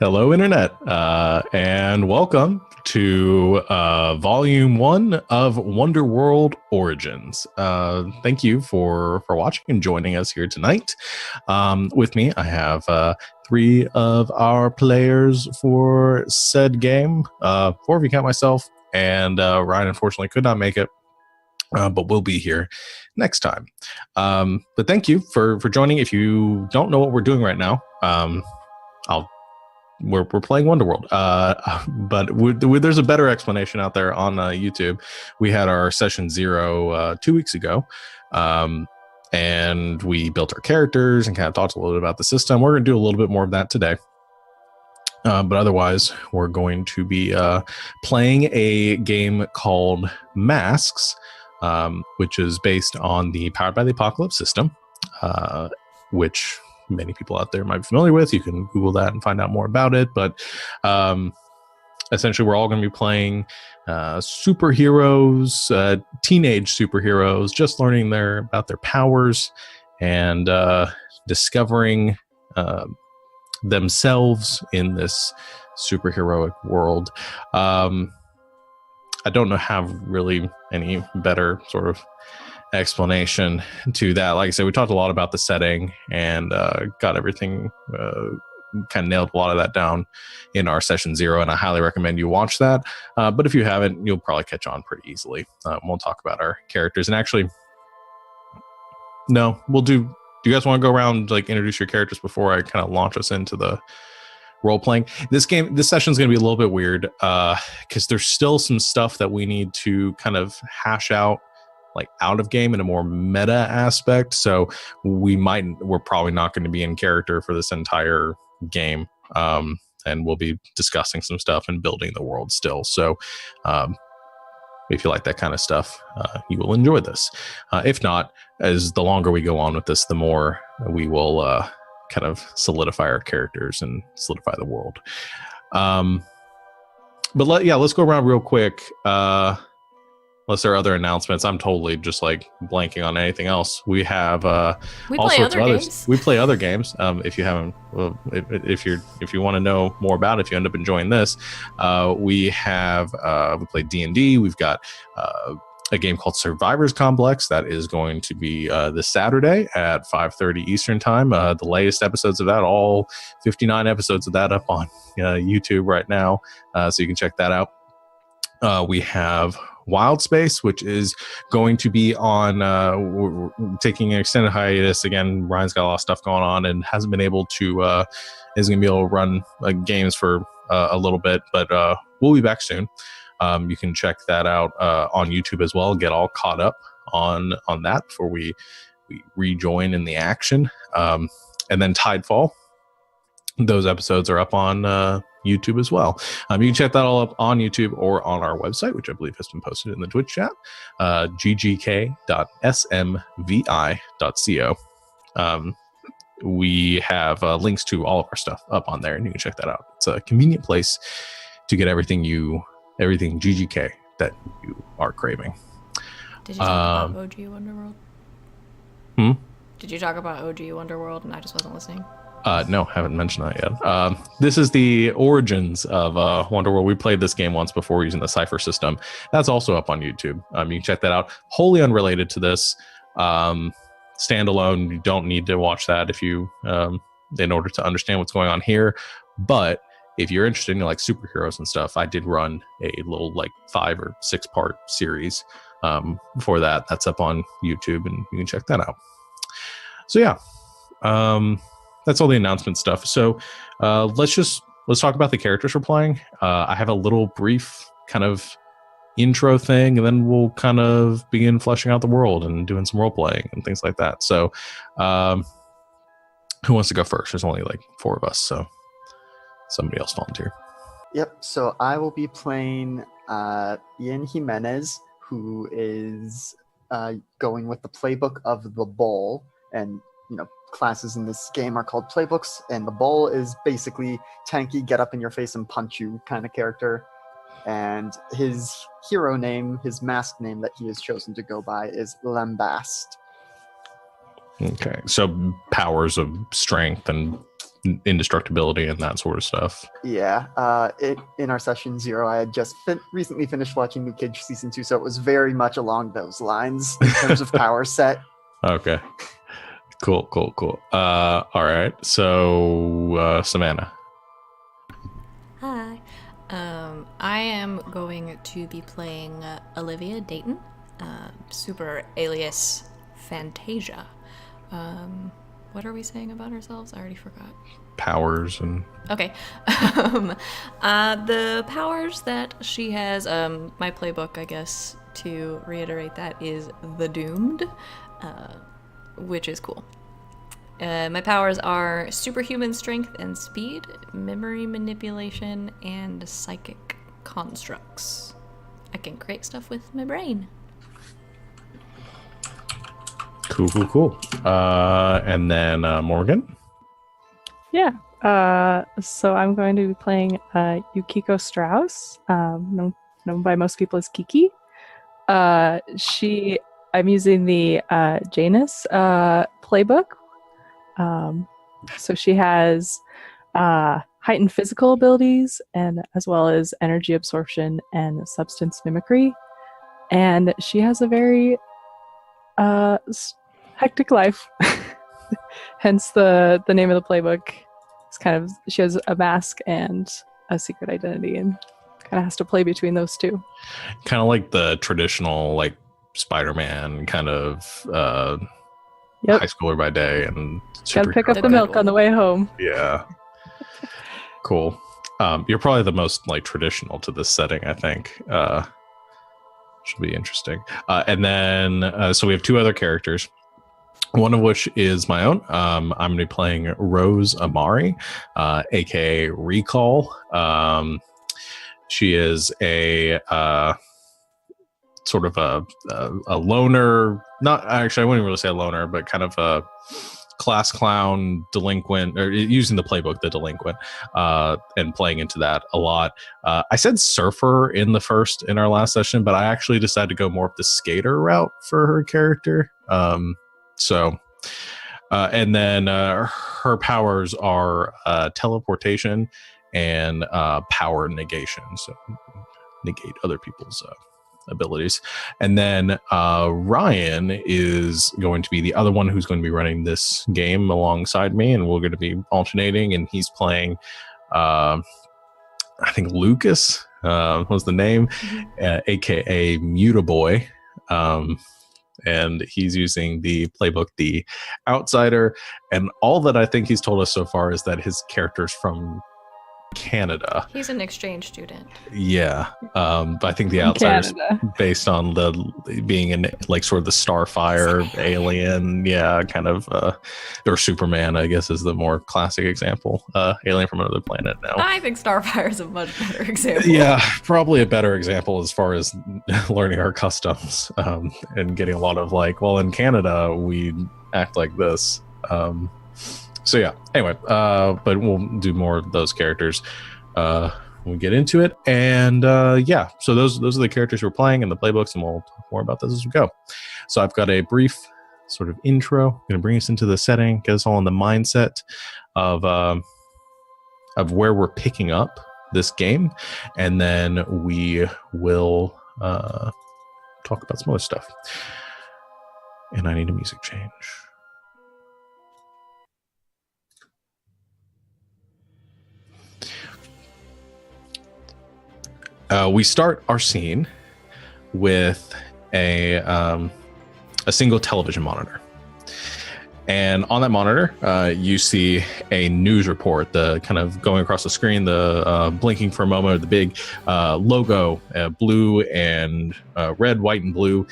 Hello, Internet, and welcome to Volume 1 of Wonderworld Origins. Thank you for watching and joining us here tonight. With me, I have three of our players for said game, four if you count myself, and Ryan unfortunately could not make it. But we'll be here next time. But thank you for joining. If you don't know what we're doing right now, we're playing Wonderworld, but there's a better explanation out there on YouTube. We had our session 0 2 weeks ago, and we built our characters and kind of talked a little bit about the system. We're going to do a little bit more of that today. But otherwise, we're going to be playing a game called Masks, which is based on the Powered by the Apocalypse system, which many people out there might be familiar with. You can Google that and find out more about it. But essentially, we're all going to be playing superheroes, teenage superheroes, just learning about their powers and discovering themselves in this superheroic world. I don't have really any better sort of explanation to that. Like I said, we talked a lot about the setting and got everything kind of nailed a lot of that down in our session 0, and I highly recommend you watch that. But if you haven't, you'll probably catch on pretty easily. We'll talk about our characters, and actually, no, we'll do you guys want to go around, like, introduce your characters before I kind of launch us into the role playing? This session is going to be a little bit weird because there's still some stuff that we need to kind of hash out, like out of game in a more meta aspect. So we're probably not going to be in character for this entire game. And we'll be discussing some stuff and building the world still. So if you like that kind of stuff, you will enjoy this. If not, as the longer we go on with this, the more we will kind of solidify our characters and solidify the world. But let's go around real quick. Unless there are other announcements, I'm totally just like blanking on anything else. We have all sorts of others. We play other games. If you haven't, if you want to know more about it, if you end up enjoying this, we play D&D. We've got a game called Survivors Complex that is going to be this Saturday at 5:30 Eastern time. The latest episodes of that, all 59 episodes of that, up on YouTube right now, so you can check that out. We have Wild Space, which is going to be on we're taking an extended hiatus. Again, Ryan's got a lot of stuff going on and hasn't been able to isn't going to be able to run games for a little bit, but we'll be back soon. You can check that out on YouTube as well, get all caught up on that before we rejoin in the action. And then Tidefall, those episodes are up on YouTube as well. You can check that all up on YouTube or on our website, which I believe has been posted in the Twitch chat, ggk.smvi.co. We have links to all of our stuff up on there, and you can check that out. It's a convenient place to get everything GGK that you are craving. Did you talk about OG Wonderworld? Did you talk about OG Wonderworld and I just wasn't listening? No, haven't mentioned that yet. This is the origins of Wonderworld. We played this game once before using the Cypher system. That's also up on YouTube. You can check that out. Wholly unrelated to this. Standalone. You don't need to watch that if you in order to understand what's going on here. But if you're interested in like superheroes and stuff, I did run a little like 5 or 6 part series for that. That's up on YouTube, and you can check that out. So yeah. That's all the announcement stuff. So let's talk about the characters we're playing. I have a little brief kind of intro thing, and then we'll kind of begin fleshing out the world and doing some role playing and things like that. So who wants to go first? There's only like 4 of us, so somebody else volunteer. Yep. So I will be playing Ian Jimenez, who is going with the playbook of the Bull, and classes in this game are called playbooks, and the Bull is basically tanky, get up in your face and punch you kind of character. And his hero name, his mask name that he has chosen to go by is Lambast. Okay, so powers of strength and indestructibility and that sort of stuff. Yeah. In our session 0, I had just recently finished watching Luke Cage season 2, so it was very much along those lines in terms of power set. Okay. Cool. All right. So, Savannah. Hi. I am going to be playing Olivia Dayton, super alias Fantasia. What are we saying about ourselves? I already forgot. Powers and... Okay. The powers that she has, my playbook, I guess, to reiterate that, is the Doomed, which is cool. My powers are superhuman strength and speed, memory manipulation, and psychic constructs. I can create stuff with my brain. Cool. And then Morgan? Yeah. So I'm going to be playing Yukiko Strauss, known by most people as Kiki. I'm using the Janus playbook. So she has heightened physical abilities, and as well as energy absorption and substance mimicry. And she has a very hectic life. Hence the name of the playbook. It's kind of, she has a mask and a secret identity, and kind of has to play between those two. Kind of like the traditional, like, Spider-Man kind of high schooler by day and gotta pick up the milk on the way home. Yeah. Cool. You're probably the most like traditional to this setting, I think. Should be interesting. And then so we have 2 other characters, one of which is my own. I'm going to be playing Rose Amari, aka Recall. She is a sort of a loner, not actually, I wouldn't really say a loner, but kind of a class clown delinquent, or using the playbook, the delinquent, and playing into that a lot. I said surfer in our last session, but I actually decided to go more of the skater route for her character. And then her powers are teleportation and power negation, so negate other people's abilities. And then Ryan is going to be the other one who's going to be running this game alongside me, and we're going to be alternating, and he's playing I think Lucas was the name, aka Mutaboy, and he's using the playbook The Outsider, and all that I think he's told us so far is that his character's from Canada. He's an exchange student. Yeah. But I think The Outsider's based on the being in like sort of the Starfire alien, kind of or Superman, I guess, is the more classic example. Alien from another planet now. I think Starfire is a much better example. Yeah, probably a better example as far as learning our customs, and getting a lot of like, well, in Canada we act like this. So yeah, anyway, but we'll do more of those characters when we get into it. And so those are the characters we're playing and the playbooks, and we'll talk more about this as we go. So I've got a brief sort of intro. I'm going to bring us into the setting, get us all in the mindset of where we're picking up this game, and then we will talk about some other stuff. And I need a music change. We start our scene with a single television monitor. And on that monitor, you see a news report, the kind of going across the screen, the blinking for a moment, the big logo, blue and red, white, and blue,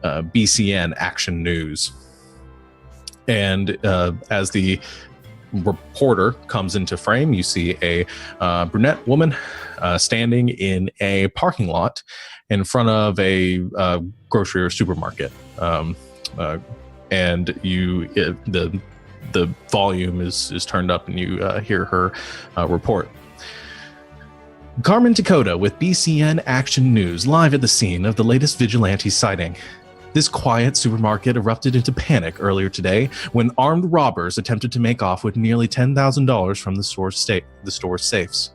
BCN Action News. And as the reporter comes into frame, you see a brunette woman standing in a parking lot in front of a grocery or supermarket, and the volume is turned up, and you hear her report. Carmen Dakota with BCN Action News, live at the scene of the latest vigilante sighting. This quiet supermarket erupted into panic earlier today when armed robbers attempted to make off with nearly $10,000 from the store's safes.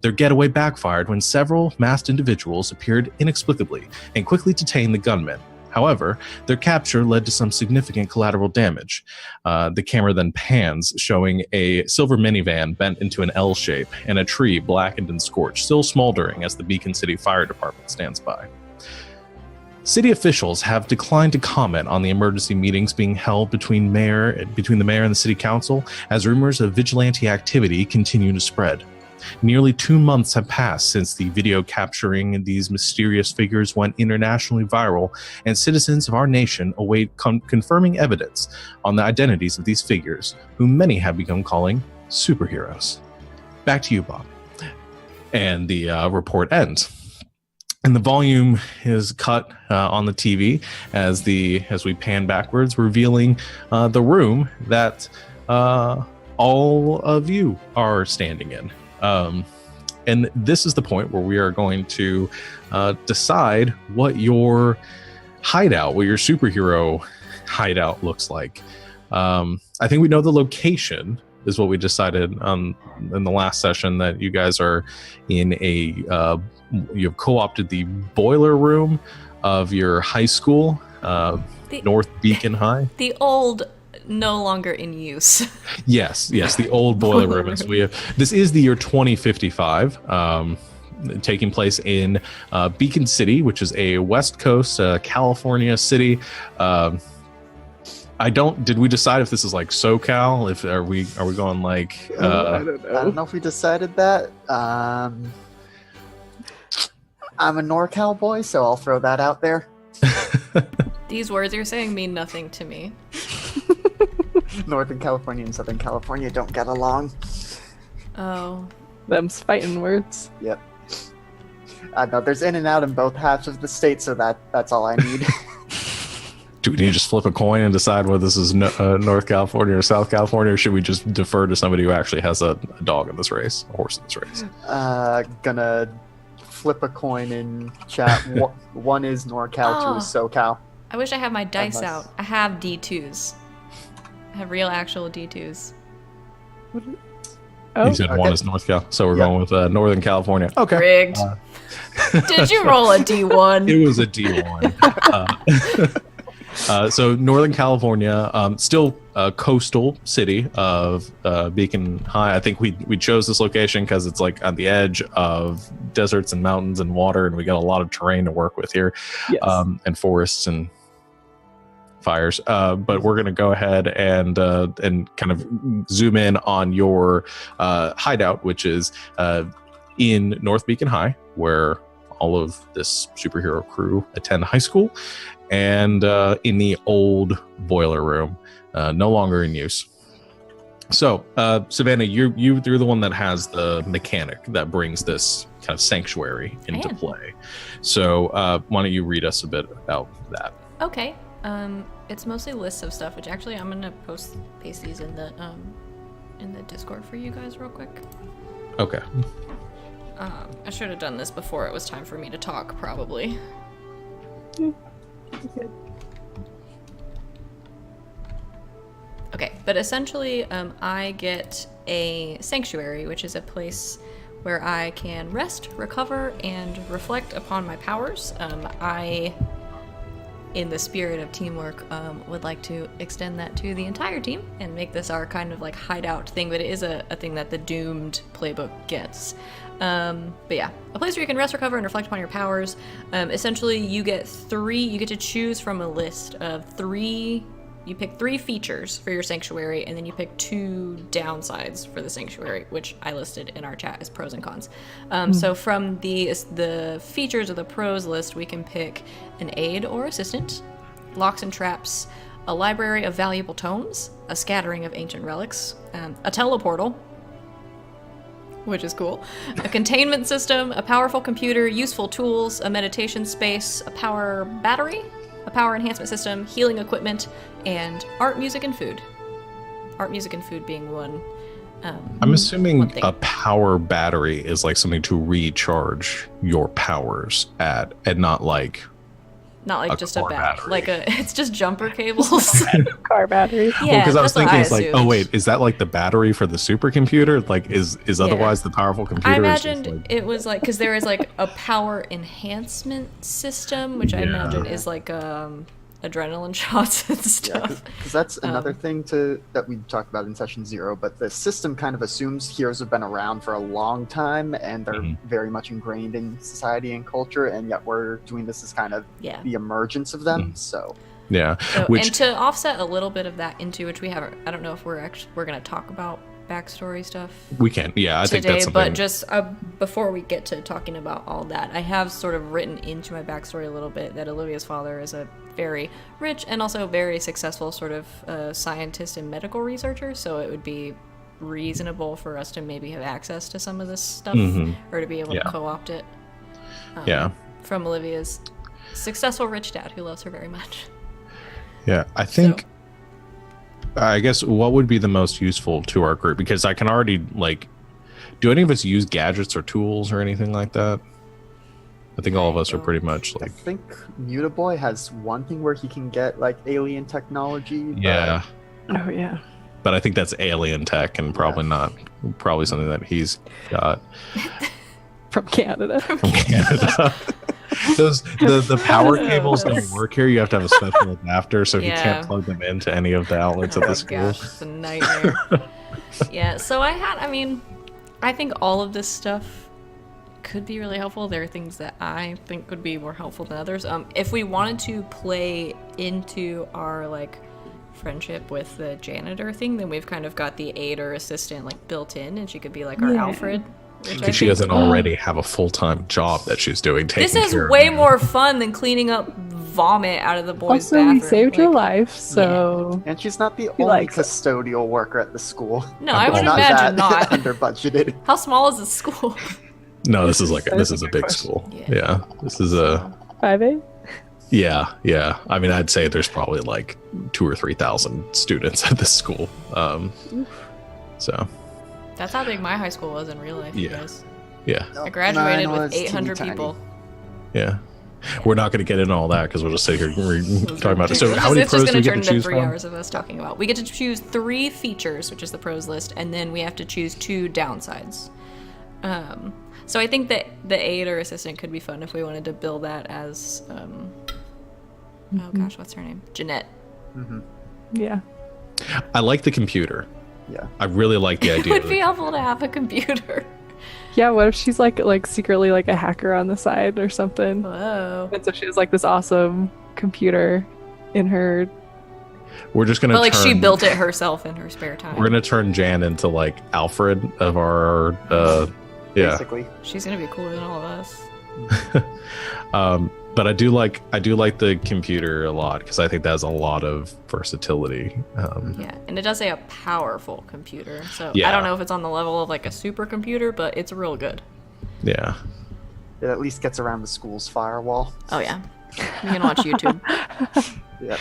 Their getaway backfired when several masked individuals appeared inexplicably and quickly detained the gunmen. However, their capture led to some significant collateral damage. The camera then pans, showing a silver minivan bent into an L shape and a tree blackened and scorched, still smoldering as the Beacon City Fire Department stands by. City officials have declined to comment on the emergency meetings being held between the mayor and the city council, as rumors of vigilante activity continue to spread. Nearly 2 months have passed since the video capturing these mysterious figures went internationally viral, and citizens of our nation await confirming evidence on the identities of these figures, whom many have begun calling superheroes. Back to you, Bob. And the report ends. And the volume is cut on the TV as we pan backwards, revealing the room that all of you are standing in. And this is the point where we are going to decide what your hideout, what your superhero hideout looks like. I think we know the location is what we decided in the last session, that you guys are in you have co-opted the boiler room of your high school, North Beacon High. The old, no longer in use. Yes, the old boiler room. This is the year 2055, taking place in Beacon City, which is a West Coast California city. Did we decide if this is like SoCal? Are we going like? I don't know if we decided that. I'm a NorCal boy, so I'll throw that out there. These words you're saying mean nothing to me. Northern California and Southern California don't get along. Oh. Them's fighting words. Yep. No, there's in and out in both halves of the state, so that's all I need. Do we need to just flip a coin and decide whether this is North California or South California, or should we just defer to somebody who actually has a dog in this race, a horse in this race? Gonna flip a coin in chat. One is NorCal, two is SoCal. I wish I had my dice out. I have D2s. I have real actual D2s. You said one is North Cal, so we're going with Northern California. Okay. Rigged. Did you roll a D1? It was a D1. So Northern California, still a coastal city of Beacon High. I think we chose this location because it's like on the edge of deserts and mountains and water, and we got a lot of terrain to work with here, yes. And forests and fires. But we're going to go ahead and kind of zoom in on your hideout, which is in North Beacon High, where all of this superhero crew attend high school, and in the old boiler room, no longer in use. So, Savannah, you're the one that has the mechanic that brings this kind of sanctuary into play. So, why don't you read us a bit about that? Okay. It's mostly lists of stuff, which actually I'm gonna paste these in the Discord for you guys real quick. Okay. I should have done this before it was time for me to talk, probably. Okay, but essentially, I get a sanctuary, which is a place where I can rest, recover, and reflect upon my powers. I, in the spirit of teamwork, would like to extend that to the entire team and make this our kind of like hideout thing, but it is a thing that the Doomed playbook gets. But yeah, a place where you can rest, recover, and reflect upon your powers. Essentially, you get to choose from a list of 3. You pick 3 features for your sanctuary, and then you pick 2 downsides for the sanctuary, which I listed in our chat as pros and cons. So from the features of the pros list, we can pick an aid or assistant, locks and traps, a library of valuable tomes, a scattering of ancient relics, a teleportal, which is cool, a containment system, a powerful computer, useful tools, a meditation space, a power battery, a power enhancement system, healing equipment, and art, music, and food. Art, music, and food being one. I'm assuming a power battery is like something to recharge your powers at, and not like Not like just a car battery. it's just jumper cables. Car batteries. Yeah, because I was thinking, it's like, assumed. oh wait, is that like the battery for the supercomputer? Like, is otherwise the powerful computer? I imagined it was like, because there is like a power enhancement system, which I imagine is like adrenaline shots and stuff. Because that's another thing that we talked about in session 0, but the system kind of assumes heroes have been around for a long time and they're very much ingrained in society and culture, and yet we're doing this as kind of the emergence of them. So yeah, and to offset a little bit of that into which we have, I don't know if we're going to talk about backstory stuff. We can, I think that's something. But just before we get to talking about all that, I have sort of written into my backstory a little bit that Olivia's father is a very rich and also very successful sort of scientist and medical researcher, so it would be reasonable for us to maybe have access to some of this stuff or to be able to co-opt it from Olivia's successful rich dad who loves her very much. I think I guess what would be the most useful to our group, because I can already do any of us use gadgets or tools or anything like that? I think all of us are pretty much I think Mutaboy has one thing where he can get like alien technology. Yeah. Oh yeah. But I think that's alien tech and probably not something that he's got from Canada. Those the power cables don't work here. You have to have a special adapter, so he can't plug them into any of the outlets at the school. Gosh, it's a nightmare. So I think all of this stuff could be really helpful. There are things that I think would be more helpful than others. If we wanted to play into our friendship with the janitor thing, then we've kind of got the aide or assistant built in, and she could be our Alfred. Because she doesn't already have a full-time job that she's doing. This is way more fun than cleaning up vomit out of the boys' bathroom. Also, we saved your life, so... And she's not the only custodial worker at the school. No, I would imagine not. Under budgeted. How small is the school? No, this is a big school. Yeah, this is a 5A. Yeah. I'd say there's probably 2,000 or 3,000 students at this school. So. That's how big my high school was in real life, you guys. Yeah. I graduated with 800 people. Yeah. We're not going to get into all that because we'll just sit here talking about it. So how many pros do we get to choose from? It's just going to turn into 3 hours of us talking about. We get to choose 3 features, which is the pros list, and then we have to choose 2 downsides. So I think that the aide or assistant could be fun if we wanted to build that as, oh gosh, what's her name? Jeanette. Mm-hmm. Yeah. I like the computer. Yeah. I really like the idea. It would be helpful to have a computer. Yeah, what if she's secretly a hacker on the side or something? Whoa. And so she has this awesome computer in her. We're just gonna. But she built it herself in her spare time. We're gonna turn Jan into Alfred of our. Basically. She's gonna be cooler than all of us. But I do like the computer a lot because I think that has a lot of versatility. And it does say a powerful computer, so I don't know if it's on the level of a supercomputer, but it's real good. Yeah. It at least gets around the school's firewall. Oh yeah, you can watch YouTube. Yeah.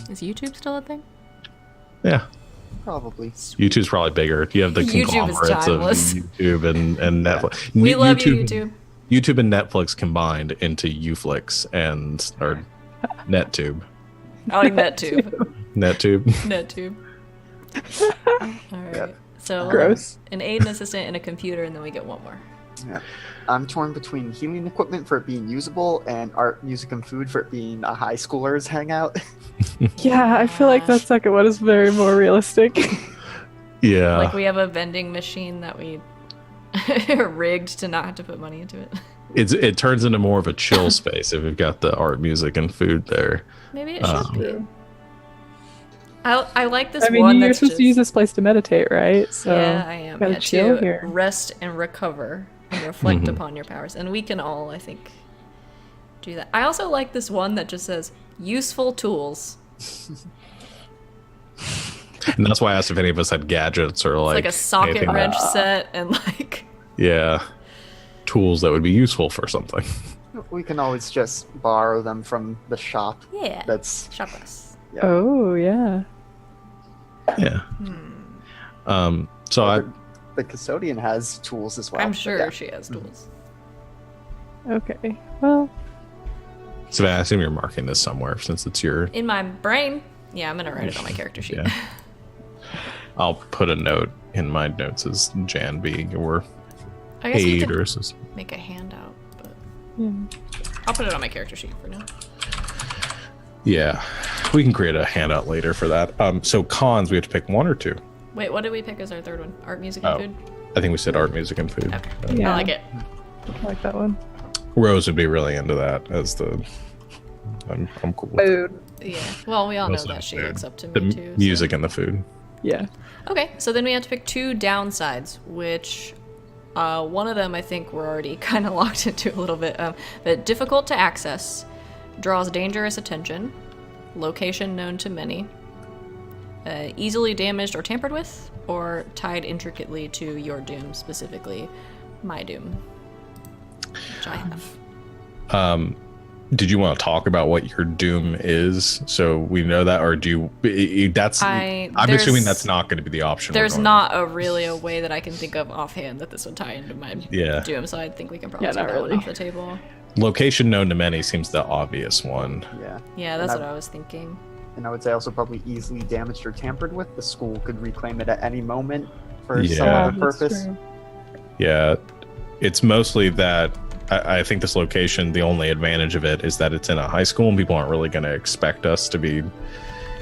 Is YouTube still a thing? Yeah. Probably. YouTube's probably bigger. You have the conglomerates of YouTube and Netflix. We love you, YouTube. YouTube and Netflix combined into Uflix or NetTube. I like NetTube. NetTube. All right. So gross. An aide, an assistant, and a computer, and then we get one more. Yeah. I'm torn between healing equipment for it being usable and art, music, and food for it being a high schooler's hangout. Yeah, I feel like that second one is very more realistic. Yeah. We have a vending machine that we rigged to not have to put money into it. It turns into more of a chill space if we've got the art, music, and food there. Maybe it should be. I like this one. You're supposed to use this place to meditate, right? So yeah, I am. Gotta chill here. Rest and recover and reflect upon your powers, and we can all, I think, do that. I also like this one that just says useful tools. And that's why I asked if any of us had gadgets or it's a socket wrench set and tools that would be useful for something. We can always just borrow them from the shop. Yeah. That's shop us. Yeah. Oh yeah. Yeah. So the custodian has tools as well. I'm sure she has tools. Okay. Well, Savannah, I assume you're marking this somewhere since it's your... In my brain. Yeah, I'm going to write it on my character sheet. Yeah. I'll put a note in my notes as Jan being your aid or assistant. Make a handout, but Yeah. I'll put it on my character sheet for now. Yeah, we can create a handout later for that. So cons, we have to pick 1 or 2. Wait, what did we pick as our third one? Art, music, and food? I think we said art, music, and food. Okay. Yeah. I like it. I like that one. Rose would be really into that as the... I'm cool with Food. Yeah. Well, we all know Mostly that she food. looks up to the me too. music and the food. Yeah. Okay, so then we have to pick 2 downsides, which one of them I think we're already kind of locked into a little bit. But difficult to access, draws dangerous attention, location known to many, easily damaged or tampered with, or tied intricately to your doom, specifically my doom, which I have. Did you want to talk about what your doom is so we know that, or do you? I'm assuming that's not going to be the option. There's not a way that I can think of offhand that this would tie into my doom, so I think we can probably take that one off the table. Location known to many seems the obvious one. Yeah, that's what I was thinking. And I would say also probably easily damaged or tampered with. The school could reclaim it at any moment for some other purpose. Yeah, it's mostly that. I think this location, the only advantage of it is that it's in a high school and people aren't really going to expect us to be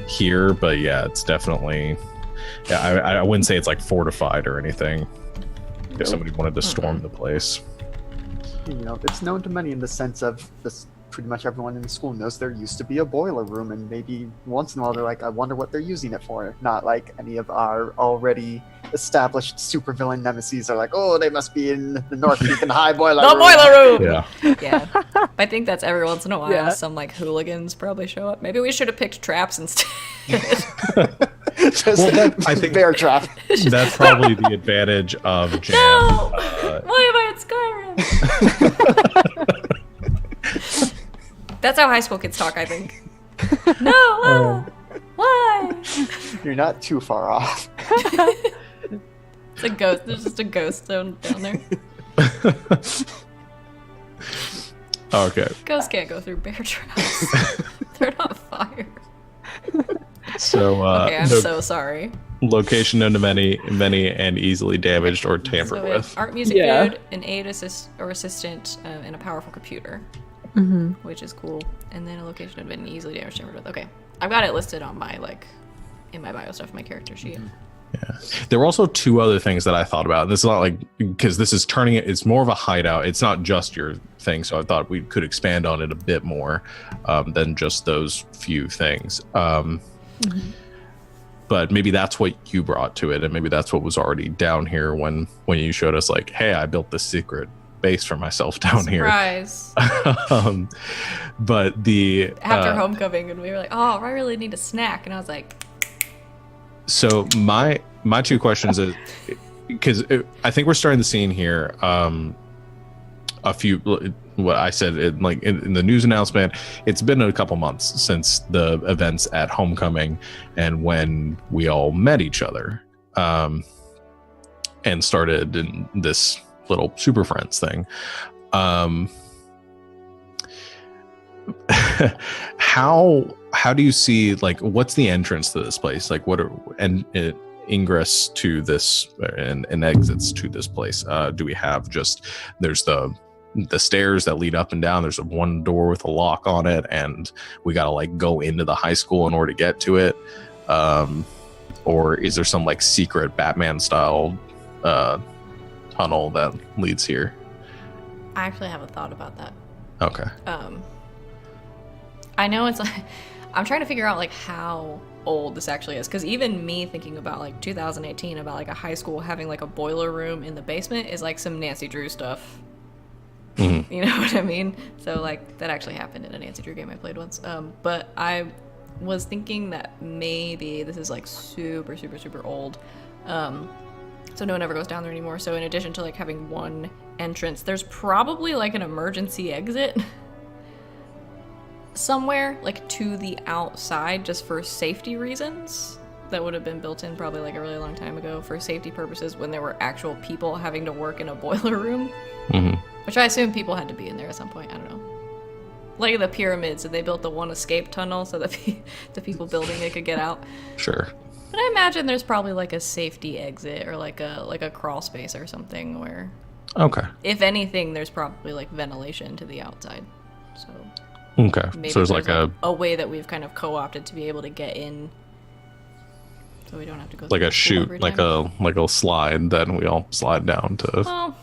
here. But yeah, it's definitely... Yeah, I wouldn't say it's like fortified or anything. If somebody wanted to storm the place. You know, it's known to many in the sense of this. Pretty much everyone in the school knows there used to be a boiler room, and maybe once in a while they're like, I wonder what they're using it for. Not like any of our already established supervillain nemesis are like, oh, they must be in the North Beacon High boiler room. The boiler room! Yeah. Yeah. I think that's every once in a while. Yeah. Some like hooligans probably show up. Maybe we should have picked traps instead. I think bear trap. That's probably the advantage of Jan. No! Why am I in Skyrim? That's how high school kids talk, I think. No! Why? You're not too far off. It's a ghost. There's just a ghost down there. Okay. Ghosts can't go through bear traps. They're not fire. So, okay, I'm so sorry. Location known to many, and easily damaged or tampered So with. art, music, food, an aid assistant, and a powerful computer, which is cool. And then a location of been easily damaged, tampered with. Okay, I've got it listed on my in my bio stuff, my character sheet. Yeah. There were also 2 other things that I thought about. This is not because this is turning it, it's more of a hideout. It's not just your thing. So I thought we could expand on it a bit more than just those few things. But maybe that's what you brought to it. And maybe that's what was already down here when you showed us like, hey, I built this secret base for myself down Surprise. here. But after homecoming, and we were like, oh, I really need a snack. And I was like, so my 2 questions is, because I think we're starting the scene here. A few, what I said in the news announcement, it's been a couple months since the events at homecoming and when we all met each other and started in this little super friends thing. How do you see, like, what's the entrance to this place? Like, what are ingress to this and exits to this place? Do we have there's the stairs that lead up and down, there's one door with a lock on it, and we gotta like go into the high school in order to get to it? Or is there some like secret Batman style tunnel that leads here? I actually haven't thought about that. Okay. I know it's like, I'm trying to figure out like how old this actually is, because even me thinking about like 2018 about like a high school having like a boiler room in the basement is like some Nancy Drew stuff. Mm-hmm. You know what I mean? So like that actually happened in a Nancy Drew game I played once. But I was thinking that maybe this is like super old. So no one ever goes down there anymore. So in addition to like having one entrance, there's probably like an emergency exit somewhere like to the outside just for safety reasons that would have been built in probably like a really long time ago for safety purposes when there were actual people having to work in a boiler room. Mm-hmm. Which I assume people had to be in there at some point. I don't know. like the pyramids, and they built the one escape tunnel so that the people building it could get out. Sure. But I imagine there's probably like a safety exit or like a crawl space or something where, okay, if anything, there's probably like ventilation to the outside. So okay, maybe so there's like a way that we've kind of co-opted to be able to get in, so we don't have to go like a chute, like a slide that we all slide down to. Well,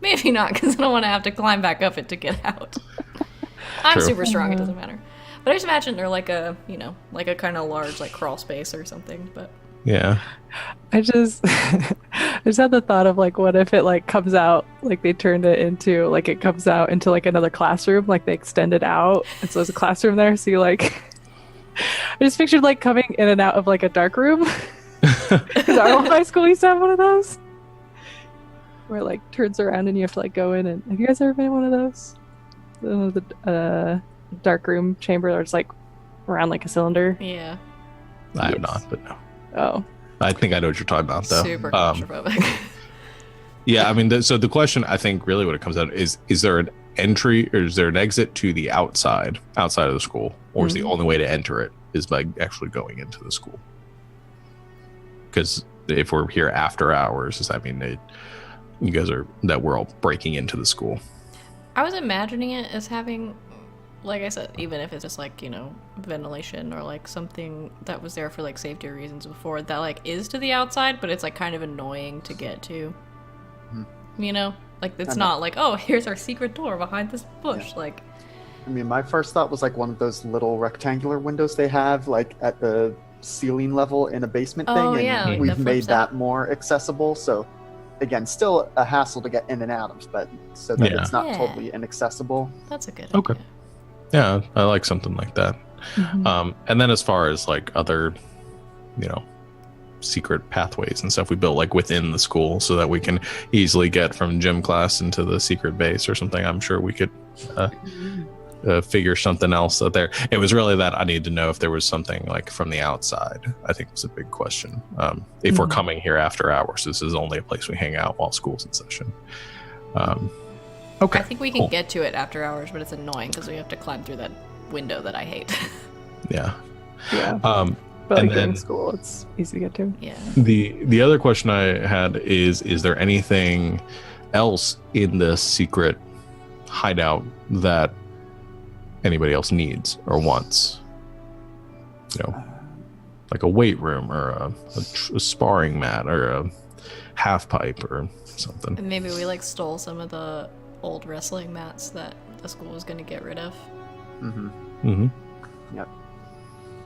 maybe not, because I don't want to have to climb back up it to get out. I'm True. super strong; it doesn't matter. But I just imagine they're like a, like a kind of large like crawl space or something. But Yeah. I just had the thought of like, what if it like comes out, like they turned it into, like it comes out into like another classroom, like they extend it out, and so there's a classroom there. So you like, I just pictured like coming in and out of like a dark room. Because our old high school used to have one of those, where it like turns around and you have to like go in. And have you guys ever been in one of those? The dark room chamber where it's like around like a cylinder. yeah, I have not, but no. Oh, I think I know what you're talking about, though. super claustrophobic. Yeah, I mean, so the question, I think, really what it comes down to is there an entry or is there an exit to the outside of the school, or is the only way to enter it is by actually going into the school? Because if we're here after hours, does that mean that we're all breaking into the school? I was imagining it as having, like I said, even if it's just like, ventilation or like something that was there for like safety reasons before, that like is to the outside, but it's like kind of annoying to get to. Like it's not like, oh, here's our secret door behind this bush. Yeah. Like, I mean, my first thought was like one of those little rectangular windows they have like at the ceiling level in a basement Oh, thing, yeah, and like we've that made flips that out. more accessible. So again, still a hassle to get in and out of, but so that Yeah. it's not Yeah. totally inaccessible. that's a good Okay. idea. Yeah, I like something like that. Mhm. And then as far as like other, secret pathways and stuff, we built like within the school so that we can easily get from gym class into the secret base or something. I'm sure we could figure something else out there. It was really that I needed to know if there was something like from the outside. I think was a big question. If we're coming here after hours, this is only a place we hang out while school's in session. Okay. I think we can cool. get to it after hours, but it's annoying because we have to climb through that window that I hate. Yeah. Yeah. But and like during then- school, it's easy to get to. Yeah. The other question I had is there anything else in this secret hideout that anybody else needs or wants? Like a weight room or a sparring mat or a half pipe or something. And maybe we like stole some of the old wrestling mats that the school was going to get rid of. Mm-hmm. Mm-hmm. Yep.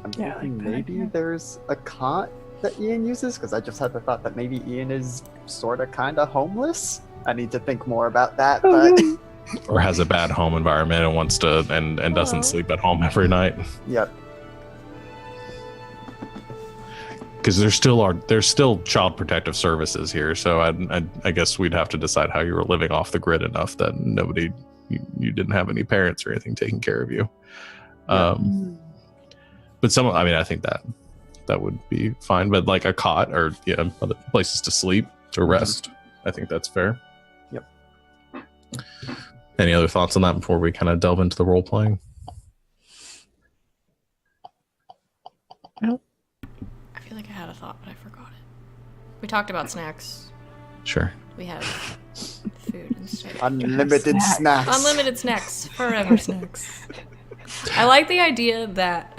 I'm Yeah, I thinking like that maybe idea. there's a cot that Ian uses, because I just had the thought that maybe Ian is sort of kind of homeless. I need to think more about that, but Or has a bad home environment and wants to and doesn't Oh. sleep at home every night. yep. Because there's still child protective services here, so I guess we'd have to decide how you were living off the grid enough that you didn't have any parents or anything taking care of you. But I think that would be fine. But like a cot or other places to sleep to rest, I think that's fair. Yep. Any other thoughts on that before we kind of delve into the role playing? I feel like I had a thought, but I forgot it. We talked about snacks. Sure. We have food and stuff. Unlimited snacks. Unlimited snacks. Forever snacks. I like the idea that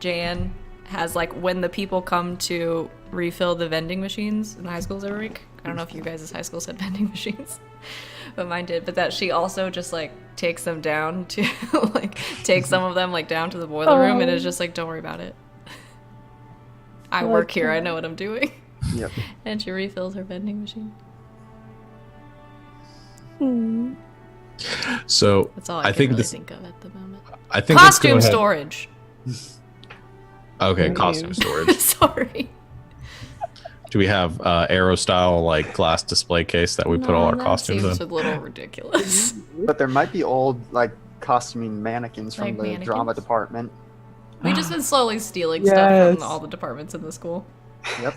Jan has, like, when the people come to refill the vending machines in high schools every week. I don't know if you guys' high schools had vending machines, but mine did. But that she also just, like, takes them down to, like, take some of them, like, down to the boiler room and is just like, don't worry about it. I like work here. I that. know what I'm doing. Yep. And she refills her vending machine. Hmm. So That's all I I can think really this- think of at the moment. I think let's go Costume ahead- storage. Okay, Right. costume storage. Sorry. Do we have Aero style like glass display case that we put all our that costumes seems in? a little ridiculous. But there might be old like costuming mannequins from Like the mannequins? drama department. We just been slowly stealing stuff Yes. from all the departments in the school. Yep.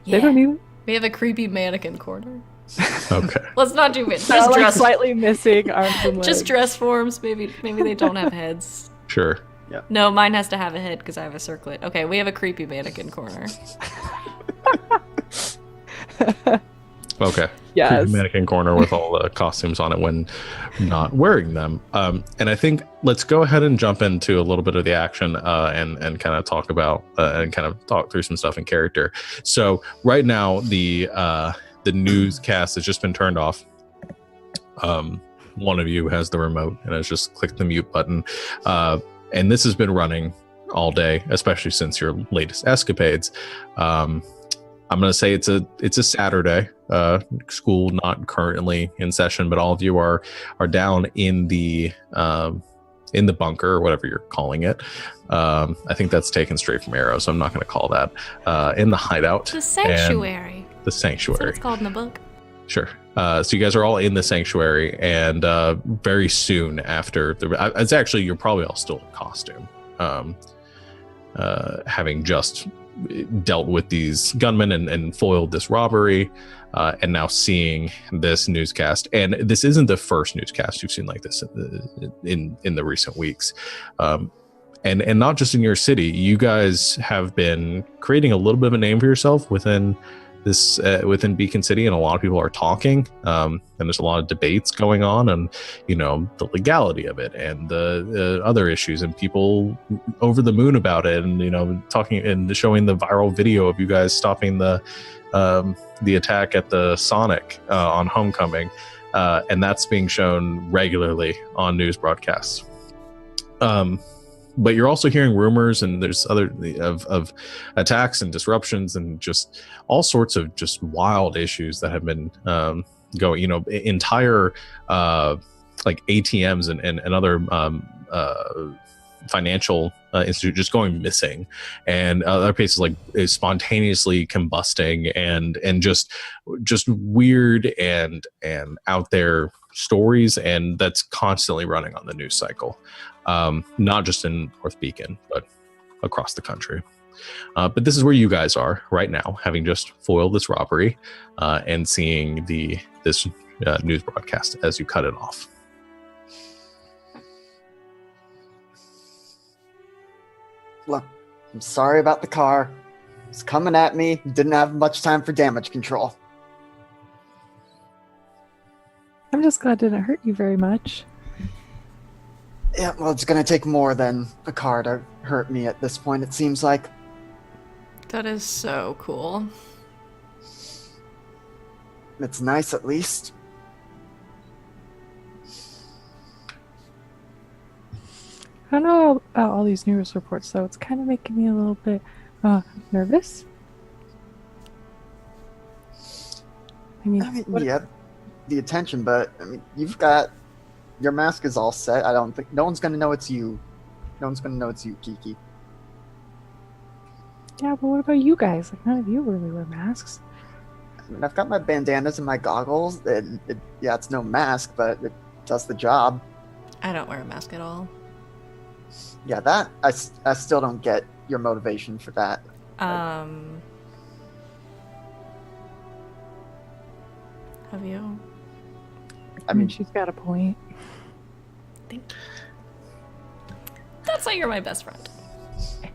They don't need it. We have a creepy mannequin corner. Okay. Let's not do it. Just like dress. Slightly missing arms and legs. Just dress forms. Maybe they don't have heads. Sure. Yeah. No, mine has to have a head because I have a circlet. Okay, we have a creepy mannequin corner. Okay. Yes. Creepy mannequin corner with all the costumes on it when not wearing them. And I think let's go ahead and jump into a little bit of the action and kind of talk about and kind of talk through some stuff in character. So right now the newscast has just been turned off. One of you has the remote and has just clicked the mute button. And this has been running all day, especially since your latest escapades. I'm going to say it's a Saturday. School not currently in session, but all of you are down in the bunker or whatever you're calling it. I think that's taken straight from Arrow, so I'm not going to call that in the hideout. The sanctuary. The sanctuary. That's what it's called in the book. Sure. So you guys are all in the sanctuary, and very soon after it's actually you're probably all still in costume, having just dealt with these gunmen and foiled this robbery, and now seeing this newscast. And this isn't the first newscast you've seen like this in the recent weeks. And not just in your city. You guys have been creating a little bit of a name for yourself within this within Beacon City, and a lot of people are talking, and there's a lot of debates going on, and the legality of it and the other issues, and people over the moon about it, and talking and showing the viral video of you guys stopping the attack at the Sonic on Homecoming, and that's being shown regularly on news broadcasts. But you're also hearing rumors, and there's other of attacks and disruptions and just all sorts of just wild issues that have been going. Entire like ATMs and other financial institute just going missing, and other places like spontaneously combusting, and just weird and out there stories, and that's constantly running on the news cycle. Not just in North Beacon, but across the country. But this is where you guys are right now, having just foiled this robbery and seeing this news broadcast as you cut it off. Look, I'm sorry about the car. It's coming at me. Didn't have much time for damage control. I'm just glad it didn't hurt you very much. Yeah, well, it's gonna take more than a car to hurt me at this point, it seems like. That is so cool. It's nice, at least. I don't know about all these news reports, though. It's kind of making me a little bit nervous. I mean, yeah, the attention, but you've got your mask is all set. I don't think no one's gonna know it's you. No one's gonna know it's you, Kiki. Yeah, but what about you guys? Like, none of you really wear masks. I mean, I've got my bandanas and my goggles. Yeah, it's no mask, but it does the job. I don't wear a mask at all. Yeah, that I still don't get your motivation for that. Have you? I mean, she's got a point. Thank you. That's why you're my best friend.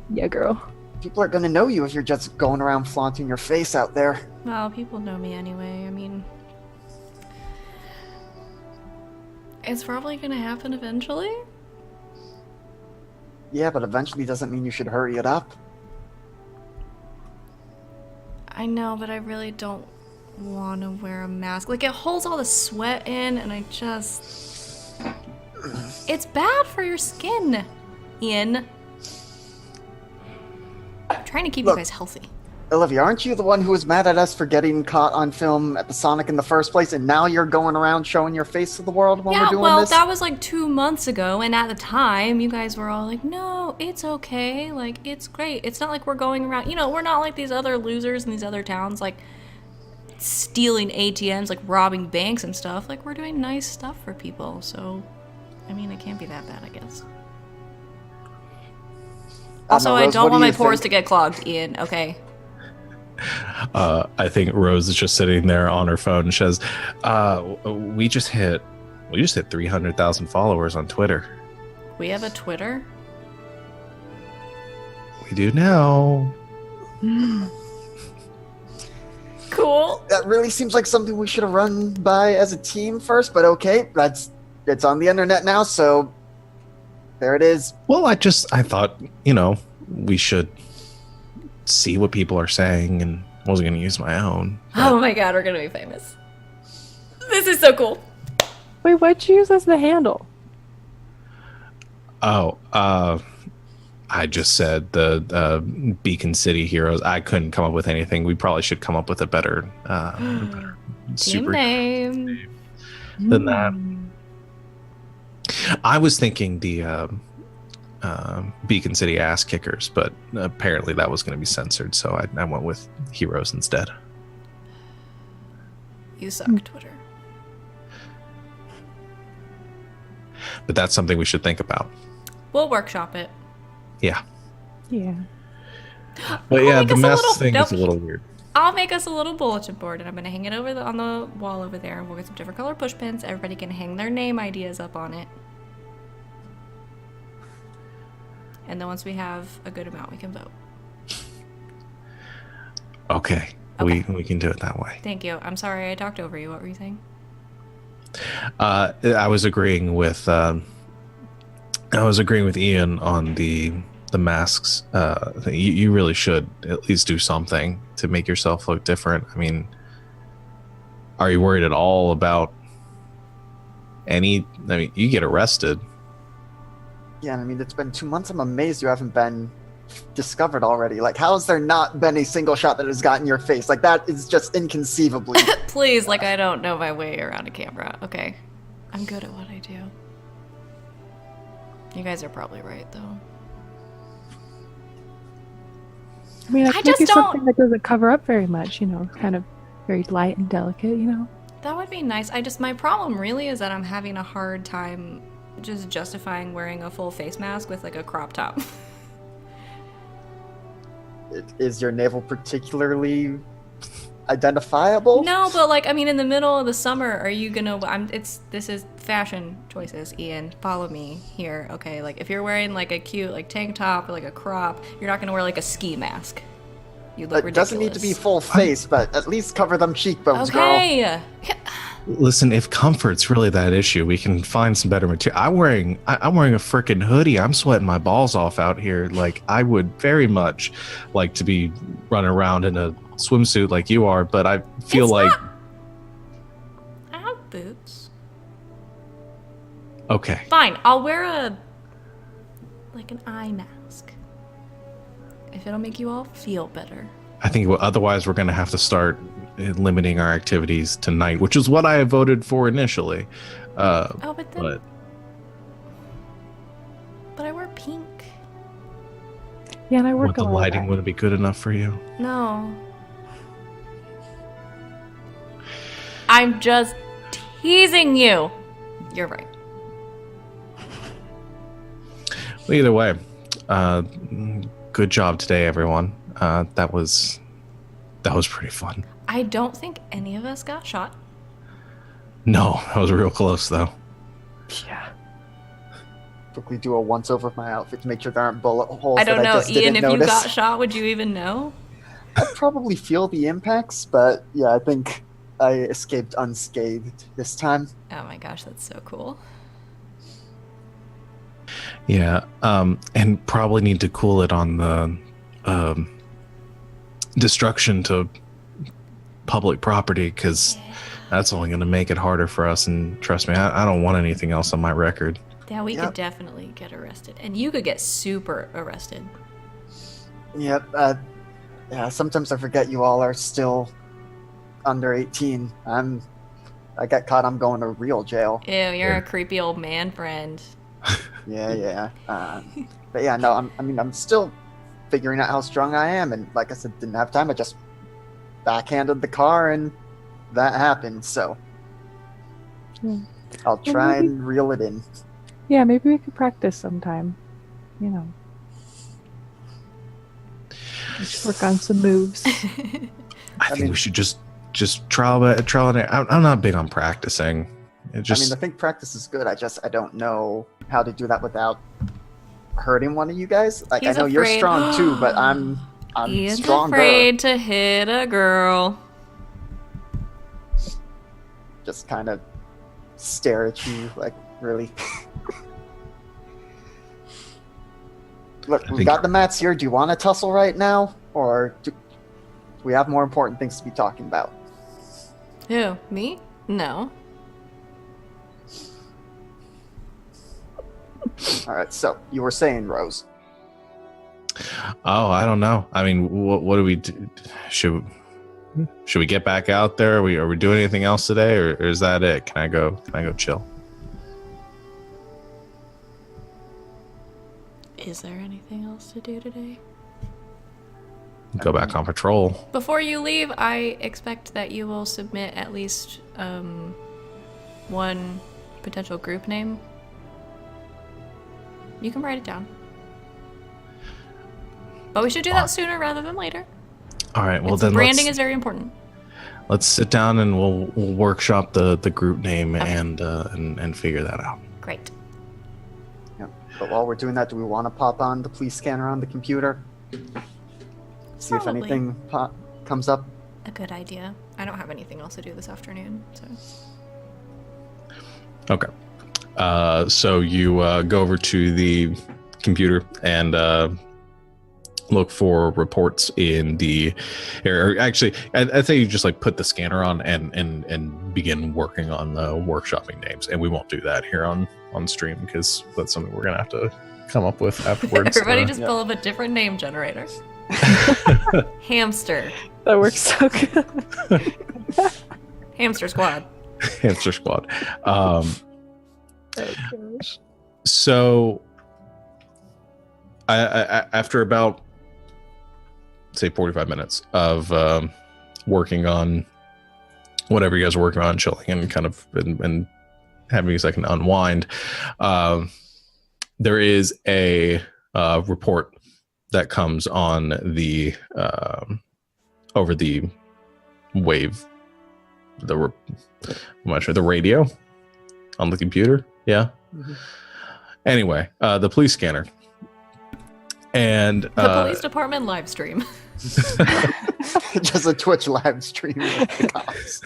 Yeah, girl. People are gonna know you if you're just going around flaunting your face out there. Well, people know me anyway. I mean, it's probably gonna happen eventually. Yeah, but eventually doesn't mean you should hurry it up. I know, but I really don't want to wear a mask. Like, it holds all the sweat in, and I just... It's bad for your skin, Ian. I'm trying to keep you guys healthy. Olivia, aren't you the one who was mad at us for getting caught on film at the Sonic in the first place, and now you're going around showing your face to the world when we're doing this? Yeah, well, that was like 2 months ago, and at the time, you guys were all like, no, it's okay, like, it's great. It's not like we're going around, we're not like these other losers in these other towns, like, stealing ATMs, like, robbing banks and stuff. Like, we're doing nice stuff for people, so, I mean, it can't be that bad, I guess. Also, I don't want my pores to get clogged, Ian, okay? I think Rose is just sitting there on her phone and says, we just hit 300,000 followers on Twitter. We have a Twitter? We do now. Cool. That really seems like something we should have run by as a team first, but okay, it's on the internet now, so there it is. Well, I thought, we should see what people are saying, and wasn't going to use my own. Oh my god, we're going to be famous. This is so cool. Wait, what'd you use as the handle? Oh, I just said the Beacon City Heroes. I couldn't come up with anything. We probably should come up with a better team name than that. I was thinking the Beacon City Ass Kickers, but apparently that was going to be censored, so I went with Heroes instead. You suck, Twitter. But that's something we should think about. We'll workshop it. Yeah. Yeah. But yeah, the mess thing is a little weird. I'll make us a little bulletin board, and I'm going to hang it over on the wall over there, and we'll get some different color push pins. Everybody can hang their name ideas up on it. And then once we have a good amount, we can vote. Okay. We can do it that way. Thank you. I'm sorry I talked over you. What were you saying? I was agreeing with Ian on the masks. You really should at least do something to make yourself look different. I mean, are you worried at all about you get arrested. Yeah, I mean, it's been 2 months. I'm amazed you haven't been discovered already. Like, how has there not been a single shot that has gotten your face? Like, that is just inconceivably. Please, like, I don't know my way around a camera. Okay. I'm good at what I do. You guys are probably right, though. I mean, I just something that doesn't cover up very much, kind of very light and delicate, That would be nice. My problem really is that I'm having a hard time just justifying wearing a full face mask with, like, a crop top. Is your navel particularly identifiable? No, but, like, I mean, in the middle of the summer, are you gonna... This is fashion choices, Ian. Follow me here, okay? Like, if you're wearing, like, a cute, like, tank top or, like, a crop, you're not gonna wear, like, a ski mask. You look ridiculous. It doesn't need to be full face, but at least cover them cheekbones, okay. girl. Listen, if comfort's really that issue, we can find some better material. I'm wearing a freaking hoodie. I'm sweating my balls off out here. Like, I would very much like to be running around in a swimsuit like you are, but I feel I have boots. Okay. Fine, I'll wear an eye mask. If it'll make you all feel better. I think otherwise we're going to have to start limiting our activities tonight, which is what I voted for initially. But I wear pink. Yeah, and I work the lighting wouldn't be good enough for you. No. I'm just teasing you. You're right. Well, either way, good job today, everyone. That was pretty fun. I don't think any of us got shot. No, that was real close, though. Yeah. Quickly do a once over of my outfit to make sure there aren't bullet holes. I don't know, Ian. If notice. You got shot, would you even know? I'd probably feel the impacts, but yeah, I think I escaped unscathed this time. Oh my gosh, that's so cool. Yeah, and probably need to cool it on the destruction to public property, because that's only going to make it harder for us. And trust me, I don't want anything else on my record. Yeah, we could definitely get arrested, and you could get super arrested. Yep. Yeah. Sometimes I forget you all are still under 18. I get caught, I'm going to real jail. Ew, you're a creepy old man friend. Yeah. But yeah, no. I'm still figuring out how strong I am, and like I said, didn't have time. I just backhanded the car, and that happened. So I'll try and reel it in. Yeah, maybe we could practice sometime. Let's work on some moves. I think we should just trial it. I'm not big on practicing. I think practice is good. I don't know how to do that without hurting one of you guys. Like, I know you're strong too, but I'm He's stronger. afraid to hit a girl. Just kind of stare at you, like, really. Look, we got the mats here. Do you want to tussle right now, or do we have more important things to be talking about? Who? Me? No. All right. So you were saying, Rose. Oh, I don't know. I mean, what do we do? Should we get back out there? Are we doing anything else today, or is that it? Can I go chill? Is there anything else to do today? Go back on patrol. Before you leave, I expect that you will submit at least one potential group name. You can write it down. But we should do that sooner rather than later. All right. Well, then branding is very important. Let's sit down and we'll workshop the group name and figure that out. Great. Yep. But while we're doing that, do we want to pop on the police scanner on the computer? See if anything comes up. A good idea. I don't have anything else to do this afternoon, so. Okay. So you go over to the computer and look for reports in the or actually I think you just like put the scanner on and begin working on the workshopping names, and we won't do that here on stream because that's something we're gonna have to come up with afterwards. Everybody just pull up a different name generator. Hamster. That works so good. Hamster squad. Hamster squad. Oh gosh. So I after about say 45 minutes of working on whatever you guys are working on, chilling and kind of and having a second to unwind, there is a report that comes on the over the wave, the radio on the computer. Yeah. Mm-hmm. Anyway, the police scanner. And the police department live stream. Just a Twitch live stream of the cops.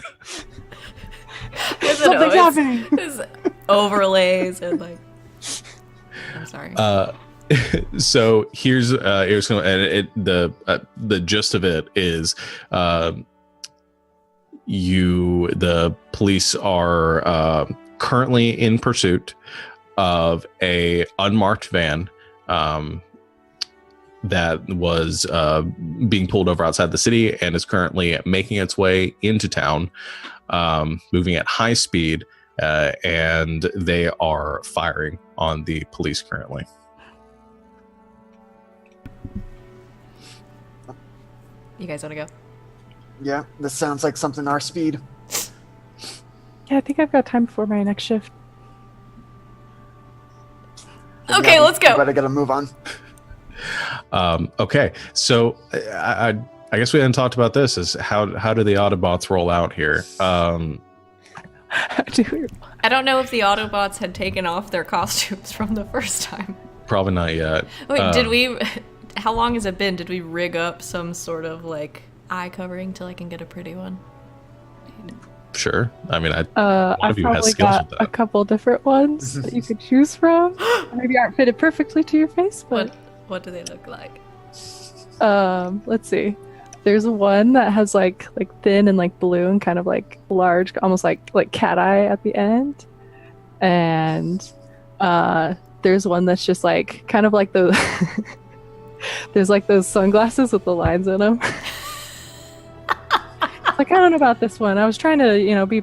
Something's happening. There's overlays and like. I'm sorry. So here's the gist of it is the police are currently in pursuit of a unmarked van that was being pulled over outside the city and is currently making its way into town, moving at high speed, and they are firing on the police currently. You guys want to go? Yeah, this sounds like something our speed. Yeah, I think I've got time before my next shift. Okay, let's go. Better get a move on. Okay, so I guess we hadn't talked about this. Is how do the Autobots roll out here? I don't know if the Autobots had taken off their costumes from the first time. Probably not yet. Wait, did we? How long has it been? Did we rig up some sort of like eye covering till I can get a pretty one? Sure. I mean, I've probably got a couple different ones that you could choose from. Maybe aren't fitted perfectly to your face, but what do they look like? Let's see. There's one that has like thin and like blue and kind of like large, almost like cat eye at the end, and there's one that's just like kind of like the there's like those sunglasses with the lines in them. Like, I don't know about this one. I was trying to, be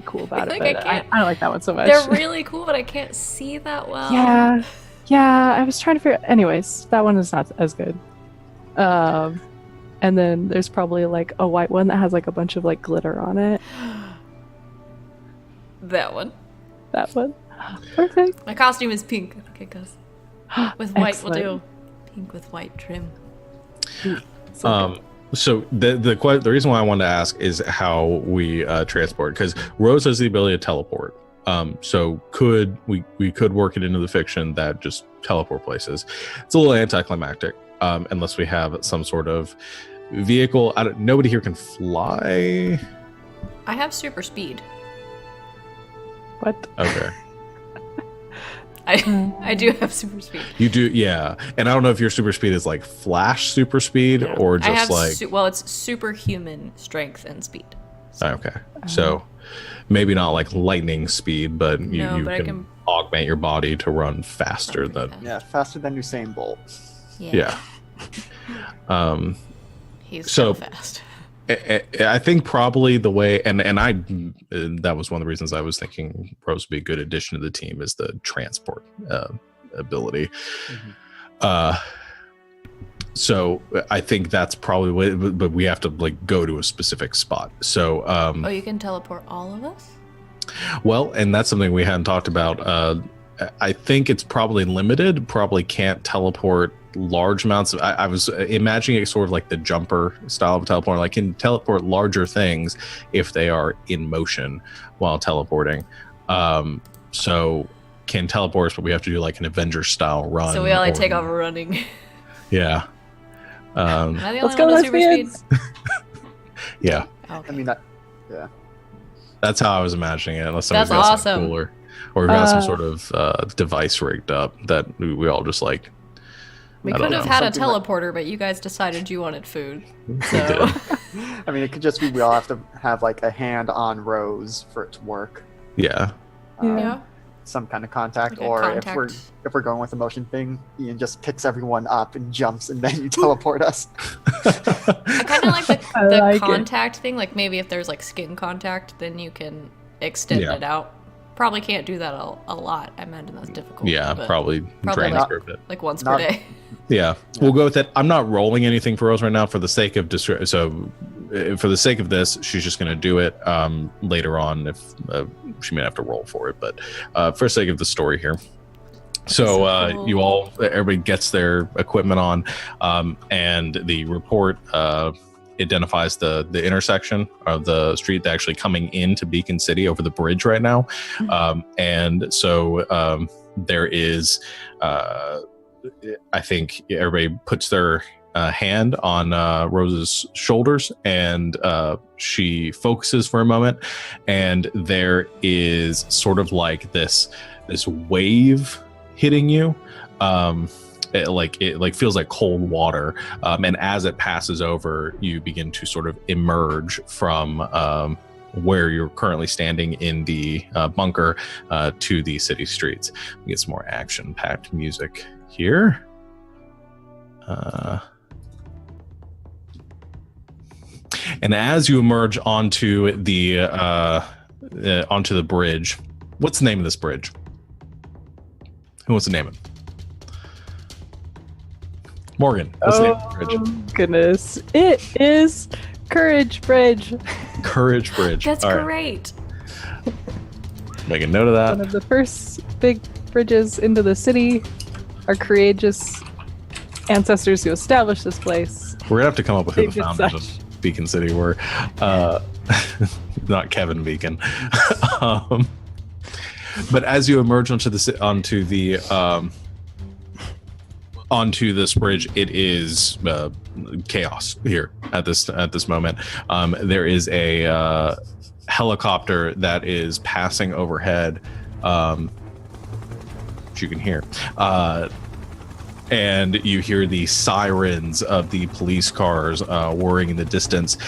cool about it, but I don't like that one so much. They're really cool, but I can't see that well. Yeah. I was trying to figure. Anyways, that one is not as good. And then there's probably like a white one that has like a bunch of like glitter on it. That one. Perfect. My costume is pink. I think it goes with white. We'll do pink with white trim. So the reason why I wanted to ask is how we transport, because Rose has the ability to teleport. So we could work it into the fiction that just teleport places. It's a little anticlimactic, unless we have some sort of vehicle. Nobody here can fly. I have super speed. What? Okay. I do have super speed. You do, yeah. And I don't know if your super speed is like Flash super speed or just well, it's superhuman strength and speed. So. Okay. So maybe not like lightning speed, but you can augment your body to run faster than. Yeah, faster than Usain Bolt. Yeah. He's so fast. I think probably the way, and that was one of the reasons I was thinking Rose would be a good addition to the team, is the transport ability. So I think that's probably but we have to like go to a specific spot. So you can teleport all of us? Well, and that's something we hadn't talked about. I think it's probably limited, probably can't teleport large amounts. I was imagining it sort of like the jumper style of teleport, like can teleport larger things if they are in motion while teleporting. So can teleport, but we have to do like an Avenger style run. So we all take off running. Yeah. Let's go, lesbians. Yeah. Okay. I mean, yeah. That's how I was imagining it. Unless somebody's That's got awesome. something cooler, or we've got some sort of device rigged up that we all just like. We could have had a teleporter, but you guys decided you wanted food. So. I mean, it could just be we all have to have like a hand on Rose for it to work. Yeah. Yeah. Some kind of contact, Like a or contact. if we're going with the motion thing, Ian just picks everyone up and jumps, and then you teleport us. I kind of like the contact thing. Like maybe if there's like skin contact, then you can extend it out. Probably can't do that a lot. I imagine that's difficult. Yeah, probably drain like, a bit. Like once per day. Yeah, we'll go with that. I'm not rolling anything for Rose right now for the sake of for the sake of this, she's just going to do it later on. If she may have to roll for it, but for the sake of the story here. So everybody gets their equipment on, and the report identifies the intersection of the street that's actually coming into Beacon City over the bridge right now. And so there is, I think everybody puts their hand on Rose's shoulders, and she focuses for a moment, and there is sort of like this wave hitting you. It feels like cold water, and as it passes over, you begin to sort of emerge from where you're currently standing in the bunker to the city streets. We get some more action-packed music here. And as you emerge onto the bridge, what's the name of this bridge? Who wants to name it? Morgan, what's the name of the bridge? Goodness. It is Courage Bridge. Courage Bridge. That's all great. Right. Make a note of that. One of the first big bridges into the city. Our courageous ancestors who established this place. We're going to have to come up with who the David founders Such. of Beacon City were. Not Kevin Beacon. But as you emerge onto this bridge, it is chaos here at this moment. There is a helicopter that is passing overhead, which you can hear, and you hear the sirens of the police cars whirring in the distance,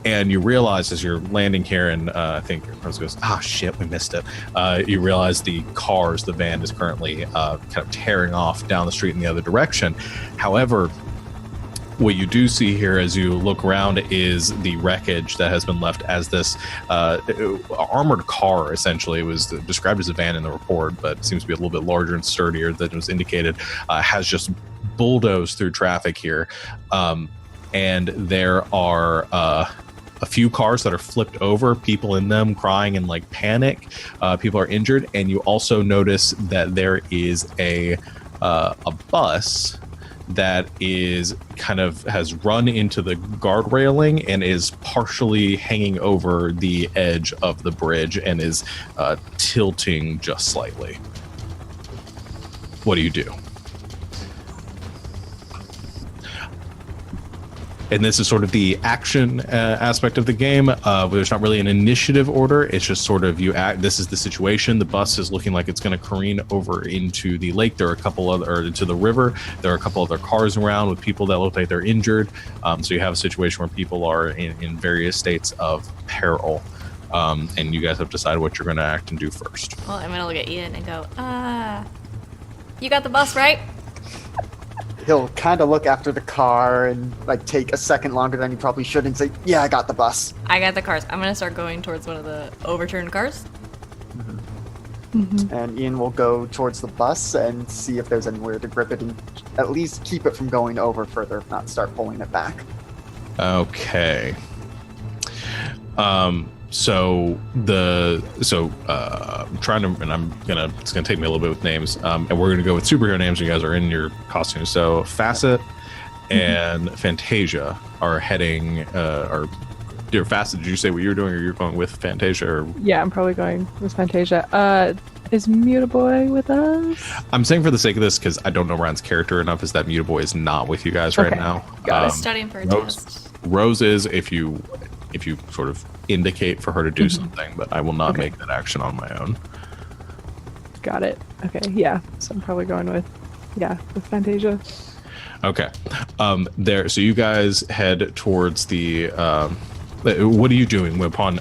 and you realize as you're landing here, and I think Rose goes, shit, we missed it. You realize the van is currently kind of tearing off down the street in the other direction. However, what you do see here as you look around is the wreckage that has been left as this armored car, essentially. It was described as a van in the report, but it seems to be a little bit larger and sturdier than was indicated, has just bulldozed through traffic here. And there are a few cars that are flipped over, people in them crying in like panic. People are injured. And you also notice that there is a bus that is kind of has run into the guard railing and is partially hanging over the edge of the bridge and is tilting just slightly. What do you do? And this is sort of the action aspect of the game. There's not really an initiative order. It's just sort of you act. This is the situation. The bus is looking like it's going to careen over into the lake. There are a couple other, or into the river. There are a couple other cars around with people that look like they're injured. So you have a situation where people are in various states of peril. And you guys have decided what you're going to act and do first. Well, I'm going to look at Ian and go, you got the bus, right? He'll kind of look after the car and like take a second longer than he probably should and say, yeah, I got the bus. I got the cars. I'm going to start going towards one of the overturned cars. And Ian will go towards the bus and see if there's anywhere to grip it and at least keep it from going over further, if not start pulling it back. Okay. I'm trying to, and it's gonna take me a little bit with names, and we're gonna go with superhero names. You guys are in your costumes. So Facet and Fantasia are heading, dear Facet, did you say what you were doing, or you're going with Fantasia? Or? Yeah, I'm probably going with Fantasia. Is Mutaboy with us? I'm saying for the sake of this, because I don't know Ryan's character enough, is that Mutaboy is not with you guys right now. Got studying for a test. Rose is if you sort of indicate for her to do something, but I will not make that action on my own. Got it. Okay, yeah. So I'm probably going with Fantasia. Okay. So you guys head towards the what are you doing upon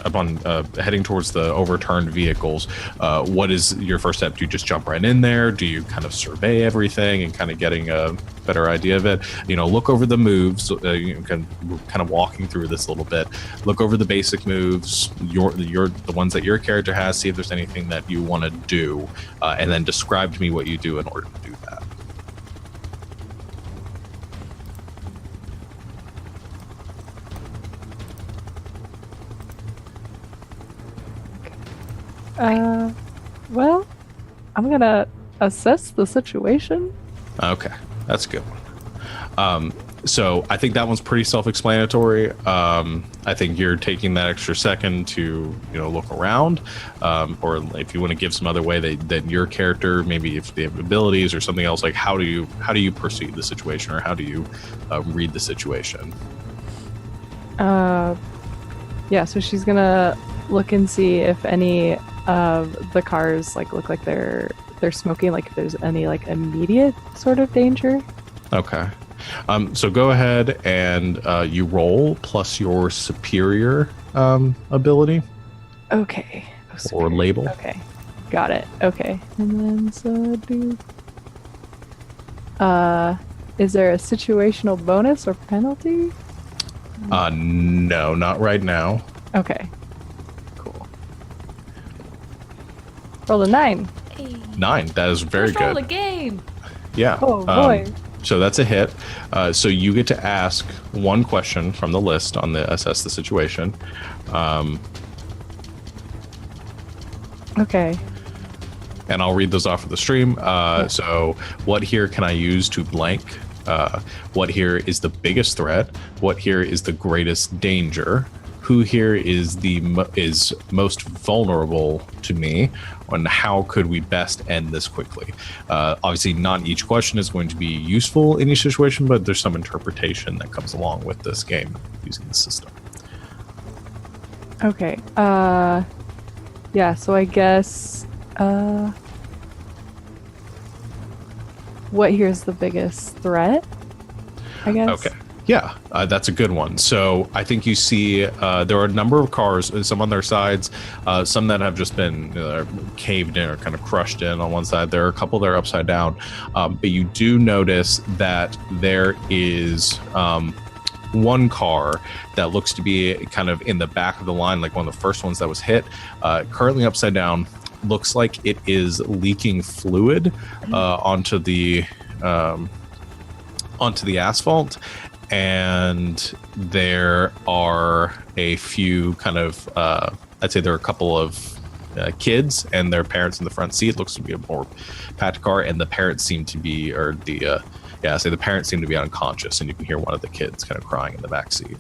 heading towards the overturned vehicles? What is your first step? Do you just jump right in there? Do you kind of survey everything and kind of getting a better idea of it? Look over the moves. You kind of walking through this a little bit. Look over the basic moves. The ones that your character has. See if there's anything that you want to do, and then describe to me what you do in order to do that. Well, I'm gonna assess the situation. Okay, that's a good one. So I think that one's pretty self-explanatory. I think you're taking that extra second to look around, or if you want to give some other way that your character, maybe if they have abilities or something else, like how do you perceive the situation, or how do you read the situation? So she's gonna look and see if any of the cars look like they're smoking, like if there's any immediate sort of danger. Okay. So go ahead and you roll plus your superior ability. Okay. Or label. Okay. Got it. Okay. And then is there a situational bonus or penalty? No, not right now. Okay. Roll a 9. 9. That is very good. Roll a game. Yeah. Oh boy. So that's a hit. So you get to ask one question from the list on the assess the situation. Okay. And I'll read those off of the stream. So what here can I use to blank? What here is the biggest threat? What here is the greatest danger? Who here is is most vulnerable to me, and how could we best end this quickly? Obviously, not each question is going to be useful in each situation, but there's some interpretation that comes along with this game using the system. Okay. So I guess what here's the biggest threat? I guess. Okay. Yeah, that's a good one. So I think you see there are a number of cars, some on their sides, some that have just been caved in or kind of crushed in on one side. There are a couple that are upside down. But you do notice that there is one car that looks to be kind of in the back of the line, like one of the first ones that was hit, currently upside down. Looks like it is leaking fluid onto the asphalt. And there are a few kind of, I'd say there are a couple of kids and their parents in the front seat. Looks to be a more packed car, and the parents seem to be, or the Yeah, so the parents seem to be unconscious, and you can hear one of the kids kind of crying in the back seat.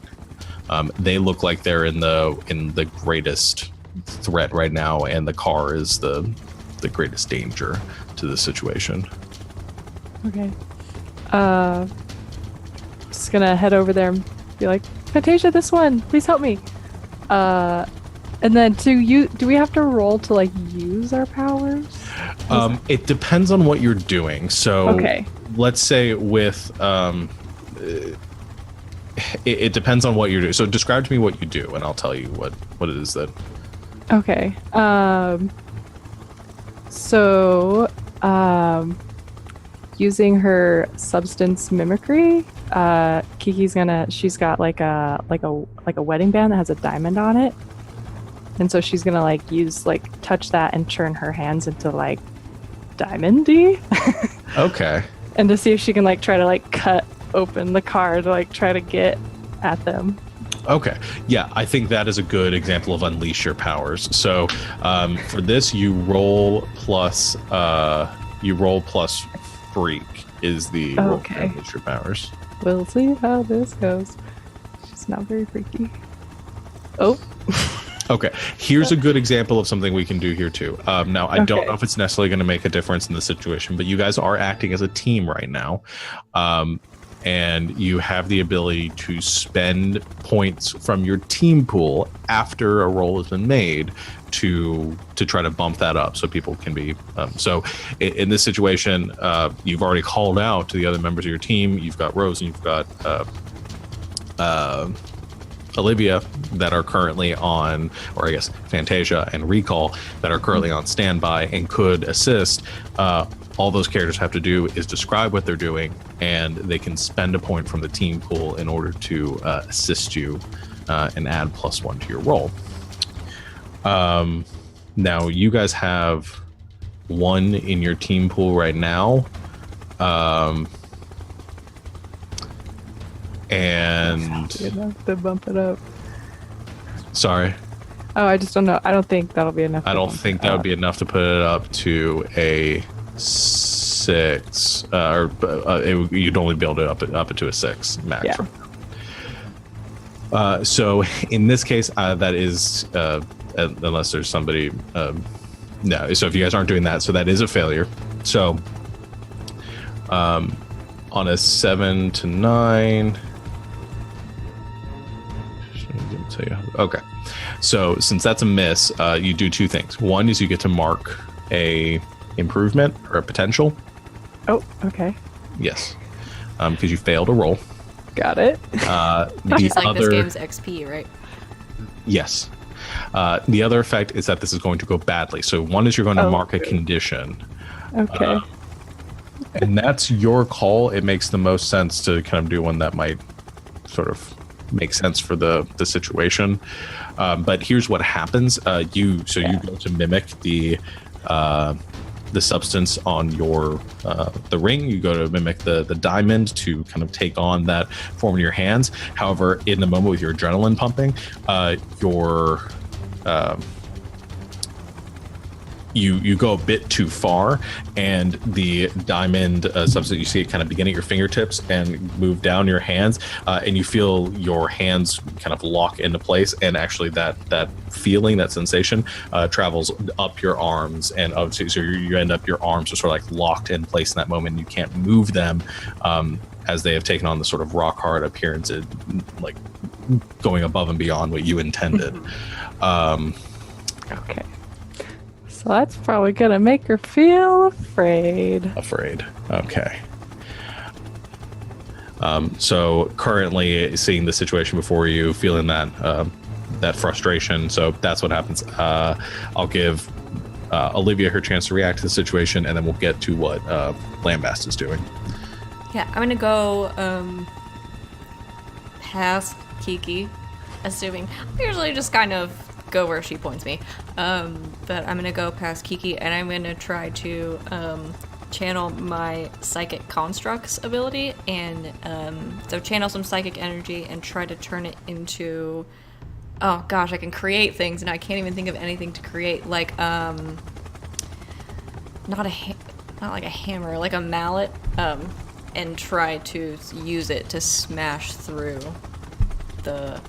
They look like they're in the greatest threat right now, and the car is the greatest danger to the situation. Okay. Just gonna head over there and be like, Fantasia, this one, please help me. And then do we have to roll to like use our powers? It depends on what you're doing. So okay. Let's say with it depends on what you're doing. So describe to me what you do, and I'll tell you what it is that. Okay. So using her substance mimicry, she's got like a wedding band that has a diamond on it. And so she's gonna like touch that and turn her hands into like diamondy. Okay. And to see if she can like try to like cut open the car to like try to get at them. Okay. Yeah, I think that is a good example of unleash your powers. So for this, you roll plus freak is the roll to unleash your powers. We'll see how this goes. She's not very freaky. Oh. Okay, here's a good example of something we can do here too. Now, I don't know if it's necessarily going to make a difference in the situation, but you guys are acting as a team right now. And you have the ability to spend points from your team pool after a roll has been made to try to bump that up so people can be. So in this situation, you've already called out to the other members of your team. You've got Rose and you've got Olivia that are currently on, or I guess Fantasia and Recall that are currently on standby and could assist. All those characters have to do is describe what they're doing, and they can spend a point from the team pool in order to assist you and add +1 to your roll. Now, you guys have 1 in your team pool right now. And enough to bump it up. Sorry. Oh, I just don't know. I don't think that'll be enough. I don't think that would be enough to put it up to a 6. You'd only be able to up it to a 6 max. Yeah. So in this case, that is unless there's somebody. No. So if you guys aren't doing that, so that is a failure. So on a 7 to 9. Okay, so since that's a miss, you do 2 things. One is you get to mark a improvement or a potential. Oh, okay. Yes, because you failed a roll. Got it. Which is like this game's XP, right? Yes. The other effect is that this is going to go badly. So one is you're going to mark a condition. Okay. And that's your call. It makes the most sense to kind of do one that might sort of make sense for the situation. But here's what happens. You go to mimic the substance on your the ring. You go to mimic the diamond to kind of take on that form in your hands. However, in the moment with your adrenaline pumping, you go a bit too far, and the diamond substance, you see it kind of begin at your fingertips and move down your hands, and you feel your hands kind of lock into place, and actually that feeling, that sensation travels up your arms and up to, so you end up, your arms are sort of like locked in place in that moment, and you can't move them as they have taken on the sort of rock hard appearance, like going above and beyond what you intended. Okay. So that's probably gonna make her feel afraid. Okay. So currently seeing the situation before you, feeling that frustration. So that's what happens. I'll give Olivia her chance to react to the situation, and then we'll get to what Lambast is doing. Yeah, I'm gonna go past Kiki, assuming I usually just kind of go where she points me, but I'm gonna go past Kiki, and I'm gonna try to channel my psychic constructs ability, and so channel some psychic energy and try to turn it into, oh gosh, I can create things, and I can't even think of anything to create, like not like a hammer, like a mallet, and try to use it to smash through the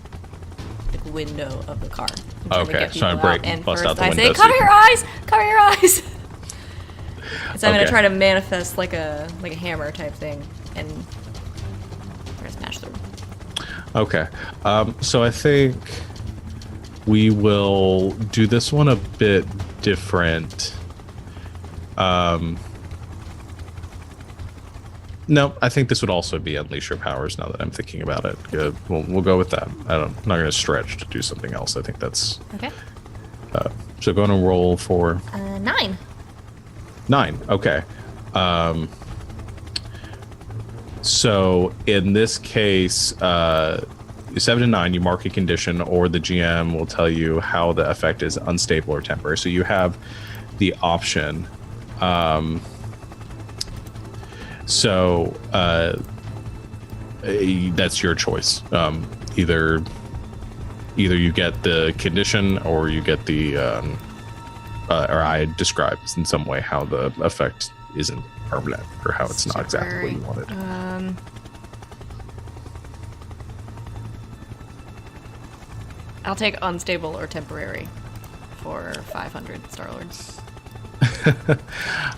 window of the car. Okay, so I bust out the window. I say, cover your eyes! Cover your eyes! So I'm gonna try to manifest like a hammer type thing and try to smash through. Okay, so I think we will do this one a bit different. No, I think this would also be Unleash Your Powers now that I'm thinking about it. Good. We'll go with that. I'm not going to stretch to do something else. I think that's... Okay. So go and roll for... 9. 9, okay. So in this case, 7 to 9, you mark a condition, or the GM will tell you how the effect is unstable or temporary. So you have the option... So that's your choice. Either you get the condition, or you get the, or I describe in some way how the effect isn't permanent, or how it's not exactly what you wanted. I'll take unstable or temporary for 500 Star-Lords.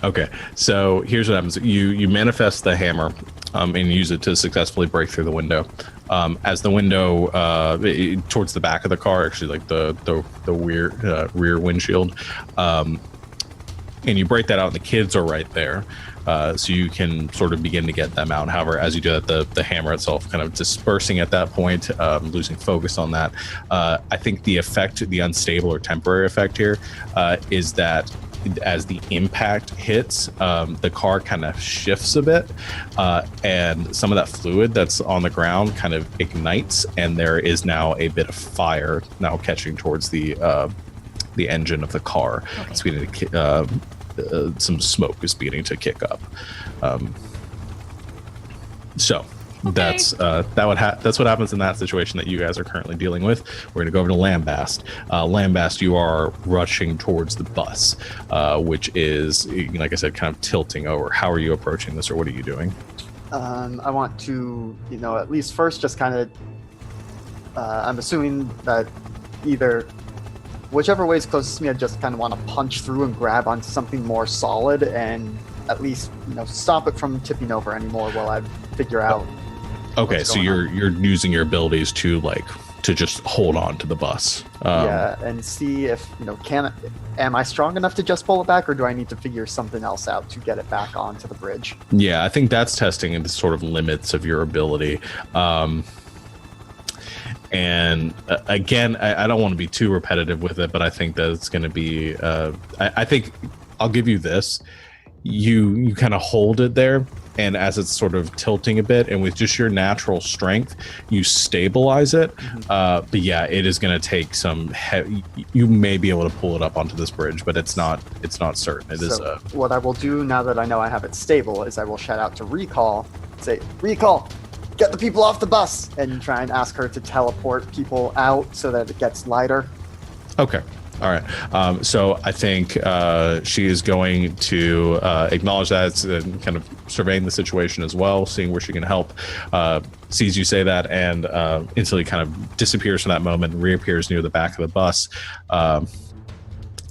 Okay, so here's what happens. You manifest the hammer and use it to successfully break through the window. As the window towards the back of the car, actually like the rear windshield, and you break that out, and the kids are right there. So you can sort of begin to get them out. However, as you do that, the hammer itself kind of dispersing at that point, losing focus on that. I think the effect, the unstable or temporary effect here, is that as the impact hits, the car kind of shifts a bit, and some of that fluid that's on the ground kind of ignites, and there is now a bit of fire now catching towards the engine of the car. Okay. It's beginning to, some smoke is beginning to kick up. So that's what happens in that situation that you guys are currently dealing with. We're going to go over to Lambast. Lambast, you are rushing towards the bus, which is, like I said, kind of tilting over. How are you approaching this, or what are you doing? I want to, at least first just kind of, I'm assuming that either, whichever way is closest to me, I just kind of want to punch through and grab onto something more solid and at least, stop it from tipping over anymore while I figure out. Okay, so you're using your abilities to just hold on to the bus. Yeah, and see if am I strong enough to just pull it back, or do I need to figure something else out to get it back onto the bridge? Yeah, I think that's testing the sort of limits of your ability. And again, I don't want to be too repetitive with it, but I think that it's going to be. I think I'll give you this. You kind of hold it there, and as it's sort of tilting a bit, and with just your natural strength, you stabilize it. But yeah, it is going to take some heavy. You may be able to pull it up onto this bridge, but it's not certain. What I will do now that I know I have it stable is I will shout out to Recall, say, Recall, get the people off the bus, and try and ask her to teleport people out so that it gets lighter. Okay. All right. So I think she is going to acknowledge that, and kind of surveying the situation as well, seeing where she can help. Sees you say that, and instantly kind of disappears from that moment and reappears near the back of the bus,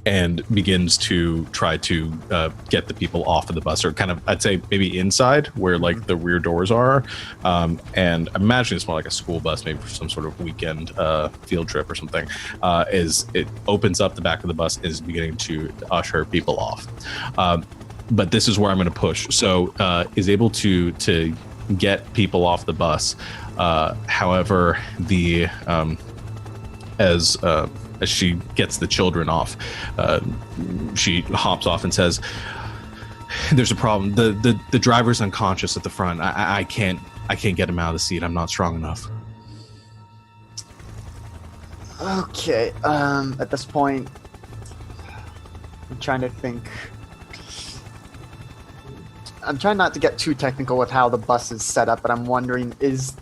and begins to try to get the people off of the bus, or kind of, I'd say maybe inside where the rear doors are. And I'm imagining it's more like a school bus, maybe for some sort of weekend field trip or something. Is it opens up the back of the bus, is beginning to usher people off. But this is where I'm going to push. So is able to get people off the bus. However, as she gets the children off, she hops off and says, "There's a problem. The driver's unconscious at the front. I can't get him out of the seat. I'm not strong enough." Okay. At this point, I'm trying to think. I'm trying not to get too technical with how the bus is set up, but I'm wondering, is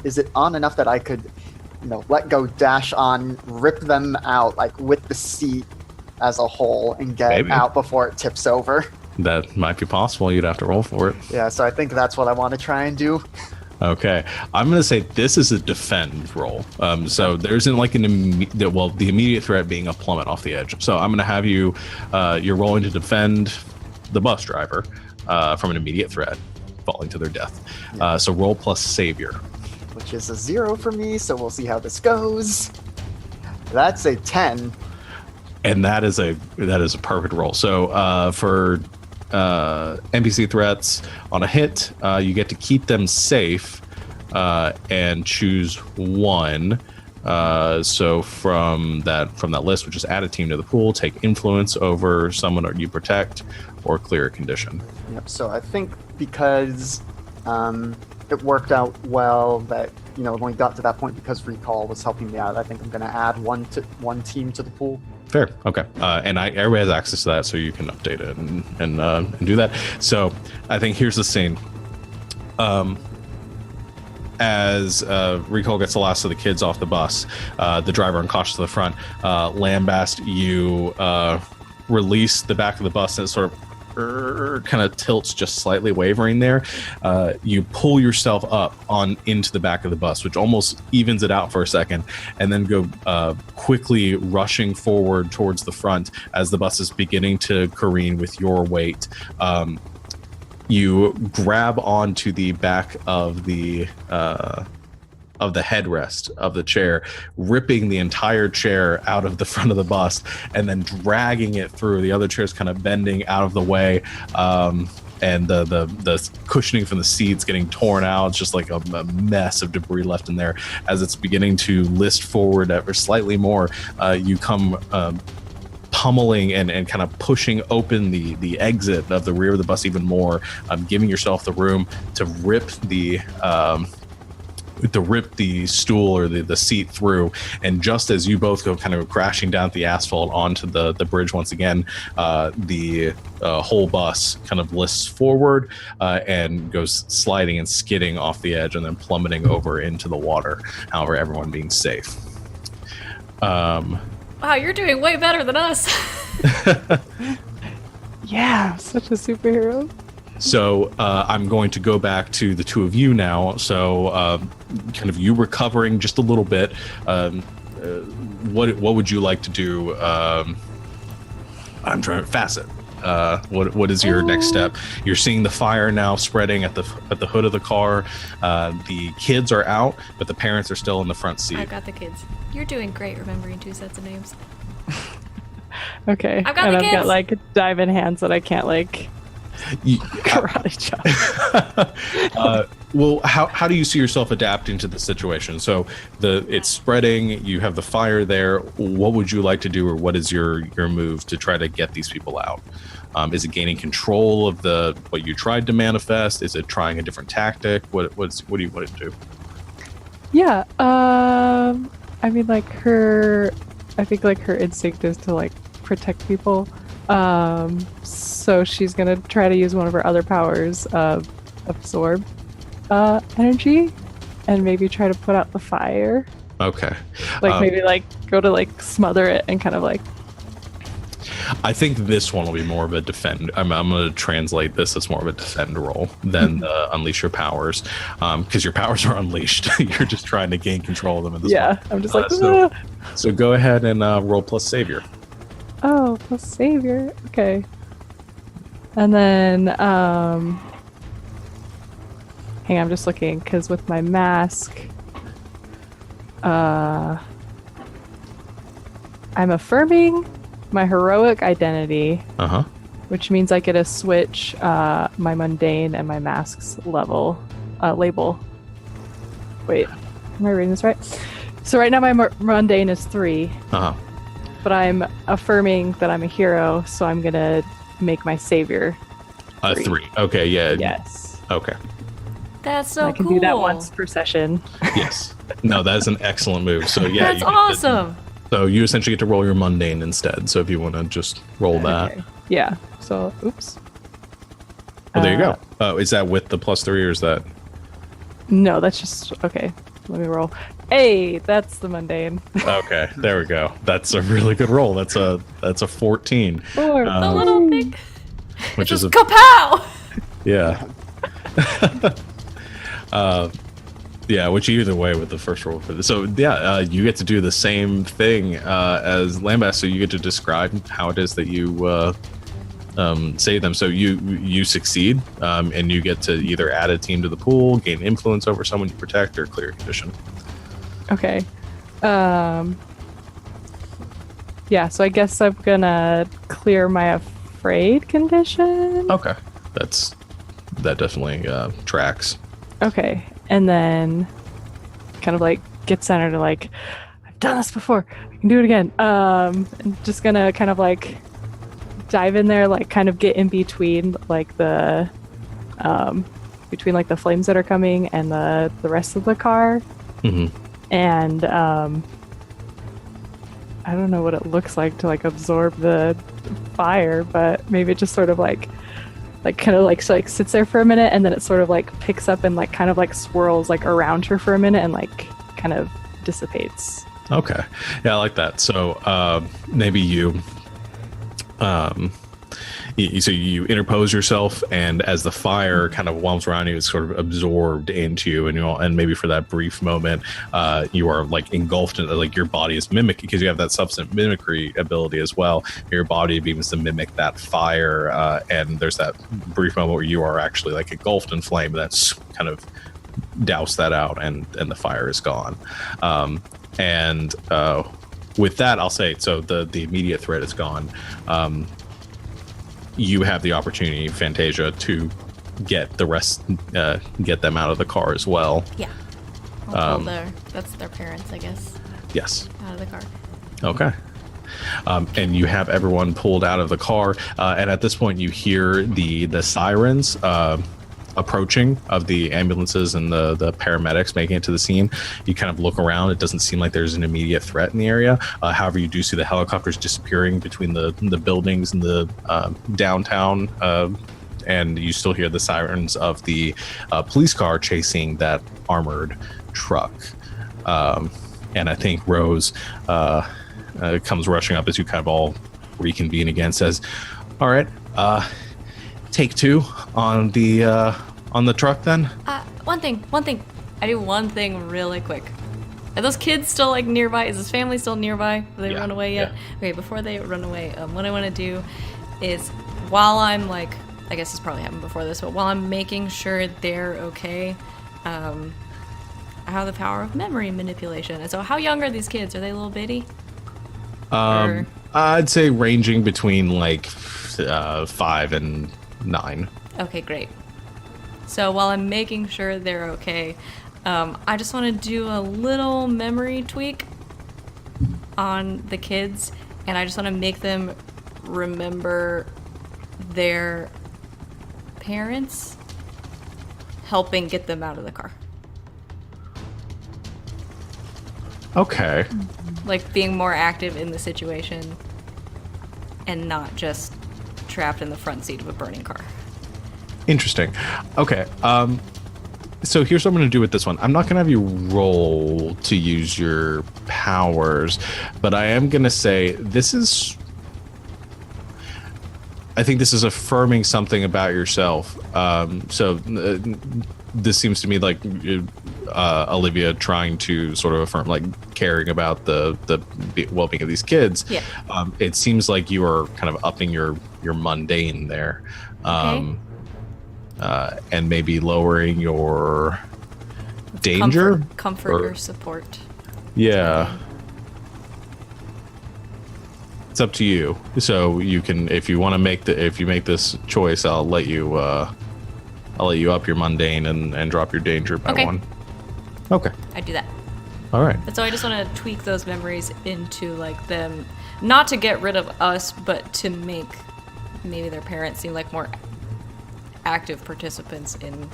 it on enough that I could, let go, dash on, rip them out, with the seat as a whole, and get out before it tips over? that might be possible. You'd have to roll for it. Yeah, so I think that's what I want to try and do. Okay, I'm gonna say this is a defend roll. So there isn't like the immediate threat being a plummet off the edge. So I'm gonna have you, you're rolling to defend the bus driver from an immediate threat, falling to their death. So roll plus savior, which is a 0 for me. So we'll see how this goes. That's a 10, and that is a perfect roll. So for NPC threats on a hit, you get to keep them safe and choose one. So from that list, which is add a team to the pool, take influence over someone you protect, or clear a condition. Yep. So I think because it worked out well that it only got to that point because recall was helping me out. I think I'm going to add one team to the pool. Fair. Okay. And everybody has access to that, so you can update it and do that. So I think here's the scene. As Recall gets the last of the kids off the bus, the driver unconscious to the front, Lambast, you release the back of the bus and it sort of kind of tilts just slightly, wavering there. You pull yourself up into the back of the bus, which almost evens it out for a second, and then go quickly rushing forward towards the front as the bus is beginning to careen with your weight. You grab onto the back of the headrest of the chair, ripping the entire chair out of the front of the bus and then dragging it through. The other chair's kind of bending out of the way, and the cushioning from the seats getting torn out. It's just like a mess of debris left in there. As it's beginning to list forward ever slightly more, you come pummeling and kind of pushing open the exit of the rear of the bus even more, giving yourself the room to rip the stool or the seat through. And just as you both go kind of crashing down the asphalt onto the bridge once again, the whole bus kind of lists forward and goes sliding and skidding off the edge and then plummeting over into the water. However, everyone being safe. Wow, you're doing way better than us. Yeah, such a superhero. So I'm going to go back to the two of you now. So kind of you recovering just a little bit. What would you like to do? I'm trying to Facet. What is your next step? You're seeing the fire now spreading at the hood of the car. The kids are out, but the parents are still in the front seat. I've got the kids. You're doing great remembering 2 sets of names. Okay. I've got the kids. Got like diamond hands that I can't like karate chop. Well, how do you see yourself adapting to the situation? So it's spreading. You have the fire there. What would you like to do, or what is your move to try to get these people out? Is it gaining control of what you tried to manifest? Is it trying a different tactic? What do you want to do? Yeah. I mean, like I think like her instinct is to like protect people. So she's gonna try to use one of her other powers, absorb energy, and maybe try to put out the fire. Okay. Like maybe like go to like smother it and kind of like. I think this one will be more of a defend. I'm going to translate this as more of a defend role than unleash your powers, because your powers are unleashed. You're just trying to gain control of them in this one. I'm just like. So go ahead and roll plus savior. Oh, plus savior. Okay. And then hang on, I'm just looking because with my mask, I'm affirming my heroic identity, which means I get to switch my mundane and my mask's label. Wait, am I reading this right? So right now my mundane is 3, but I'm affirming that I'm a hero, so I'm gonna make my savior 3. Okay, yeah. Yes. Okay. That's so cool. I can do that once per session. Yes. No, that is an excellent move. So yeah, that's awesome. So you essentially get to roll your mundane instead. So if you want to just roll that. Okay. Yeah. So, oops. Well, there you go. Oh, is that with the +3 or is that? No, that's just, okay. Let me roll. Hey, that's the mundane. Okay, there we go. That's a really good roll. That's a 14. 4. The little pig. which is kapow. Yeah. Yeah, which either way with the first roll for this. So yeah, you get to do the same thing as Lambast. So you get to describe how it is that you save them. So you succeed, and you get to either add a team to the pool, gain influence over someone you protect, or clear a condition. Okay. Yeah, so I guess I'm gonna clear my afraid condition. Okay, that definitely tracks. Okay, and then kind of like get centered to like, I've done this before, I can do it again. I'm just gonna kind of like dive in there, like kind of get in between like the between like the flames that are coming and the rest of the car. Mm-hmm. And I don't know what it looks like to like absorb the fire, but maybe it just sort of like kind of like sits there for a minute, and then it sort of like picks up and like kind of like swirls like around her for a minute and like kind of dissipates. Okay, yeah, I like that. So maybe you so you interpose yourself, and as the fire kind of whelms around you, it's sort of absorbed into you, and maybe for that brief moment you are like engulfed in, like your body is mimicked, because you have that substance mimicry ability as well. Your body begins to mimic that fire, and there's that brief moment where you are actually like engulfed in flame that's kind of douse that out, and the fire is gone. With that, I'll say, so the immediate threat is gone. You have the opportunity, Fantasia, to get the rest, get them out of the car as well. Yeah. That's their parents, I guess. Yes. Out of the car. Okay. And you have everyone pulled out of the car, and at this point you hear the sirens approaching of the ambulances and the paramedics making it to the scene. You kind of look around. It doesn't seem like there's an immediate threat in the area. However, you do see the helicopters disappearing between the buildings and the downtown, and you still hear the sirens of the police car chasing that armored truck. And I think Rose comes rushing up as you kind of all reconvene again, says, all right, take two on the truck then. One thing. I do one thing really quick. Are those kids still like nearby? Is his family still nearby? Have they run away yet? Yeah. Okay, before they run away, what I want to do is, while I'm like, I guess this probably happened before this, but while I'm making sure they're okay, I have the power of memory manipulation. And so how young are these kids? Are they little bitty? I'd say ranging between like 5 and 9. Okay, great. So while I'm making sure they're okay, I just want to do a little memory tweak on the kids, and I just want to make them remember their parents helping get them out of the car. Okay. Like being more active in the situation and not just trapped in the front seat of a burning car. Interesting. Okay. So here's what I'm going to do with this one. I'm not going to have you roll to use your powers, but I am going to say I think this is affirming something about yourself. This seems to me like Olivia trying to sort of affirm, like caring about the well-being of these kids. Yeah. It seems like you are kind of upping your mundane there. Okay. And maybe lowering your danger, comfort or support. Yeah, it's up to you. So you can, if you make this choice, I'll let you up your mundane and drop your danger by 1. Okay. I do that. All right. And so I just want to tweak those memories into like them, not to get rid of us, but to make maybe their parents seem like more active participants in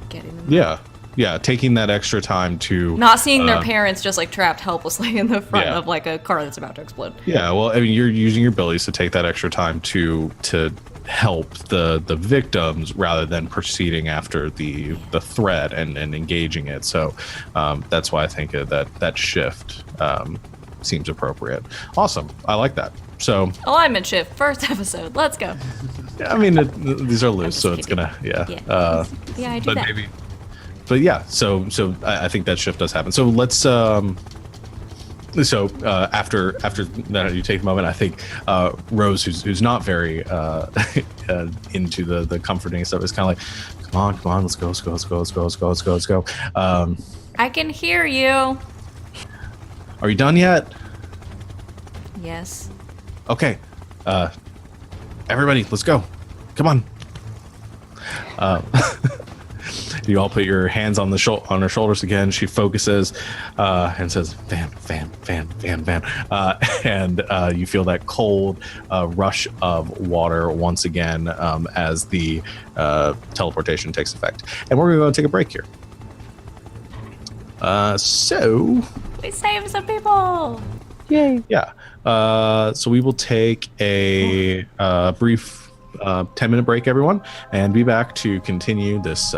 getting them out. Yeah, taking that extra time to not seeing their parents just like trapped helplessly in the front of like a car that's about to explode. Yeah, well, I mean, you're using your abilities to take that extra time to help the victims rather than proceeding after the threat and engaging it. So that's why I think that shift seems appropriate. Awesome. I like that. So alignment shift, first episode. Let's go. I mean, these are loose, so it's gonna, yeah. I do but that. maybe, but yeah. So I think that shift does happen. So let's after that, you take a moment. I think Rose, who's not very into the comforting stuff, is kind of like, come on, let's go. I can hear you. Are you done yet? Yes. Okay. Everybody, let's go. Come on. You all put your hands on her shoulders again. She focuses and says, "Van." And you feel that cold rush of water once again as the teleportation takes effect. And we're going to take a break here. So we saved some people. Yay! Yeah. So we will take a brief 10-minute break, everyone, and be back to continue this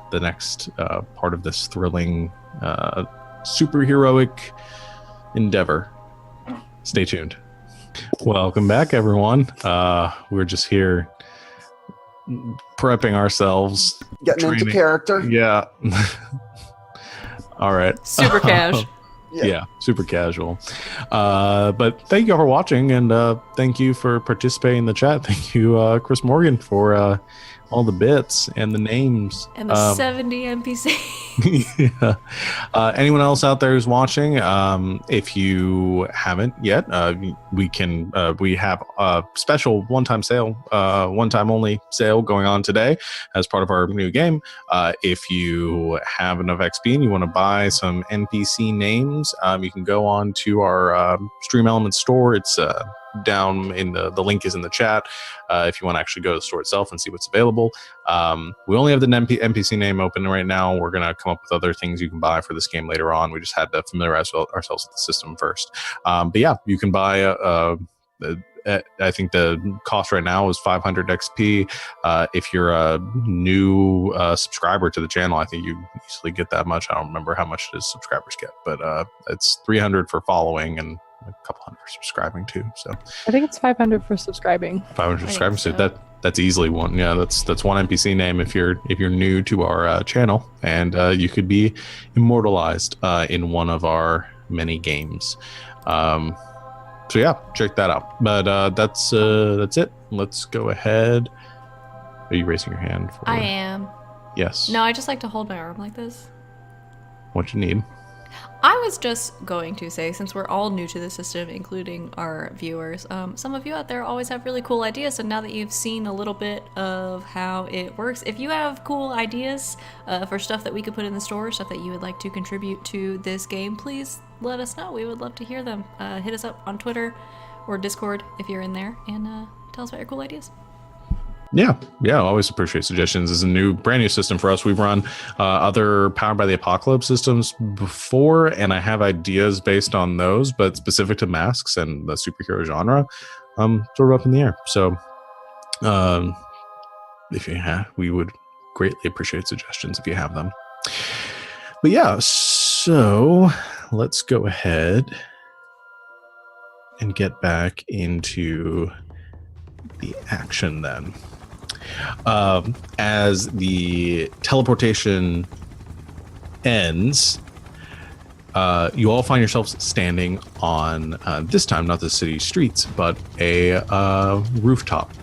the next part of this thrilling superheroic endeavor. Stay tuned. Welcome back, everyone. We're just here prepping ourselves, getting into character. Yeah. All right. Super cash. Yeah, super casual. But thank you all for watching, and thank you for participating in the chat. Thank you, Chris Morgan, for all the bits and the names. And the 70 NPC. Yeah. Anyone else out there who's watching, if you haven't yet, we have a special one-time sale, one-time only sale going on today as part of our new game. If you have enough XP and you want to buy some NPC names, you can go on to our Stream Elements store. It's down in the link is in the chat if you want to actually go to the store itself and see what's available. We only have the NPC name open right now. We're going to come up with other things you can buy for this game later on. We just had to familiarize ourselves with the system first. But yeah, you can buy I think the cost right now is 500 XP. If you're a new subscriber to the channel, I think you easily get that much. I don't remember how much it is subscribers get, but it's 300 for following and a couple hundred for subscribing too. So I think it's 500 for subscribing. 500 subscribers. So that's easily one. Yeah, that's one NPC name if you're new to our channel, and you could be immortalized in one of our many games. So yeah, check that out. But that's it. Let's go ahead. Are you raising your hand? I am. Yes. No, I just like to hold my arm like this. What you need? I was just going to say, since we're all new to the system, including our viewers, some of you out there always have really cool ideas, so now that you've seen a little bit of how it works, if you have cool ideas for stuff that we could put in the store, stuff that you would like to contribute to this game, please let us know. We would love to hear them. Hit us up on Twitter or Discord if you're in there, and tell us about your cool ideas. Yeah, always appreciate suggestions. It's a brand new system for us. We've run other Powered by the Apocalypse systems before, and I have ideas based on those, but specific to masks and the superhero genre, sort of up in the air. So if you have, we would greatly appreciate suggestions if you have them. But yeah, so let's go ahead and get back into the action then. As the teleportation ends, you all find yourselves standing on, this time not the city streets, but a rooftop.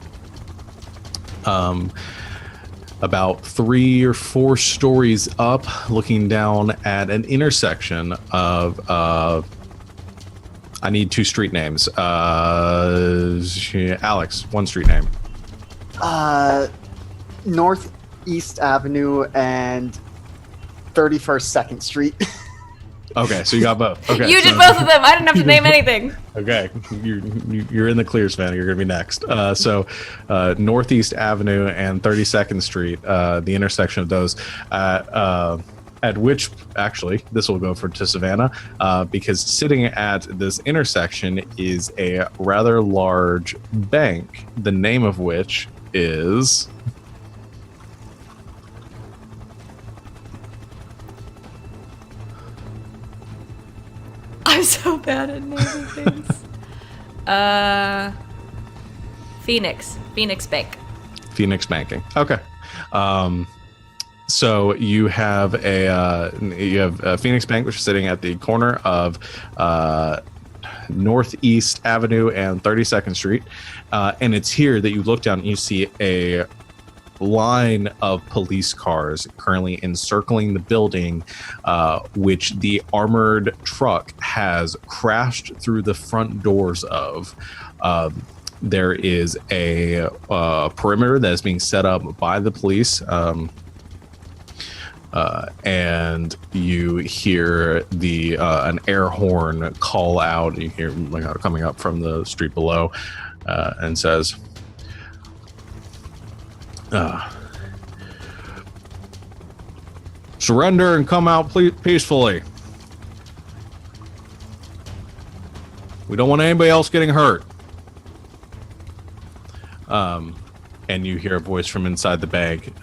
About 3 or 4 stories up, looking down at an intersection of I need 2 street names. Alex, 1 street name. Northeast Avenue and 31st 2nd Street. Okay, so you got both. Okay, you did both of them. I didn't have to name anything. Okay, you're in the clear, Savannah. You're going to be next. So Northeast Avenue and 32nd Street, the intersection of those. At which, actually, this will go to Savannah, because sitting at this intersection is a rather large bank, the name of which is... I'm so bad at naming things. Phoenix Bank. Phoenix Banking. Okay. So you have a Phoenix Bank, which is sitting at the corner of Northeast Avenue and 32nd Street, and it's here that you look down and you see a line of police cars currently encircling the building, which the armored truck has crashed through the front doors of. There is a perimeter that is being set up by the police. And you hear an air horn call out. You hear coming up from the street below, and says, "Surrender and come out peacefully. We don't want anybody else getting hurt." And you hear a voice from inside the bank.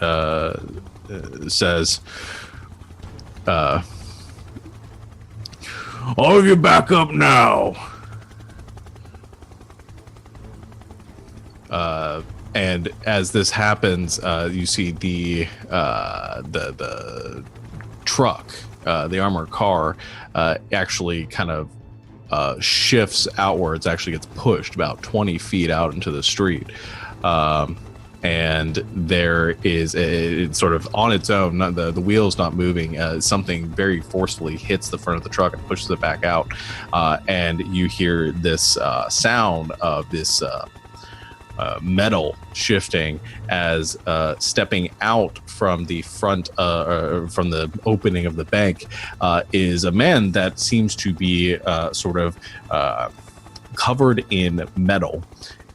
Says, "All of you back up now." And as this happens, you see the truck, the armored car, actually kind of shifts outwards. Actually gets pushed about 20 feet out into the street. And there is it's sort of on its own, the wheel's not moving. Something very forcefully hits the front of the truck and pushes it back out. And you hear this sound of this metal shifting as stepping out from the front, from the opening of the bank, is a man that seems to be sort of covered in metal,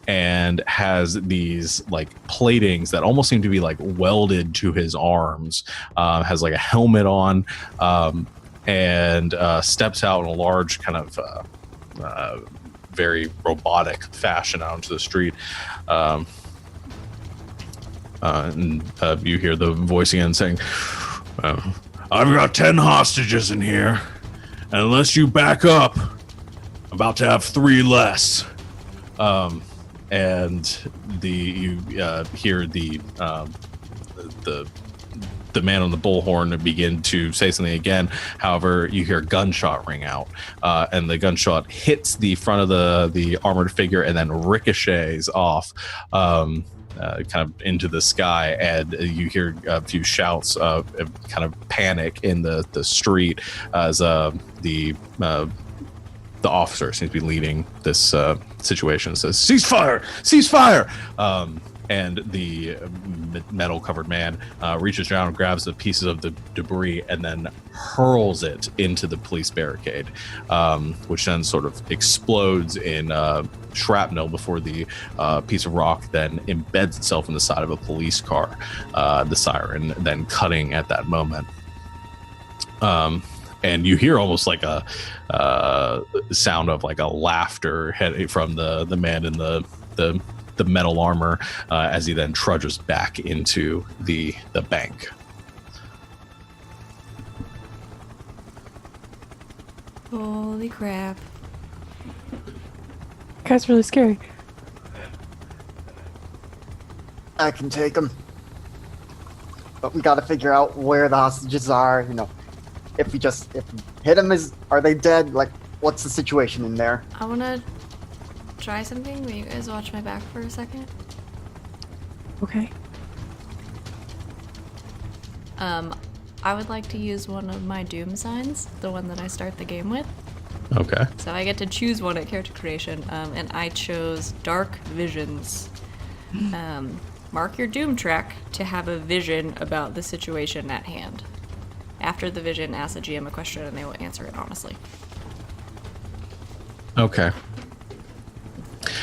and has these like platings that almost seem to be like welded to his arms, has like a helmet on, and steps out in a large kind of very robotic fashion out into the street. And you hear the voice again saying, "I've got 10 hostages in here, and unless you back up, I'm about to have 3 less." And you hear the man on the bullhorn begin to say something again. However, you hear a gunshot ring out, and the gunshot hits the front of the armored figure and then ricochets off, kind of into the sky. And you hear a few shouts of kind of panic in the street as the officer seems to be leading this situation. Says, "Ceasefire! Ceasefire!" And the metal-covered man reaches down and grabs the pieces of the debris and then hurls it into the police barricade, which then sort of explodes in shrapnel before the piece of rock then embeds itself in the side of a police car, the siren then cutting at that moment. And you hear almost like a sound of like a laughter from the man in the metal armor, as he then trudges back into the bank. Holy crap. Guy's really scary. I can take him. But we gotta figure out where the hostages are, If we hit them, are they dead? Like, what's the situation in there? I wanna try something. Will you guys watch my back for a second? Okay. I would like to use one of my Doom signs, the one that I start the game with. Okay. So I get to choose one at character creation, and I chose Dark Visions. Mark your Doom track to have a vision about the situation at hand. After the vision, ask the GM a question and they will answer it honestly. Okay.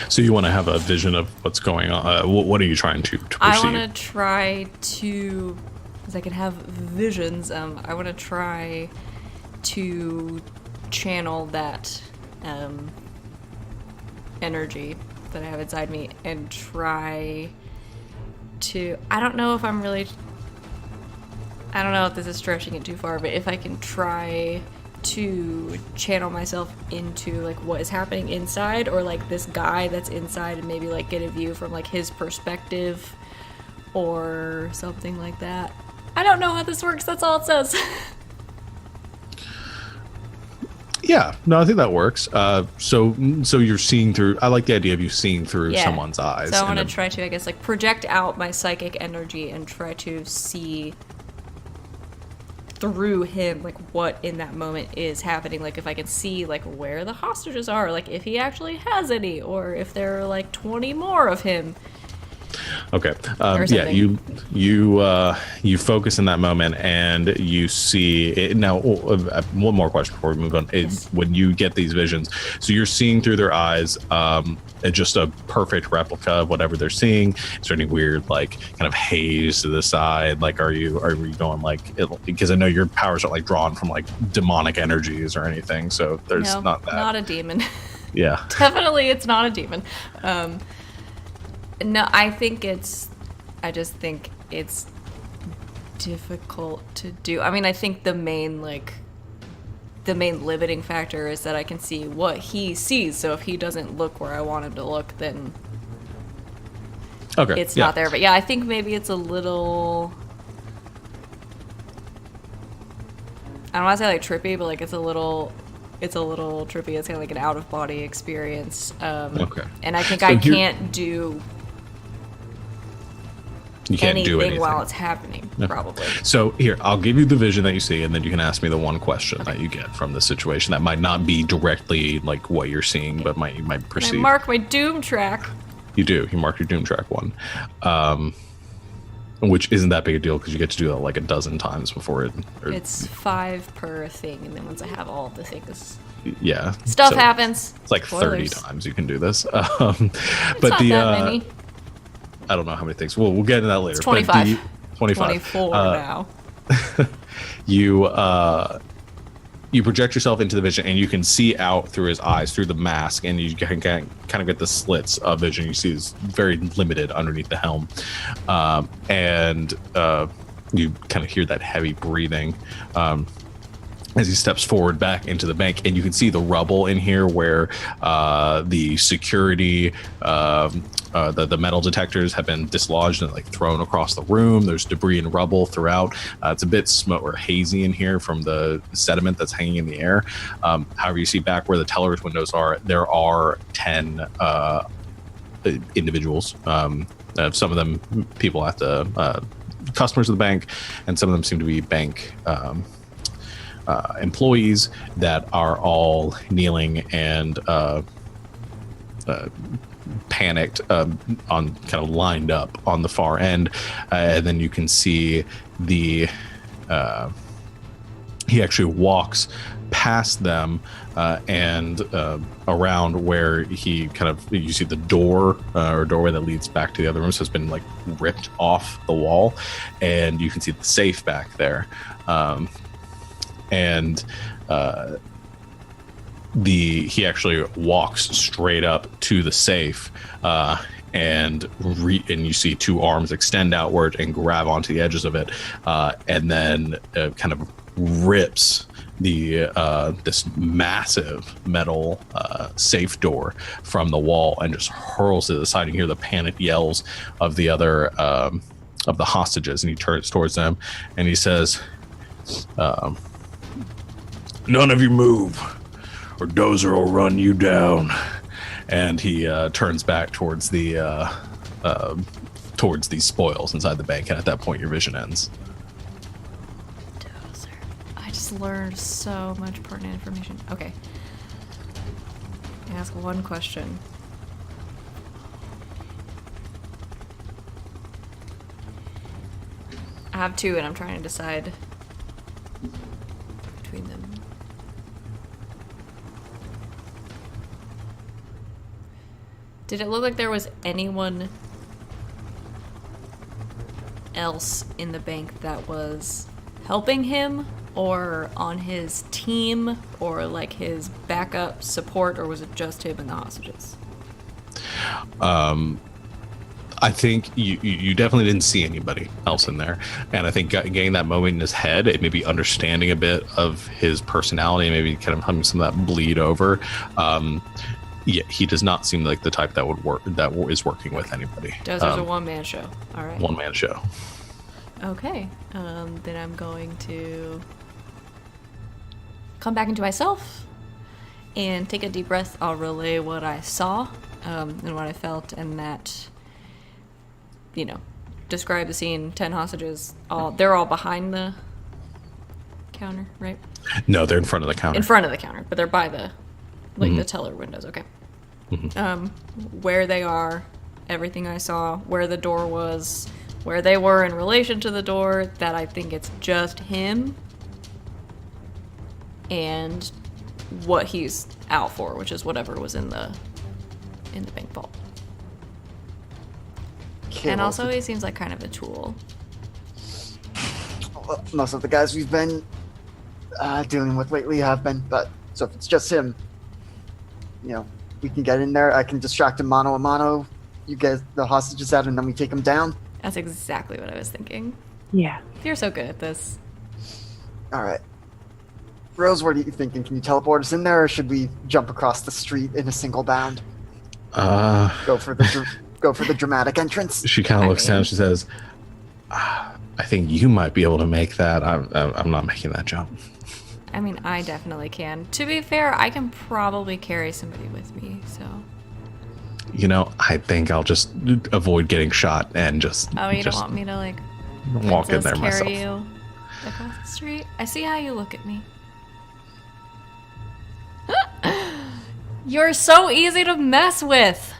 So you want to have a vision of what's going on. What are you trying to perceive? I want to try to, because I can have visions, I want to try to channel that energy that I have inside me and try to, I don't know if this is stretching it too far, but if I can try to channel myself into like what is happening inside, or like this guy that's inside, and maybe like get a view from like his perspective or something like that. I don't know how this works. That's all it says. Yeah, no, I think that works. So you're seeing through. I like the idea of you seeing through someone's eyes. So I want to try to, I guess, like project out my psychic energy and try to see through him, like what in that moment is happening. Like if I can see like where the hostages are, like if he actually has any, or if there are like 20 more of him. Okay. Yeah, you focus in that moment and you see it. Now, one more question before we move on. Yes. When you get these visions, so you're seeing through their eyes, just a perfect replica of whatever they're seeing. Is there any weird, like, kind of haze to the side? Like, are you going like? Because I know your powers aren't like drawn from like demonic energies or anything. So there's not that. Not a demon. Yeah. Definitely, it's not a demon. No, I just think it's difficult to do. I mean, I think the main limiting factor is that I can see what he sees. So if he doesn't look where I want him to look, then it's not there. But yeah, I think maybe it's a little, I don't want to say like trippy, but like it's a little trippy. It's kind of like an out of body experience. Okay. And I think so I can't do. You can't do anything while it's happening, probably. So here, I'll give you the vision that you see, and then you can ask me the one question that you get from the situation that might not be directly like what you're seeing, but you might perceive. I mark my doom track. You do. You mark your doom track 1, which isn't that big a deal because you get to do that like a dozen times before it. It's 5 per thing, and then once I have all the things. Yeah. Stuff happens. It's like Spoilers. 30 times you can do this. It's not that many. I don't know how many things. We'll get into that later. It's 25. 25. 24 now. You project yourself into the vision, and you can see out through his eyes, through the mask, and you can kind of get the slits of vision. You see is very limited underneath the helm, and you kind of hear that heavy breathing. As he steps forward back into the bank, and you can see the rubble in here where the security, the metal detectors have been dislodged and like thrown across the room. There's debris and rubble throughout. It's a bit smoke or hazy in here from the sediment that's hanging in the air. However, you see back where the teller's windows are, there are 10 individuals. Some of them people at the customers of the bank, and some of them seem to be bank employees that are all kneeling and panicked, on kind of lined up on the far end, and then you can see he actually walks past them and around where he you see the door or doorway that leads back to the other rooms has been like ripped off the wall, and you can see the safe back there. And he actually walks straight up to the safe, and you see 2 arms extend outward and grab onto the edges of it, and then kind of rips this massive metal safe door from the wall and just hurls it to the side. You hear the panicked yells of the other of the hostages, and he turns towards them and he says, "None of you move, or Dozer will run you down." And he turns back towards the spoils inside the bank, and at that point, your vision ends. Dozer. I just learned so much pertinent information. Okay. Ask one question. I have 2, and I'm trying to decide between them. Did it look like there was anyone else in the bank that was helping him, or on his team, or like his backup support, or was it just him and the hostages? I think you definitely didn't see anybody else in there, and I think getting that moment in his head and maybe understanding a bit of his personality, maybe kind of having some of that bleed over. Yeah, he does not seem like the type that would work, that is working with anybody. Dozer's a one-man show. All right. One-man show. Okay. Then I'm going to come back into myself and take a deep breath. I'll relay what I saw and what I felt, and that, describe the scene. 10 hostages. They're all behind the counter, right? No, they're in front of the counter. In front of the counter, but they're by the the teller windows. Okay. Where they are, everything I saw, where the door was, where they were in relation to the door, that I think it's just him, and what he's out for, which is whatever was in the bank vault. And also, he seems like kind of a tool. Well, most of the guys we've been dealing with lately have been, but so if it's just him, we can get in there. I can distract him mano a mano. You get the hostages out, and then we take them down. That's exactly what I was thinking. Yeah. You're so good at this. All right. Rose, what are you thinking? Can you teleport us in there, or should we jump across the street in a single bound? Go for the dramatic entrance. She kind of looks down. She says, "I think you might be able to make that. I'm not making that jump." I mean, I definitely can. To be fair, I can probably carry somebody with me, so. I think I'll just avoid getting shot and just. Oh, you don't want me to walk in there carry myself. You across the street? I see how you look at me. You're so easy to mess with.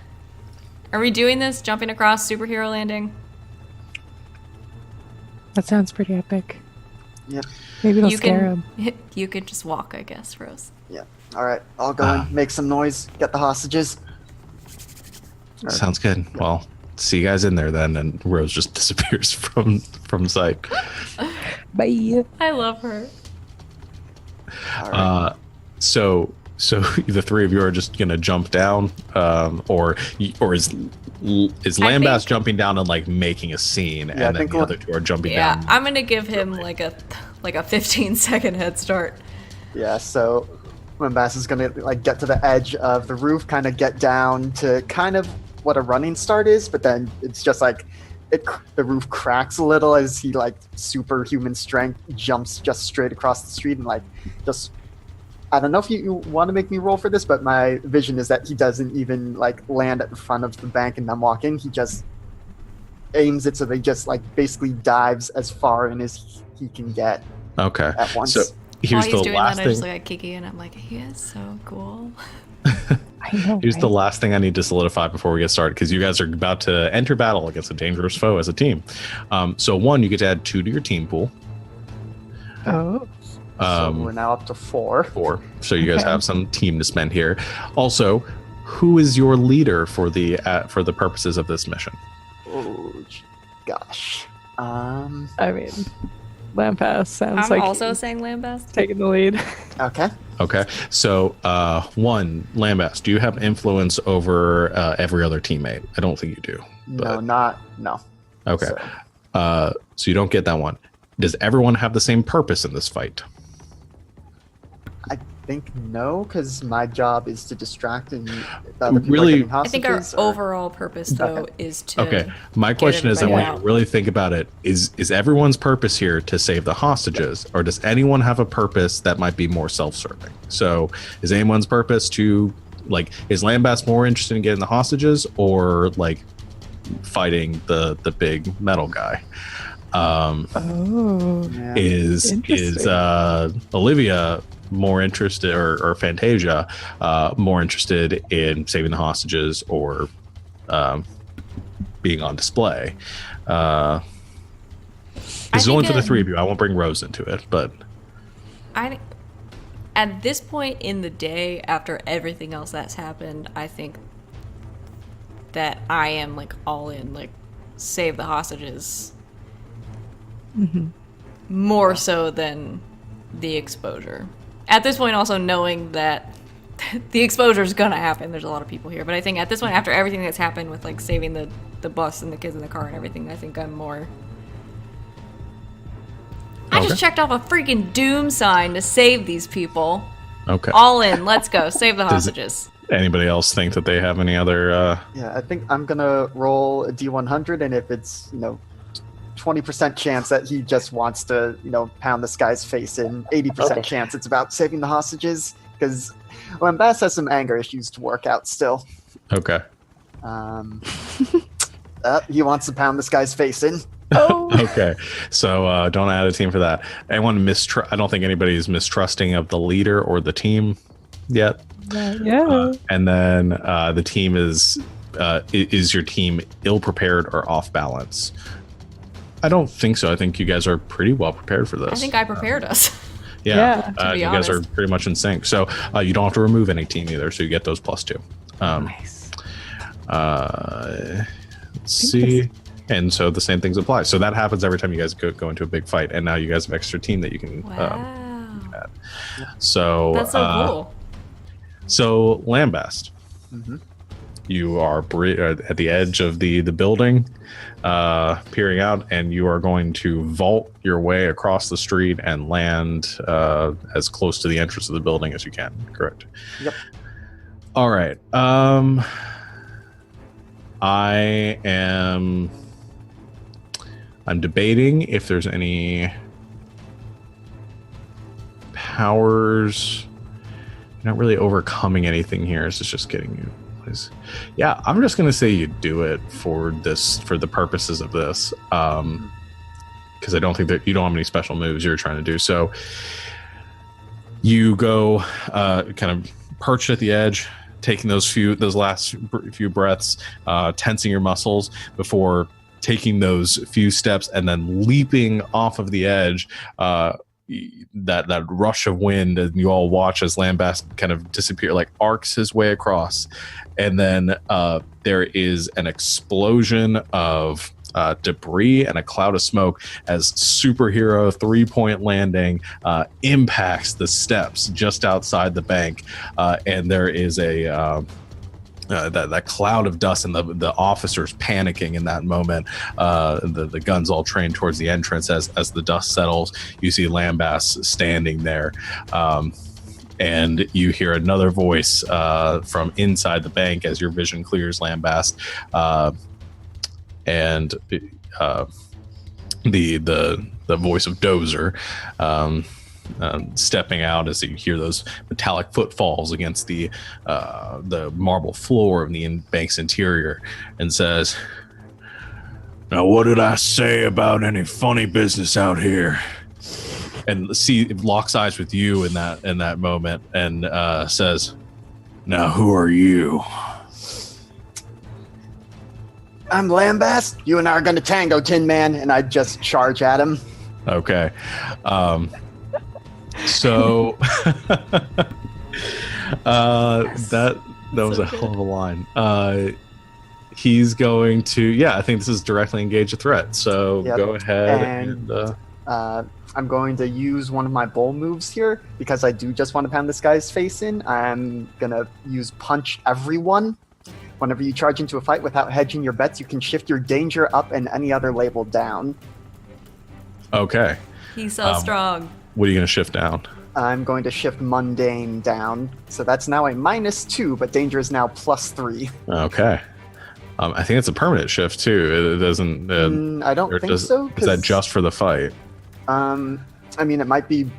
Are we doing this? Jumping across superhero landing? That sounds pretty epic. Yep. Maybe it'll scare him. You could just walk, I guess, Rose. Yeah. All right. I'll go and make some noise. Get the hostages. Sounds good. Well, see you guys in there then, and Rose just disappears from sight. Bye. I love her. All right. So the three of you are just gonna jump down, or is Lambast jumping down and making a scene, and then the other two are jumping down? Yeah, I'm gonna give him like a 15-second head start. Yeah. So Lambast is gonna get to the edge of the roof, kind of get down to kind of what a running start is, but then it's just the roof cracks a little as he superhuman strength jumps just straight across the street and just. I don't know if you want to make me roll for this, but my vision is that he doesn't even land at the front of the bank and then walk in. He just aims it so they just basically dives as far in as he can get. Okay. At once. So here's the last thing. I just look at Kiki and I'm like, he is so cool. I know. Here's the last thing I need to solidify before we get started, because you guys are about to enter battle against a dangerous foe as a team. So 1, you get to add 2 to your team pool. Oh. So we're now up to 4. 4. So you guys have some team to spend here. Also, who is your leader for the purposes of this mission? Oh, gosh. I mean, Lambast sounds I'm also saying Lambast. Taking the lead. Okay. Okay. So 1, Lambast, do you have influence over every other teammate? I don't think you do. No. Okay. So you don't get that one. Does everyone have the same purpose in this fight? I think no, because my job is to distract and the other people Really, are getting hostages. I think our overall purpose, though, is to. Okay. My question is, I want you to really think about it. Is everyone's purpose here to save the hostages, or does anyone have a purpose that might be more self-serving? So, is anyone's purpose to is Lambast more interested in getting the hostages, or fighting the big metal guy? Is Olivia more interested, or Fantasia more interested in saving the hostages or being on display? This is only for the 3 of you. I won't bring Rose into it, but at this point in the day, after everything else that's happened, I think that I am all in, save the hostages. Mm-hmm. More so than the exposure. At this point, also knowing that the exposure is gonna happen. There's a lot of people here, but I think at this point, after everything that's happened with like saving the bus and the kids in the car and everything, I think I'm more. I just checked off a freaking doom sign to save these people. Okay. All in. Let's go. Save the hostages. Anybody else think that they have any other? Yeah, I think I'm gonna roll a D100, and if it's 20% chance that he just wants to pound this guy's face in, 80% chance it's about saving the hostages, because Lambast has some anger issues to work out still. Okay. He wants to pound this guy's face in. Oh. Okay, so don't add a team for that. Anyone I don't think anybody is mistrusting of the leader or the team yet. Yeah. And then the team is your team ill prepared or off balance? I don't think so. I think you guys are pretty well prepared for this. I think I prepared us. Yeah, to be you honest. guys are pretty much in sync. So you don't have to remove any team either. So you get those +2. Nice. Let's see. And so the same things apply. So that happens every time you guys go into a big fight. And now you guys have extra team that you can add. So that's so cool. So Lambast, you are at the edge of the building, peering out, and you are going to vault your way across the street and land as close to the entrance of the building as you can. Correct? Yep. All right. I'm debating if there's any powers. Not really overcoming anything here. It's just getting you. Yeah, I'm just gonna say you do it for the purposes of this, because I don't think that you don't have any special moves you're trying to do. So you go kind of perched at the edge, taking those last few breaths, tensing your muscles before taking those few steps and then leaping off of the edge. That rush of wind, and you all watch as Lambast kind of disappear, like arcs his way across, and then there is an explosion of debris and a cloud of smoke as superhero 3-point landing impacts the steps just outside the bank, and there is that cloud of dust, and the officers panicking in that moment. The guns all trained towards the entrance. As the dust settles, you see Lambast standing there, and you hear another voice from inside the bank as your vision clears, Lambast, and the voice of Dozer. Stepping out as you hear those metallic footfalls against the marble floor of the bank's interior, and says, "Now, what did I say about any funny business out here?" And locks eyes with you in that moment, and says, "Now, who are you?" I'm Lambast. You and I are going to tango, Tin Man, and I just charge at him. Okay. So that was a hell of a line. He's going to, I think this is directly engage a threat. So go ahead and I'm going to use one of my bowl moves here because I do just want to pound this guy's face in. I'm gonna use punch everyone. Whenever you charge into a fight without hedging your bets, you can shift your danger up and any other label down. Okay. He's so strong. What are you going to shift down? I'm going to shift mundane down. So that's now a -2, but danger is now +3. Okay. I think it's a permanent shift too. It doesn't. I don't think so. Is that just for the fight? I mean, it might be.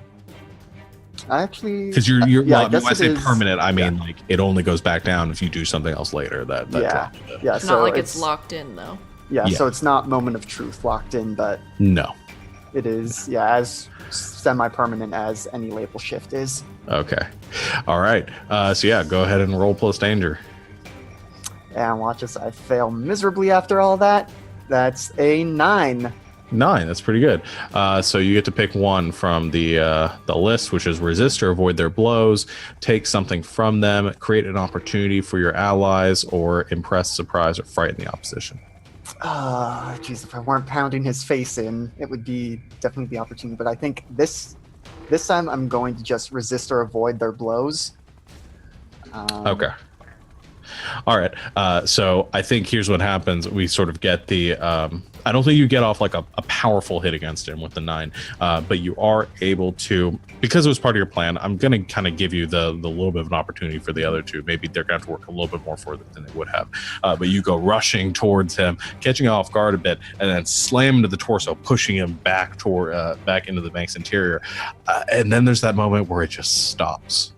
Actually, because you're yeah, when I say is, permanent, I mean like it only goes back down if you do something else later. That drops it. Yeah. It's so not like it's locked in though. Yeah, so it's not moment of truth locked in, but no, it is as semi-permanent as any label shift is. Okay, all right. So go ahead and roll plus danger. And watch as I fail miserably after all that. That's a 9. 9, that's pretty good. So you get to pick one from the list, which is resist or avoid their blows, take something from them, create an opportunity for your allies, or impress, surprise, or frighten the opposition. Geez, if I weren't pounding his face in, it would be definitely the opportunity. But I think this time I'm going to just resist or avoid their blows. Okay. All right. So I think here's what happens. We sort of get the. I don't think you get off like a powerful hit against him with the 9, but you are able to, because it was part of your plan. I'm going to kind of give you the little bit of an opportunity for the other 2. Maybe they're going to have to work a little bit more for it than they would have. But you go rushing towards him, catching off guard a bit, and then slam into the torso, pushing him back back into the bank's interior. And then there's that moment where it just stops,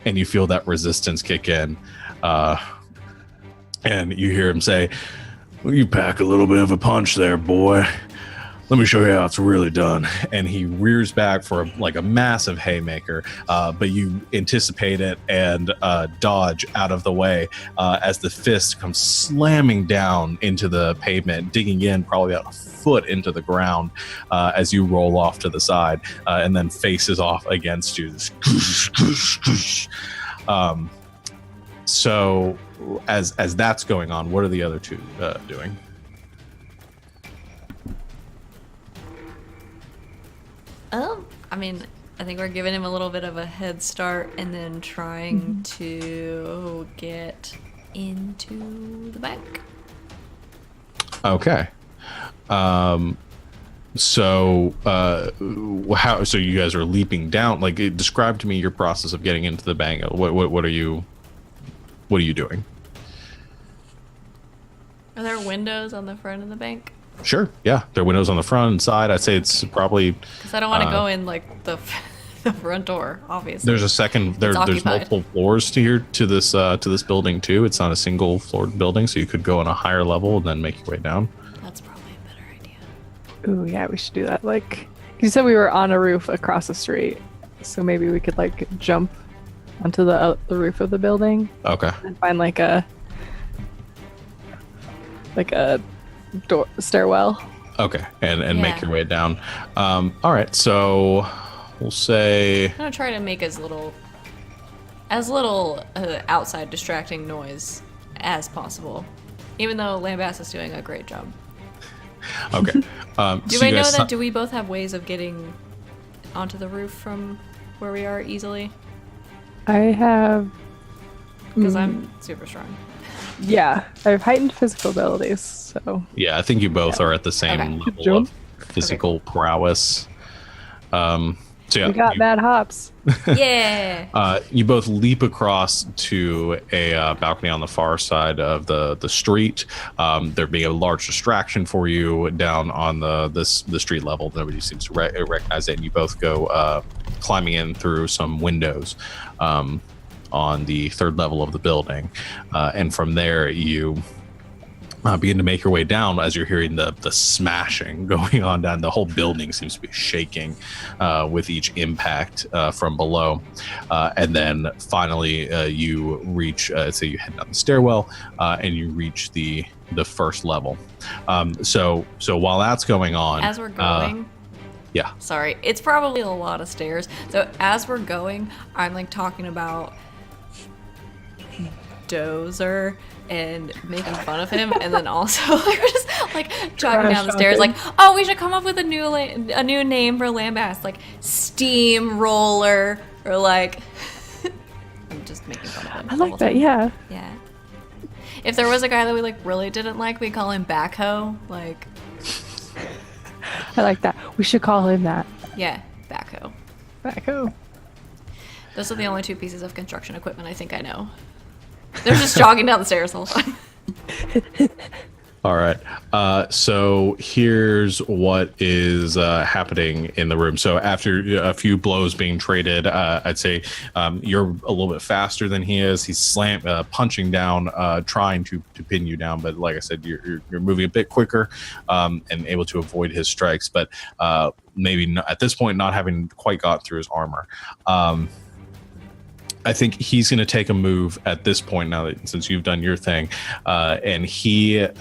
and you feel that resistance kick in. And you hear him say, "Well, you pack a little bit of a punch there, boy. Let me show you how it's really done." And he rears back for a massive haymaker, but you anticipate it and dodge out of the way as the fist comes slamming down into the pavement, digging in probably about a foot into the ground as you roll off to the side, and then faces off against you. So as that's going on, what are the other 2 doing? I mean, I think we're giving him a little bit of a head start and then trying to get into the bank. Okay. So you guys are leaping down. Like, describe to me your process of getting into the bank. What are you doing? Are there windows on the front of the bank? Sure. Yeah, there are windows on the front and side. I'd say it's probably because I don't want to go in like the front door. Obviously, there's a second. There's multiple floors to this building too. It's not a single floor building, so you could go on a higher level and then make your way down. That's probably a better idea. Ooh, yeah, we should do that. Like you said, we were on a roof across the street, so maybe we could like jump onto the roof of the building. Okay. And find like a door stairwell. Okay, and make your way down. All right, so we'll say I'm gonna try to make as little outside distracting noise as possible, even though Lambast is doing a great job. Okay. Do we both have ways of getting onto the roof from where we are easily? I have, because I'm super strong. Yeah, I have heightened physical abilities, so... Yeah, I think you both are at the same level of physical prowess. So yeah, we got bad hops. Yeah! You both leap across to a balcony on the far side of the street. There being a large distraction for you down on the street level. Nobody seems to recognize it, and you both go climbing in through some windows. On the 3rd level of the building, and from there you begin to make your way down as you're hearing the smashing going on down. The whole building seems to be shaking with each impact from below, and then finally you reach so you head down the stairwell and you reach the 1st level. So while that's going on, as we're going yeah, sorry, it's probably a lot of stairs, so as we're going I'm like talking about Dozer and making fun of him, and then also we're just like jogging down the stairs like, oh, we should come up with a new name for Lambast, like Steamroller, or like I'm just making fun of him. I like that. Yeah. If there was a guy that we like really didn't like, we'd call him Backhoe. Like, I like that. We should call him that. Yeah, Backhoe. Backhoe. Those are the only 2 pieces of construction equipment I think I know. They're just jogging down the stairs the whole time. All right. So here's what is happening in the room. So after a few blows being traded, I'd say you're a little bit faster than he is. He's punching down, trying to pin you down. But like I said, you're moving a bit quicker and able to avoid his strikes. But maybe not, at this point, not having quite got through his armor. I think he's going to take a move at this point now that since you've done your thing, and he, as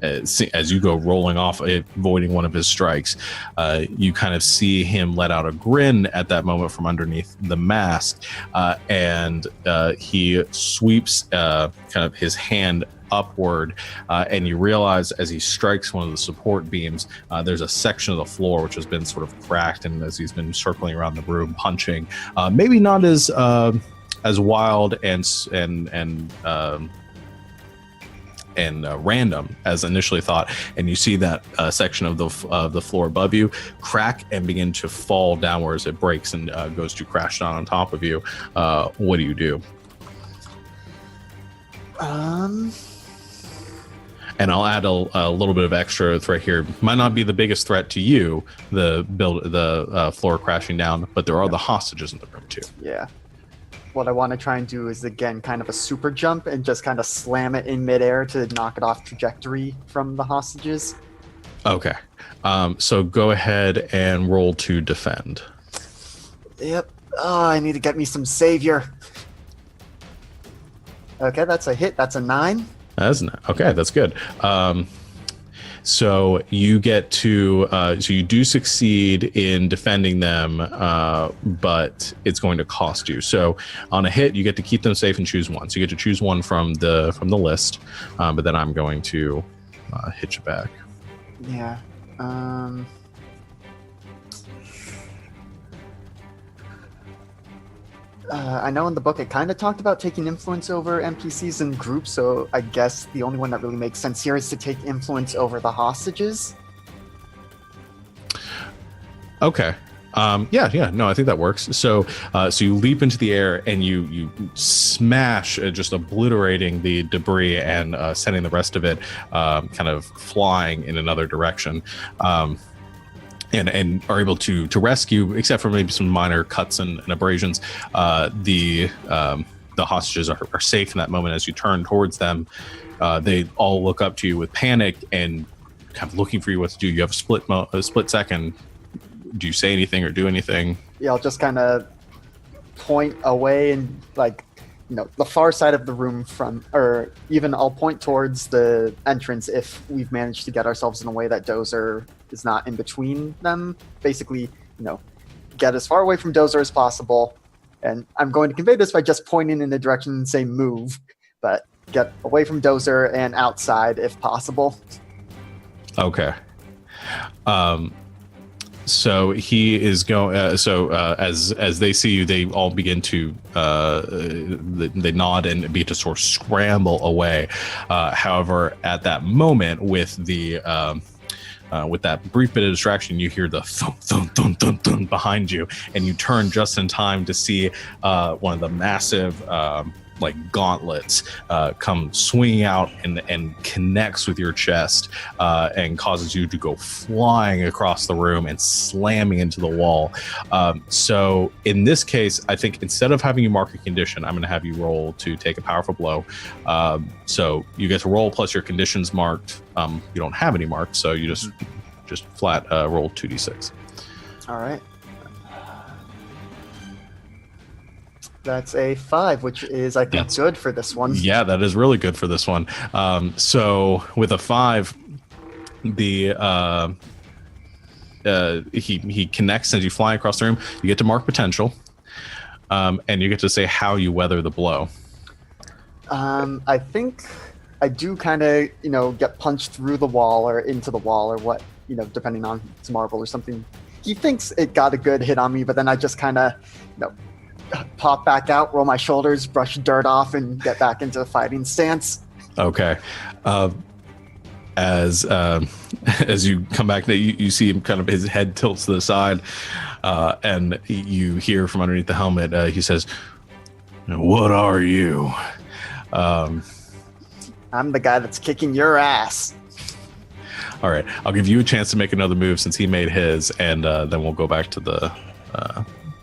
you go rolling off, avoiding one of his strikes, you kind of see him let out a grin at that moment from underneath the mask, and he sweeps kind of his hand upward, and you realize as he strikes one of the support beams, there's a section of the floor which has been sort of cracked, and as he's been circling around the room punching, maybe not as as wild and random as initially thought, and you see that section of the floor above you crack and begin to fall downwards. It breaks and goes to crash down on top of you. What do you do? And I'll add a little bit of extra threat here. Might not be the biggest threat to you, the floor crashing down, but there are the hostages in the room too. Yeah. What I want to try and do is, again, kind of a super jump and just kind of slam it in midair to knock it off trajectory from the hostages. Okay. So go ahead and roll to defend. Yep. Oh, I need to get me some savior. Okay, that's a hit. That's a 9. Okay, that's good. So you get to, so you do succeed in defending them, but it's going to cost you. So on a hit, you get to keep them safe and choose one. So you get to choose one from the list, but then I'm going to hit you back. Yeah. I know in the book it kind of talked about taking influence over NPCs and groups, so I guess the only one that really makes sense here is to take influence over the hostages. Okay. Yeah. No, I think that works. So you leap into the air and you smash, just obliterating the debris and sending the rest of it kind of flying in another direction. And are able to rescue, except for maybe some minor cuts and abrasions. The hostages are safe in that moment. As you turn towards them, they all look up to you with panic and kind of looking for you what to do. You have a split second. Do you say anything or do anything? Yeah, I'll just kind of point away and the far side of the room or even I'll point towards the entrance if we've managed to get ourselves in a way that Dozer is not in between them. Basically, get as far away from Dozer as possible. And I'm going to convey this by just pointing in the direction and saying move, but get away from Dozer and outside if possible. Okay. So he is going. As they see you, they all begin to they nod and begin to sort of scramble away. However, at that moment, with that brief bit of distraction, you hear the thump, thump, thump, thump, thump behind you, and you turn just in time to see one of the massive gauntlets come swinging out and connects with your chest and causes you to go flying across the room and slamming into the wall. So in this case, I think instead of having you mark a condition, I'm going to have you roll to take a powerful blow. So you get to roll plus your conditions marked. You don't have any marked, so you just flat roll 2d6. All right. That's a 5, which is, I think, good for this one. Yeah, that is really good for this one. So with a 5, he connects as you fly across the room. You get to mark potential, and you get to say how you weather the blow. I think I do kind of, get punched through the wall or into the wall or what, depending on it's marble or something. He thinks it got a good hit on me, but then I just kind of, pop back out, roll my shoulders, brush dirt off, and get back into the fighting stance. Okay. As you come back, you see him kind of, his head tilts to the side, and you hear from underneath the helmet, he says, "What are you?" I'm the guy that's kicking your ass. All right. I'll give you a chance to make another move since he made his, and then we'll go back to the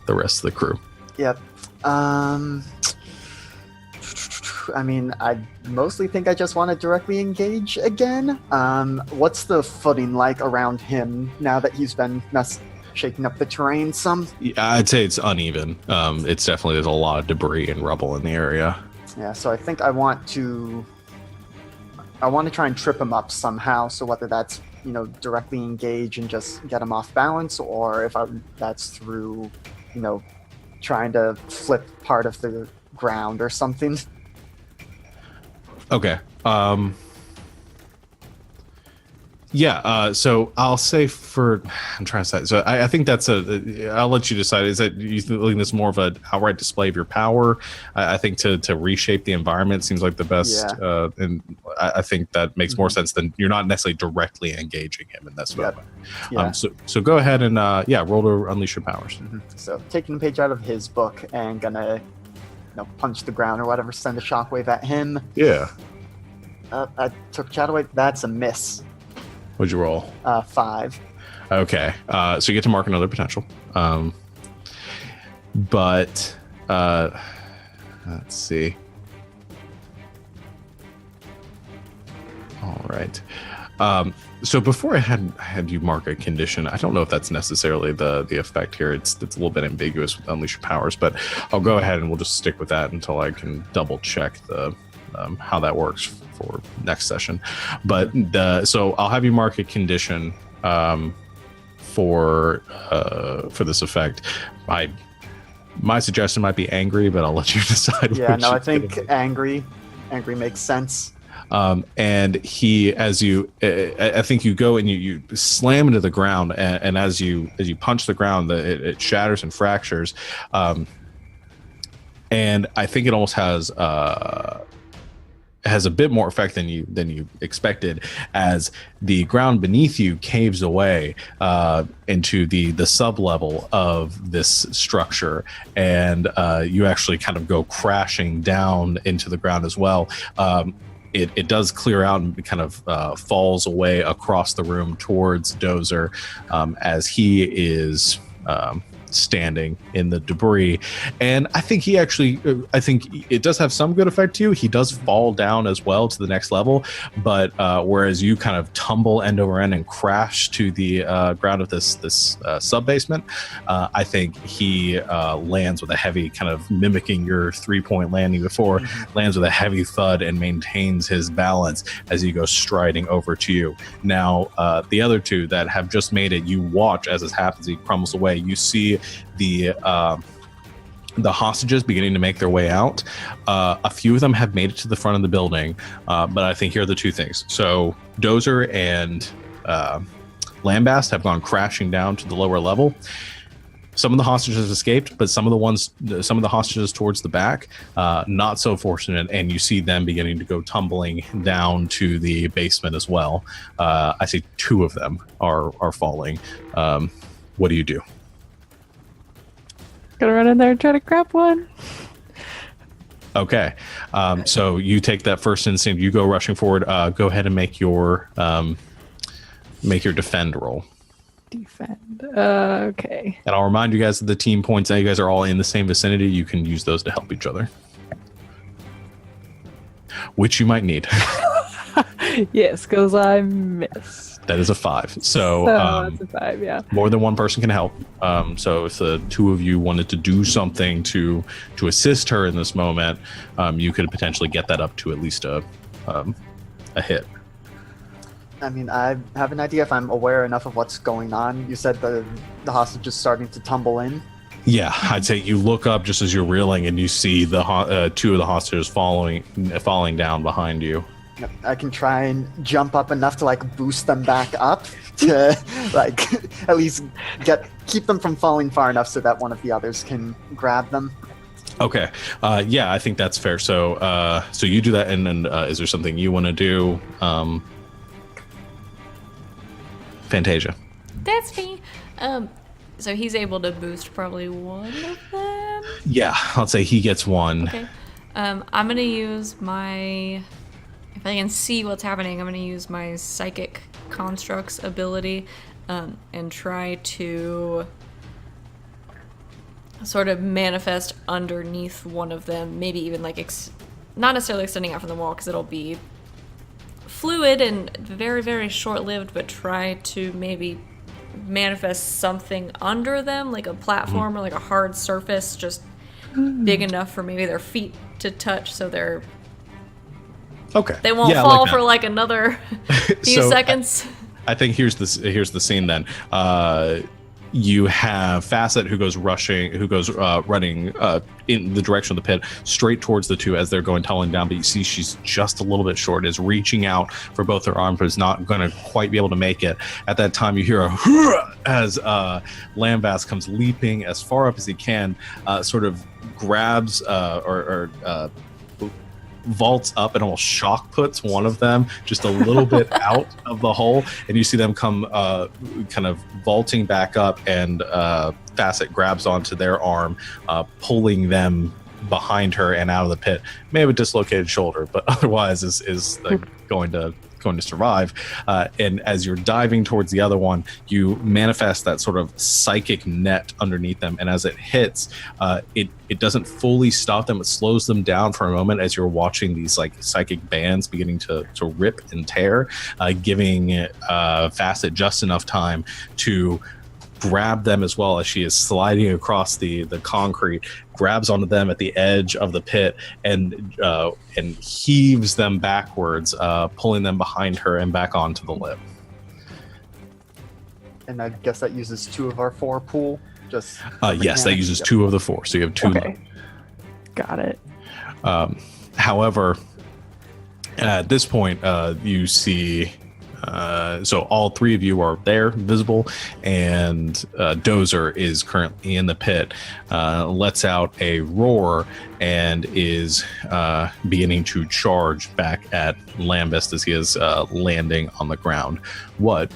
rest of the crew. Yep. I mean, I mostly think I just want to directly engage again. What's the footing like around him now that he's been shaking up the terrain some? Yeah, I'd say it's uneven. It's definitely, there's a lot of debris and rubble in the area. Yeah, so I think I want to try and trip him up somehow. So whether that's, directly engage and just get him off balance, or if that's through, trying to flip part of the ground or something. Okay. So I'll say I'm trying to say. So I think that's I'll let you decide. Is that you think this more of an outright display of your power? I think to reshape the environment seems like the best. Yeah. And I think that makes more sense than you're not necessarily directly engaging him in this moment. Yeah. So go ahead and roll to unleash your powers. So taking a page out of his book and gonna punch the ground or whatever, send a shockwave at him. Yeah. I took shadow wave. That's a miss. What'd you roll? 5. Okay. So you get to mark another potential. But let's see. All right. So before I had you mark a condition, I don't know if that's necessarily the effect here. It's a little bit ambiguous with unleash your powers, but I'll go ahead and we'll just stick with that until I can double check the how that works for next session. But so I'll have you mark a condition for this effect. My suggestion might be angry, but I'll let you decide. Yeah, no, I think angry makes sense. And he, I think you go and you slam into the ground, and as you punch the ground, it shatters and fractures. And I think it almost has a bit more effect than you expected, as the ground beneath you caves away into the sub level of this structure, and you actually kind of go crashing down into the ground as well. It does clear out and kind of falls away across the room towards Dozer as he is standing in the debris. And I think I think it does have some good effect to you. He does fall down as well to the next level, but whereas you kind of tumble end over end and crash to the ground of this sub basement, I think he lands with a heavy, kind of mimicking your 3-point landing before, lands with a heavy thud and maintains his balance as he goes striding over to you. Now, the other two that have just made it, you watch as this happens. He crumbles away. You see the hostages beginning to make their way out. A few of them have made it to the front of the building, but I think here are the two things. So Dozer and Lambast have gone crashing down to the lower level. Some of the hostages escaped, but some of the hostages towards the back, not so fortunate, and you see them beginning to go tumbling down to the basement as well. I see 2 of them are falling. What do you do? Gonna run in there and try to grab one. Okay. So you take that first instinct, you go rushing forward. Go ahead and make your defend roll. Defend. Okay. And I'll remind you guys of the team points. Now you guys are all in the same vicinity. You can use those to help each other, which you might need. Yes, because I missed. That is a 5. So that's a 5, yeah. More than one person can help. So if the 2 of you wanted to do something to assist her in this moment, you could potentially get that up to at least a hit. I mean, I have an idea if I'm aware enough of what's going on. You said the hostage is starting to tumble in. Yeah, I'd say you look up just as you're reeling, and you see the 2 of the hostages falling down behind you. I can try and jump up enough to boost them back up to at least keep them from falling far enough so that one of the others can grab them. Okay. Yeah, I think that's fair. So you do that, and then is there something you want to do? Fantasia. That's me. So he's able to boost probably one of them? Yeah, I'll say he gets 1. Okay. I'm going to use my... If I can see what's happening, I'm going to use my Psychic Constructs ability and try to sort of manifest underneath one of them, maybe even not necessarily extending out from the wall because it'll be fluid and very, very short-lived, but try to maybe manifest something under them, like a platform or like a hard surface, just big enough for maybe their feet to touch so they're... Okay. They won't fall for another few seconds. I think here's the scene then. You have Facet who goes running in the direction of the pit, straight towards the two as they're going tumbling down. But you see she's just a little bit short, is reaching out for both her arms, but is not going to quite be able to make it. At that time, you hear a "Hurrah!" as Lambast comes leaping as far up as he can, sort of grabs or vaults up and almost shock puts one of them just a little bit out of the hole, and you see them come kind of vaulting back up, and Facet grabs onto their arm, pulling them behind her and out of the pit. May have a dislocated shoulder, but otherwise is going to survive. And as you're diving towards the other one, you manifest that sort of psychic net underneath them, and as it hits, it doesn't fully stop them. It slows them down for a moment as you're watching these like psychic bands beginning to rip and tear, giving Facet just enough time to grab them as well as she is sliding across the concrete, grabs onto them at the edge of the pit, and heaves them backwards, pulling them behind her and back onto the lip. And I guess that uses 2 of our 4 pool. Just yes, that uses 2 of the 4, so you have 2. Okay. Got it. However, at this point, you see. So all 3 of you are there, visible, and Dozer is currently in the pit, lets out a roar, and is beginning to charge back at Lambast as he is landing on the ground. What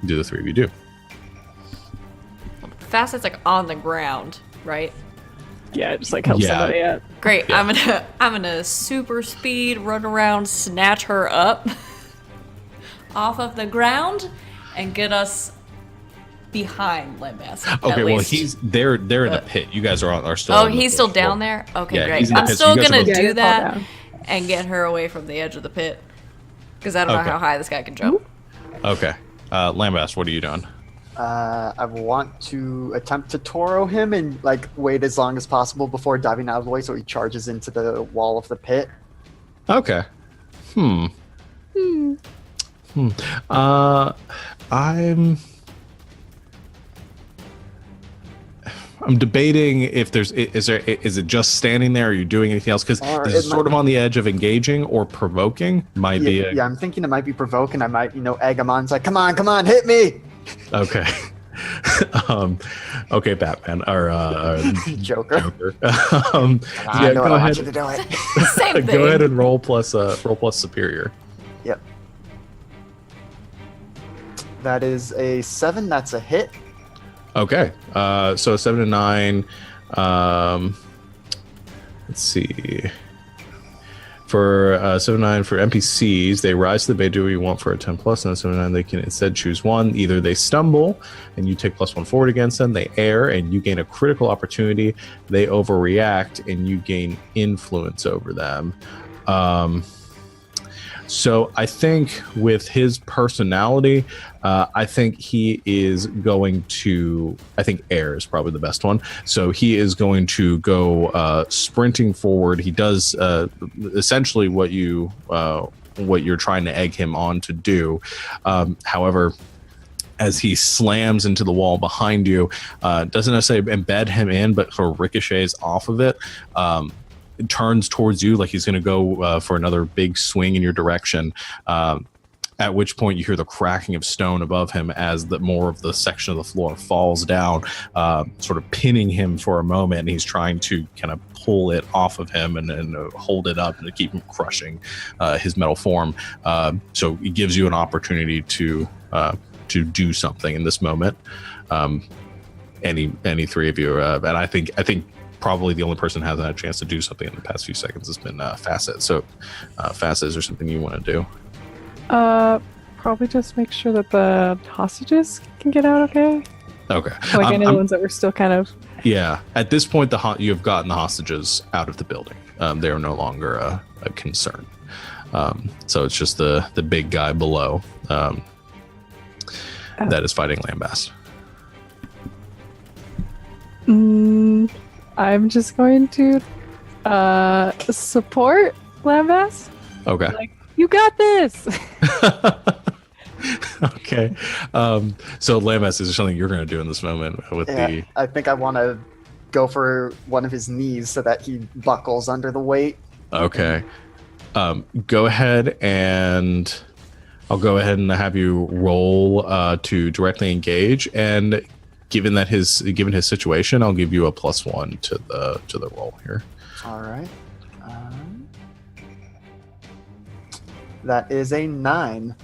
do the 3 of you do? Facet's like on the ground, right? Yeah, just like help somebody up. Great. Yeah. I'm gonna super speed run around, snatch her up off of the ground, and get us behind Lambast. Okay, well they're in the pit. You guys are still. Oh, he's still down there. Okay, yeah, great. I'm still gonna do that and get her away from the edge of the pit, because I don't know how high this guy can jump. Okay, Lambast, what are you doing? I want to attempt to Toro him and like wait as long as possible before diving out of the way so he charges into the wall of the pit. Okay. I'm debating if is it just standing there? Or are you doing anything else? Because this is sort of on the edge of engaging or provoking. Yeah, I'm thinking it might be provoking. I might, egg him on. It's like, come on, hit me. Okay. Okay, Batman or Joker. Yeah, go ahead. I want you to do it. Same thing. Go ahead and roll plus superior. Yep. That is a 7. That's a hit. Okay. So 7 and 9. Let's see. For 7 and 9 for NPCs, they rise to the bait. Do what you want for a 10 plus, and 7 and 9 they can instead choose one. Either they stumble and you take +1 forward against them. They err and you gain a critical opportunity. They overreact and you gain influence over them. So I think with his personality, I think he is going to, I think air is probably the best one. So he is going to go sprinting forward. He does essentially what you're trying to egg him on to do. However, as he slams into the wall behind you, doesn't necessarily embed him in, but sort of ricochets off of it. Turns towards you like he's going to go for another big swing in your direction, at which point you hear the cracking of stone above him as more of the section of the floor falls down, sort of pinning him for a moment, and he's trying to kind of pull it off of him and hold it up and to keep him crushing his metal form. So it gives you an opportunity to do something in this moment. Any 3 of you, and I think probably the only person who hasn't had a chance to do something in the past few seconds has been Facet. So, Facet, is there something you want to do? Probably just make sure that the hostages can get out okay. Okay. Like any of the ones that were still kind of... Yeah. At this point, you have gotten the hostages out of the building. They are no longer a concern. So it's just the big guy below that is fighting Lambast. I'm just going to support Lambast. Okay. Like, you got this. Okay. Okay. So Lamas, is there something you're going to do in this moment with the? I think I want to go for one of his knees so that he buckles under the weight. Okay. Go ahead and I'll go ahead and have you roll to directly engage, and given his situation, I'll give you a +1 to the roll here. All right. That is a 9.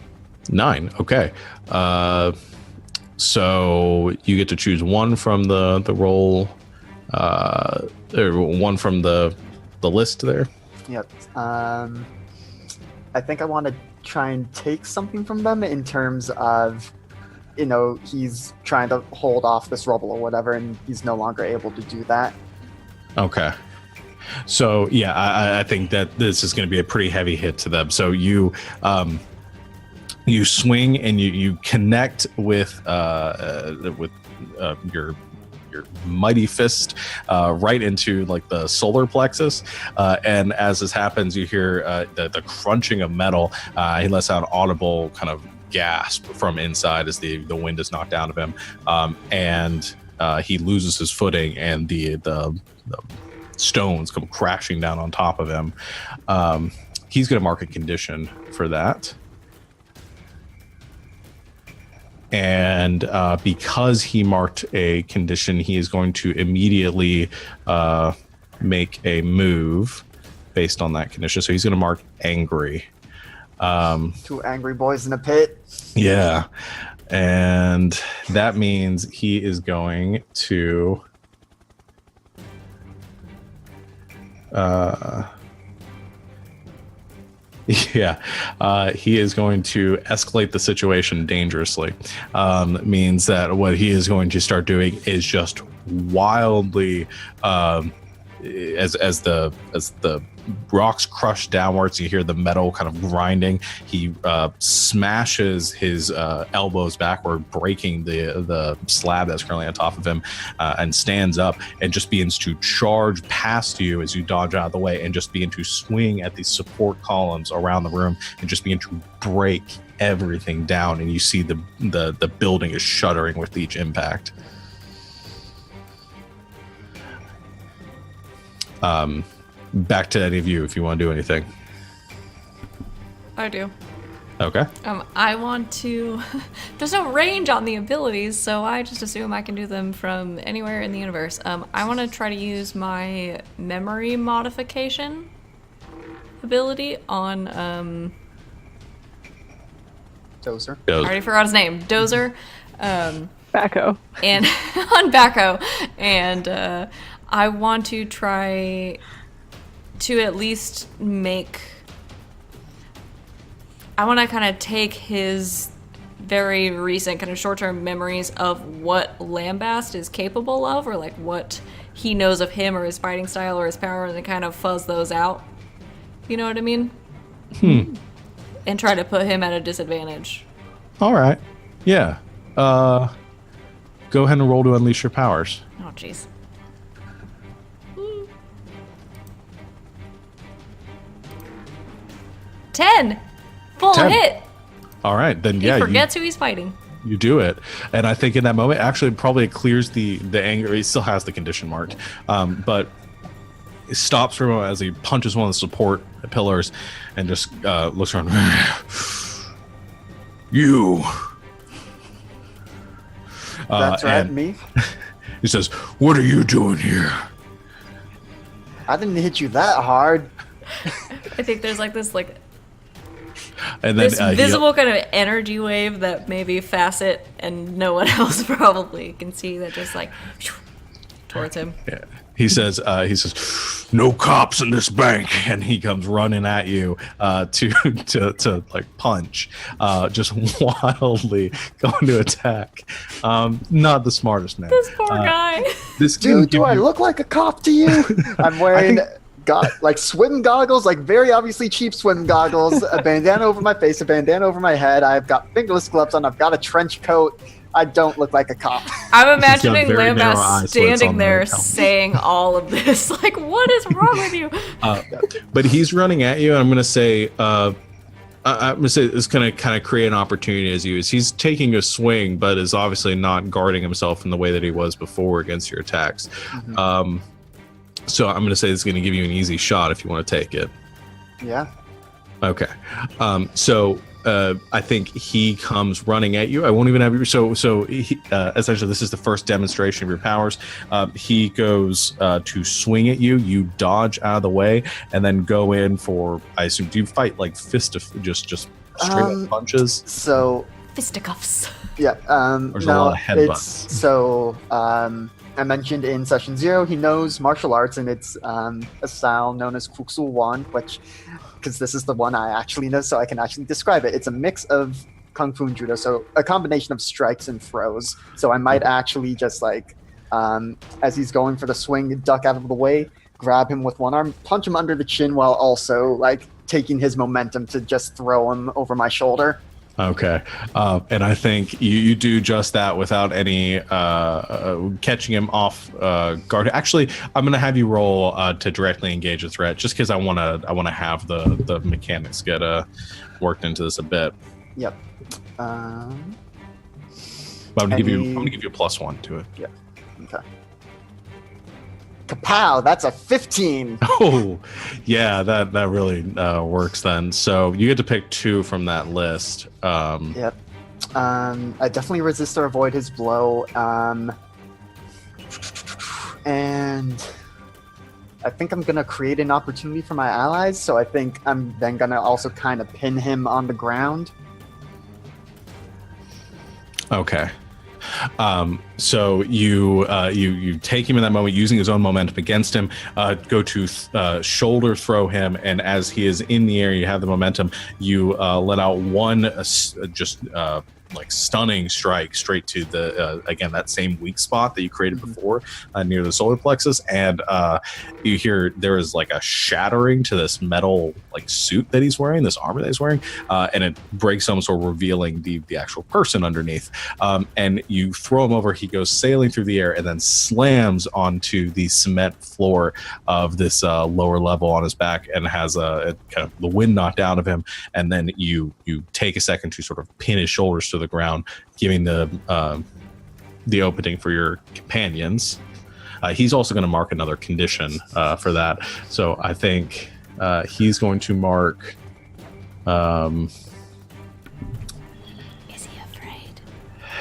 9. Okay. So you get to choose one from the roll, or one from the list there. Yep. I think I want to try and take something from them in terms of, he's trying to hold off this rubble or whatever, and he's no longer able to do that. Okay. So yeah, I think that this is going to be a pretty heavy hit to them. So you swing and you connect with your mighty fist right into like the solar plexus, and as this happens, you hear the crunching of metal. He lets out an audible kind of gasp from inside as the wind is knocked out of him, and he loses his footing, and the stones come crashing down on top of him. He's going to mark a condition for that. And because he marked a condition, he is going to immediately make a move based on that condition. So he's going to mark angry. 2 angry boys in a pit. Yeah. And that means he is going to... he is going to escalate the situation dangerously. Means that what he is going to start doing is just wildly, as the rocks crush downwards, you hear the metal kind of grinding. He smashes his elbows backward, breaking the slab that's currently on top of him, and stands up and just begins to charge past you as you dodge out of the way, and just begin to swing at these support columns around the room and just begin to break everything down. And you see the building is shuddering with each impact. Back to any of you if you want to do anything. I do. Okay. I want to... There's no range on the abilities, so I just assume I can do them from anywhere in the universe. I want to try to use my memory modification ability on... Dozer. I already forgot his name. Dozer. Bacco. And on Bacco. And I want to try to at least make... I want to kind of take his very recent kind of short-term memories of what Lambast is capable of, or like what he knows of him or his fighting style or his power, and kind of fuzz those out. You know what I mean? And try to put him at a disadvantage. All right. Yeah. Go ahead and roll to unleash your powers. Oh, jeez. 10! Full 10. hit! All right, then He forgets who he's fighting. You do it. And I think in that moment, actually, probably it clears the anger. He still has the condition marked. But it stops for a moment as he punches one of the support pillars and just looks around. You. That's right, me. He says, "What are you doing here?" I didn't hit you that hard. I think there's like this And then this visible kind of energy wave that maybe Facet and no one else probably can see that just like towards him. Yeah. He says, "No cops in this bank," and he comes running at you to like punch, just wildly going to attack. Not the smartest man. This poor guy. This Dude, do I look like a cop to you? I'm wearing like swim goggles, like very obviously cheap swim goggles, a bandana over my face, a bandana over my head. I've got fingerless gloves on. I've got a trench coat. I don't look like a cop. I'm imagining Lambast standing there saying all of this. Like, what is wrong with you? But he's running at you, and I'm going to say, I'm gonna say it's gonna kind of create an opportunity as you. He's taking a swing, but is obviously not guarding himself in the way that he was before against your attacks. Mm-hmm. So I'm gonna say it's gonna give you an easy shot if you want to take it. Yeah. Okay. So I think he comes running at you. I won't even have you. So he, essentially, this is the first demonstration of your powers. He goes to swing at you. You dodge out of the way, and then go in for. I assume, do you fight like just straight up punches? So fisticuffs. Yeah. There's a lot of headbutts. So I mentioned in session 0, he knows martial arts, and it's a style known as Kuksul Wan, which. Because this is the one I actually know, so I can actually describe it. It's a mix of Kung Fu and Judo, so a combination of strikes and throws. So I might actually just as he's going for the swing, duck out of the way, grab him with one arm, punch him under the chin while also taking his momentum to just throw him over my shoulder. Okay. And I think you do just that without any catching him off guard. Actually, I'm going to have you roll to directly engage a threat, just because I want to have the mechanics get worked into this a bit. Yep. I'm going to give you a +1 to it. Yeah. Okay. Kapow! That's a 15. Oh, yeah, that really works then. So you get to pick 2 from that list. Yep. I definitely resist or avoid his blow. And I think I'm gonna create an opportunity for my allies. So I think I'm then gonna also kind of pin him on the ground. Okay. So you take him in that moment using his own momentum against him, go to shoulder throw him, and as he is in the air, you have the momentum, you let out one stunning strike straight to the again that same weak spot that you created before near the solar plexus, and you hear there is a shattering to this metal suit that he's wearing, this armor that he's wearing, and it breaks almost, or revealing the actual person underneath, and you throw him over. He goes sailing through the air and then slams onto the cement floor of this lower level on his back, and has a kind of the wind knocked out of him, and then you take a second to sort of pin his shoulders to the ground, giving the opening for your companions. He's also going to mark another condition for that. So I think he's going to mark. Is he afraid?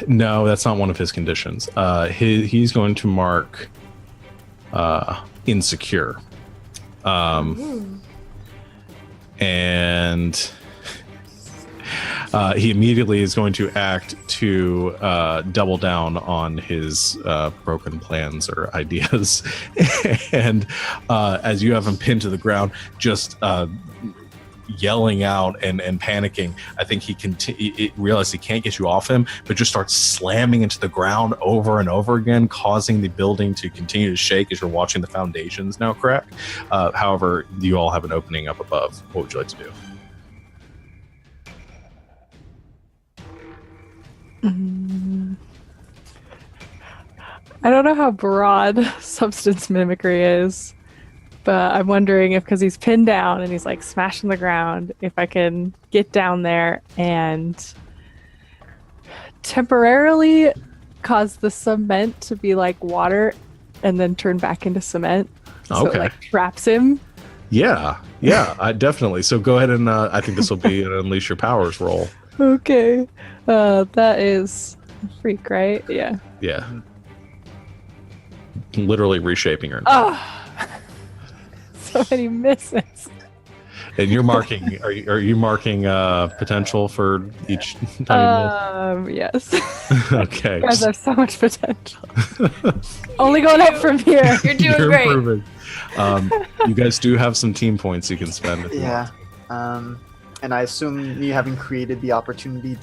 No, that's not one of his conditions. He's going to mark insecure. And he immediately is going to act to double down on his broken plans or ideas. And as you have him pinned to the ground, just yelling out and panicking, I think he realizes he can't get you off him, but just starts slamming into the ground over and over again, causing the building to continue to shake as you're watching the foundations now crack. However, you all have an opening up above. What would you like to do? I don't know how broad substance mimicry is, but I'm wondering if, because he's pinned down and he's smashing the ground, if I can get down there and temporarily cause the cement to be like water and then turn back into cement. So Okay. it traps him. Yeah, I definitely. So go ahead and I think this will be an Unleash Your Powers roll. Okay. That is a freak, right? Yeah. Yeah. Literally reshaping her. So many misses. And you're marking. Are you marking potential for each time? Yes. Okay. You guys have so much potential. Only going up from here. You're doing great. Improving. You guys do have some team points you can spend. Yeah. And I assume me having created the opportunity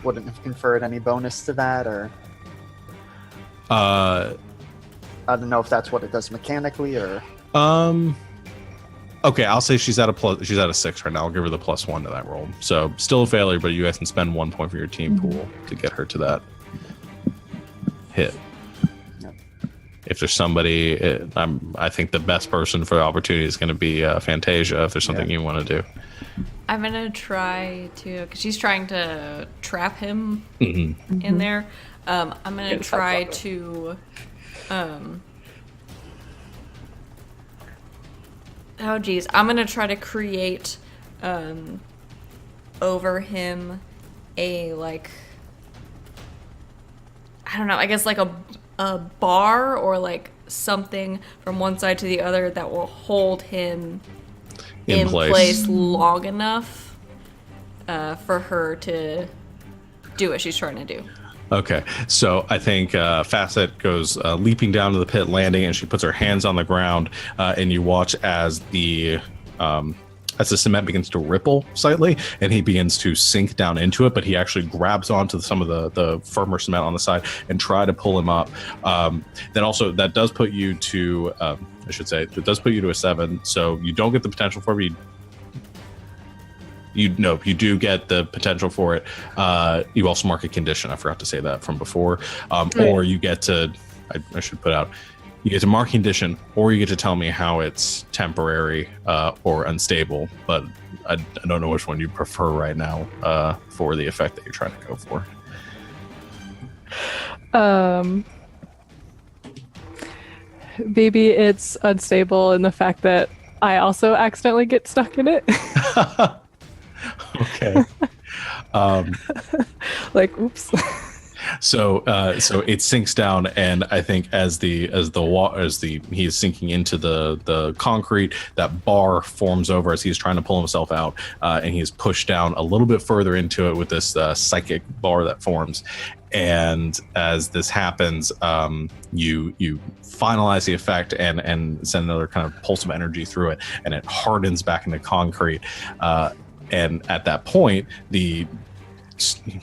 wouldn't have conferred any bonus to that, or I don't know if that's what it does mechanically, or Okay, I'll say she's at a 6 right now. I'll give her the +1 to that roll. So still a failure, but you guys can spend 1 point from your team pool to get her to that hit. Yep. If there's somebody, I think the best person for the opportunity is going to be Fantasia. If there's something you want to do. I'm gonna try to, because she's trying to trap him Mm-hmm. in there. I'm gonna try to, I'm gonna try to create, over him a, like, I don't know, I guess like a bar or like something from one side to the other that will hold him in place long enough for her to do what she's trying to do. Okay, so I think Facet goes leaping down to the pit, landing, and she puts her hands on the ground, and you watch as the cement begins to ripple slightly, and he begins to sink down into it, but he actually grabs onto some of the firmer cement on the side and try to pull him up. Then also, that does put you to, it does put you to a 7, so you don't get the potential for it. You do get the potential for it. You also mark a condition. I forgot to say that from before. Or you get to, I should put out, you get to mark condition, or you get to tell me how it's temporary or unstable. But I don't know which one you prefer right now for the effect that you're trying to go for. Maybe it's unstable in the fact that I also accidentally get stuck in it. Okay. Like, oops. So it sinks down, and I think as he is sinking into the concrete, that bar forms over as he's trying to pull himself out, and he's pushed down a little bit further into it with this psychic bar that forms. And as this happens, you finalize the effect and send another kind of pulse of energy through it, and it hardens back into concrete. And at that point,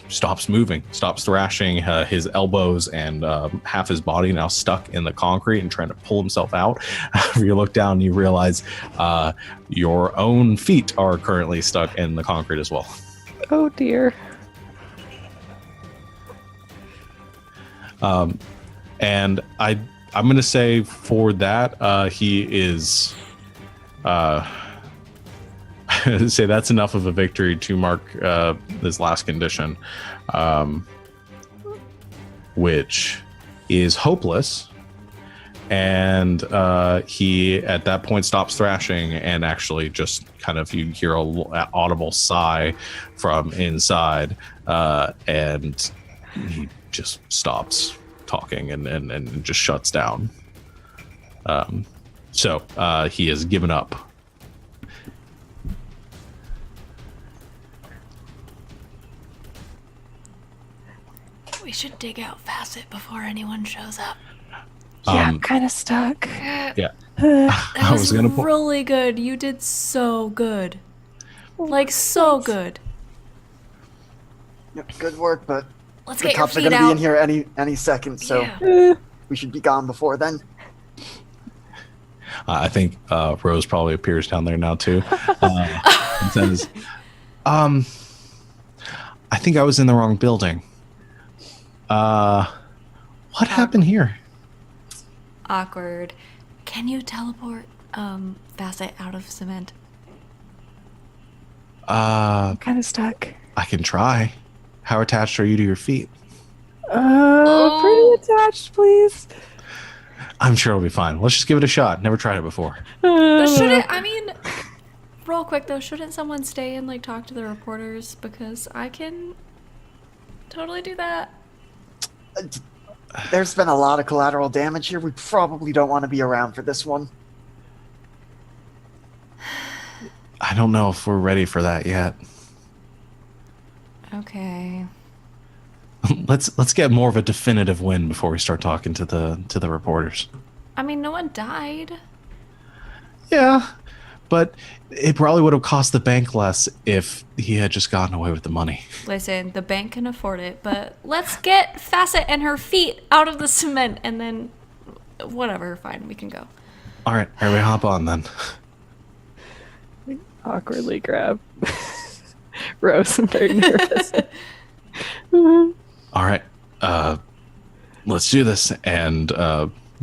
stops moving, stops thrashing. His elbows and half his body now stuck in the concrete and trying to pull himself out. You look down and you realize your own feet are currently stuck in the concrete as well. Oh dear. And I'm going to say for that, he is... say that's enough of a victory to mark this last condition, which is hopeless. And he at that point stops thrashing and actually just kind of, you hear an audible sigh from inside, and he just stops talking and just shuts down. So he has given up. We should dig out Facet before anyone shows up. Yeah, I'm kind of stuck. Yeah. That was really good. You did so good. Like, so good. Yep, good work, but let's the get your cops are feet going to be out. in here any second, so Yeah. we should be gone before then. I think Rose probably appears down there now too, and says, "I think I was in the wrong building. What happened here?" Awkward. Can you teleport Facet out of cement? I'm kind of stuck. I can try. How attached are you to your feet? Pretty attached, please. I'm sure it'll be fine. Let's just give it a shot. Never tried it before. But shouldn't, I mean, real quick though, shouldn't someone stay and like talk to the reporters? Because I can totally do that. There's been a lot of collateral damage here. We probably don't want to be around for this one. I don't know if we're ready for that yet. Okay. Let's get more of a definitive win before we start talking to the reporters. I mean, no one died. Yeah, but it probably would have cost the bank less if he had just gotten away with the money. Listen, the bank can afford it, but let's get Facet and her feet out of the cement, and then whatever, fine, we can go. All right, we hop on then. Awkwardly grab Rose. I'm very nervous. All right, let's do this. And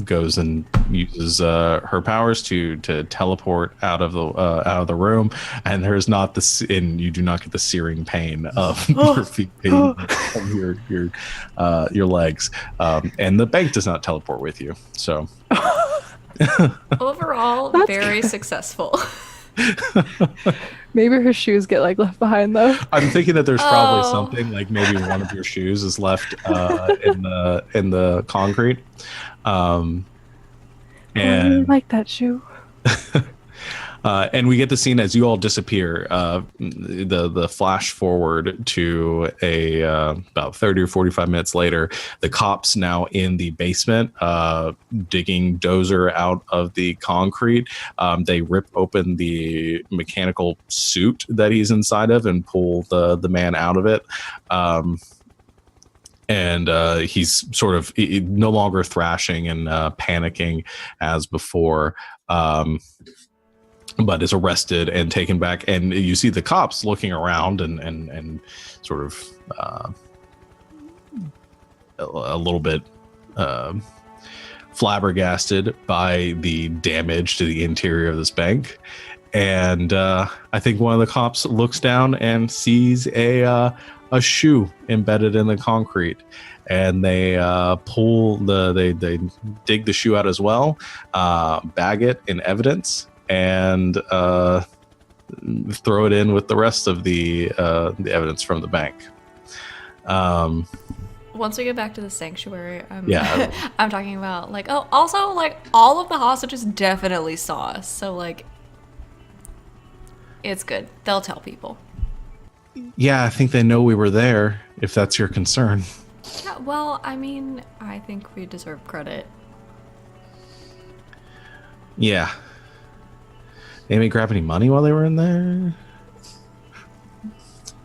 goes and uses her powers to teleport out of the room, and there's not and you do not get the searing pain of your feet being from your legs, and the bank does not teleport with you. So overall, very successful. Maybe her shoes get like left behind though. I'm thinking that there's probably something like maybe one of your shoes is left in the concrete. And I really like that shoe. And we get the scene as you all disappear. The flash forward to about 30 or 45 minutes later. The cops now in the basement, digging Dozer out of the concrete. They rip open the mechanical suit that he's inside of and pull the man out of it. And he's sort of no longer thrashing and panicking as before. But is arrested and taken back, and you see the cops looking around and sort of a little bit flabbergasted by the damage to the interior of this bank. And I think one of the cops looks down and sees a shoe embedded in the concrete, and they they dig the shoe out as well, bag it in evidence, and throw it in with the rest of the evidence from the bank. Once we get back to the sanctuary, yeah, I'm talking about like, oh, also like all of the hostages definitely saw us, so like it's good. They'll tell people. Yeah, I think they know we were there, if that's your concern. Yeah, well, I mean, I think we deserve credit. Yeah. Anybody grab any money while they were in there?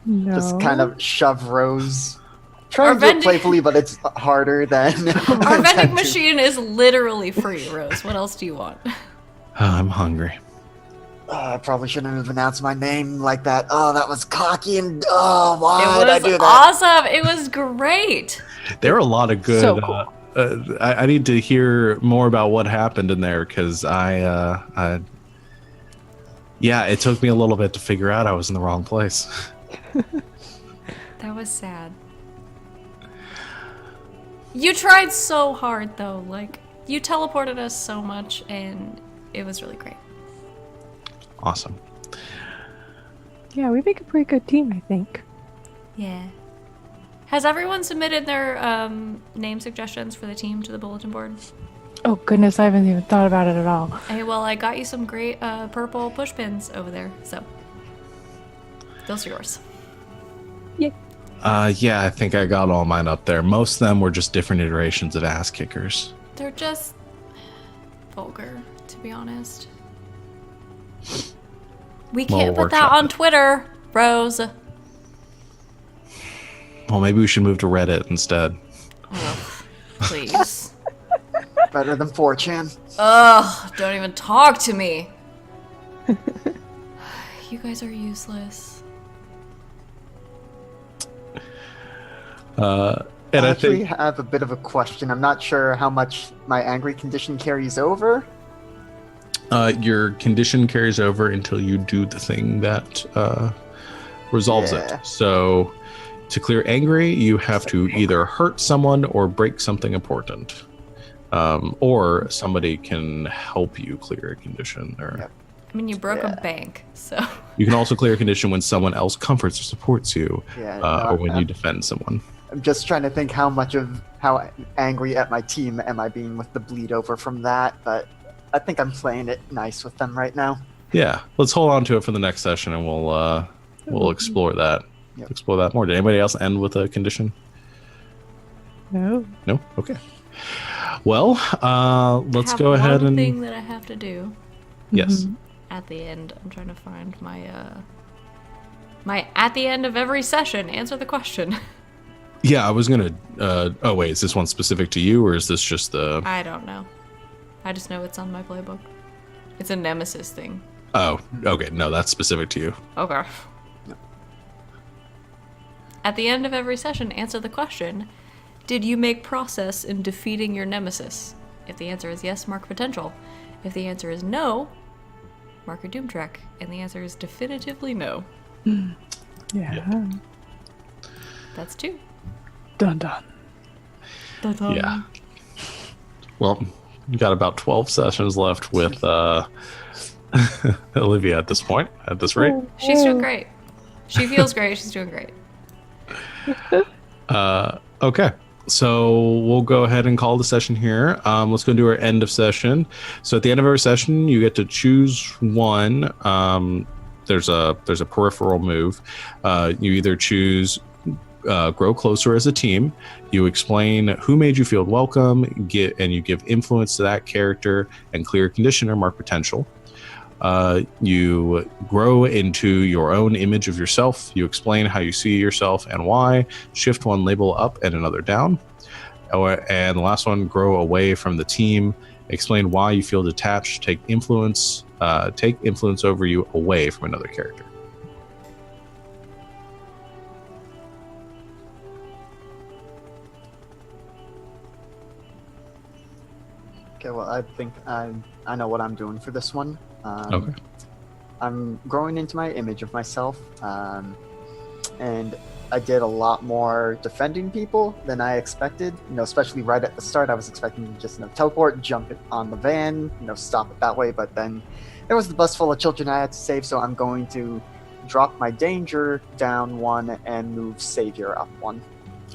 No. Just kind of shove Rose. Try to do it playfully, but it's harder than... Our vending machine is literally free, Rose. What else do you want? I'm hungry. I probably shouldn't have announced my name like that. Oh, that was cocky and... Oh, why did I do that? It was awesome. It was great. There are a lot of good... So cool. I need to hear more about what happened in there, because yeah, it took me a little bit to figure out I was in the wrong place. That was sad. You tried so hard, though. Like, you teleported us so much, and it was really great. Awesome. Yeah, we make a pretty good team, I think. Yeah. Has everyone submitted their name suggestions for the team to the bulletin board? Oh, goodness, I haven't even thought about it at all. Hey, well, I got you some great purple push pins over there, so those are yours. Yay. Yeah, I think I got all mine up there. Most of them were just different iterations of ass kickers. They're just vulgar, to be honest. We can't put that on Twitter, Rose. Well, maybe we should move to Reddit instead. Ugh, please. Better than 4chan. Ugh, don't even talk to me. You guys are useless. And I actually have a bit of a question. I'm not sure how much my angry condition carries over. Your condition carries over until you do the thing that resolves it. So to clear angry, you have to either hurt someone or break something important. Or somebody can help you clear a condition. Or Yep. I mean, you broke a bank, so... You can also clear a condition when someone else comforts or supports you, Yeah, or when you defend someone. I'm just trying to think how angry at my team am I being with the bleed over from that, but I think I'm playing it nice with them right now. Yeah, let's hold on to it for the next session, and we'll explore that. Yep. Explore that more. Did anybody else end with a condition? No. No? Okay. Well, let's go ahead and... thing that I have to do. Yes. At the end, I'm trying to find my at the end of every session, answer the question. Yeah, I was gonna... oh, wait, is this one specific to you, or is this just the... I don't know. I just know it's on my playbook. It's a nemesis thing. Oh, okay. No, that's specific to you. Okay. At the end of every session, answer the question: did you make progress in defeating your nemesis? If the answer is yes, mark potential. If the answer is no, mark a doom track. And the answer is definitively no. Yeah. Yep. That's 2. Dun dun. Dun dun. Yeah. Well, you got about 12 sessions left with Olivia at this point, at this rate. She's doing great. She feels great. She's doing great. Okay. So we'll go ahead and call the session here. Let's go do our end of session. So at the end of our session, you get to choose one. There's a peripheral move. You either choose grow closer as a team. You explain who made you feel welcome, and you give influence to that character and clear condition or mark potential. You grow into your own image of yourself. You explain how you see yourself and why. Shift one label up and another down. And the last one, grow away from the team. Explain why you feel detached. Take influence over you away from another character. Okay, well, I think I know what I'm doing for this one. Okay. I'm growing into my image of myself, and I did a lot more defending people than I expected. Especially right at the start, I was expecting to just teleport, jump it on the van, stop it that way. But then there was the bus full of children I had to save, so I'm going to drop my danger down 1 and move savior up 1.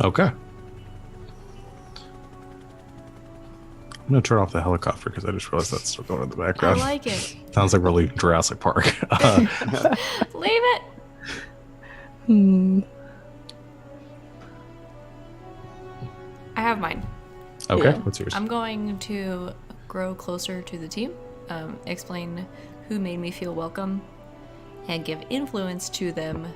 Okay. I'm going to turn off the helicopter because I just realized that's still going in the background. I like it. Sounds like we're leaving Jurassic Park. Leave it. I have mine. Okay, what's yours? I'm going to grow closer to the team, explain who made me feel welcome, and give influence to them.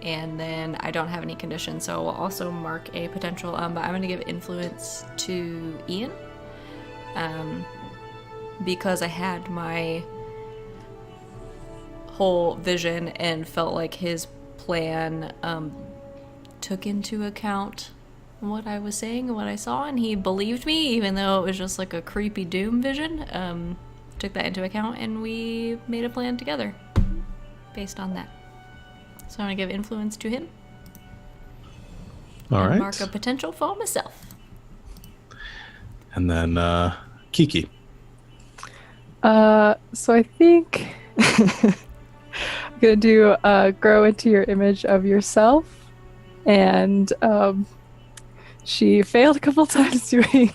And then I don't have any conditions, so I'll also mark a potential. But I'm going to give influence to Ian. Because I had my whole vision and felt like his plan took into account what I was saying and what I saw, and he believed me, even though it was just like a creepy doom vision. Took that into account, and we made a plan together based on that. So I'm going to give influence to him. All right. Mark a potential for myself. And then Kiki. So I think I'm gonna do grow into your image of yourself, and she failed a couple times doing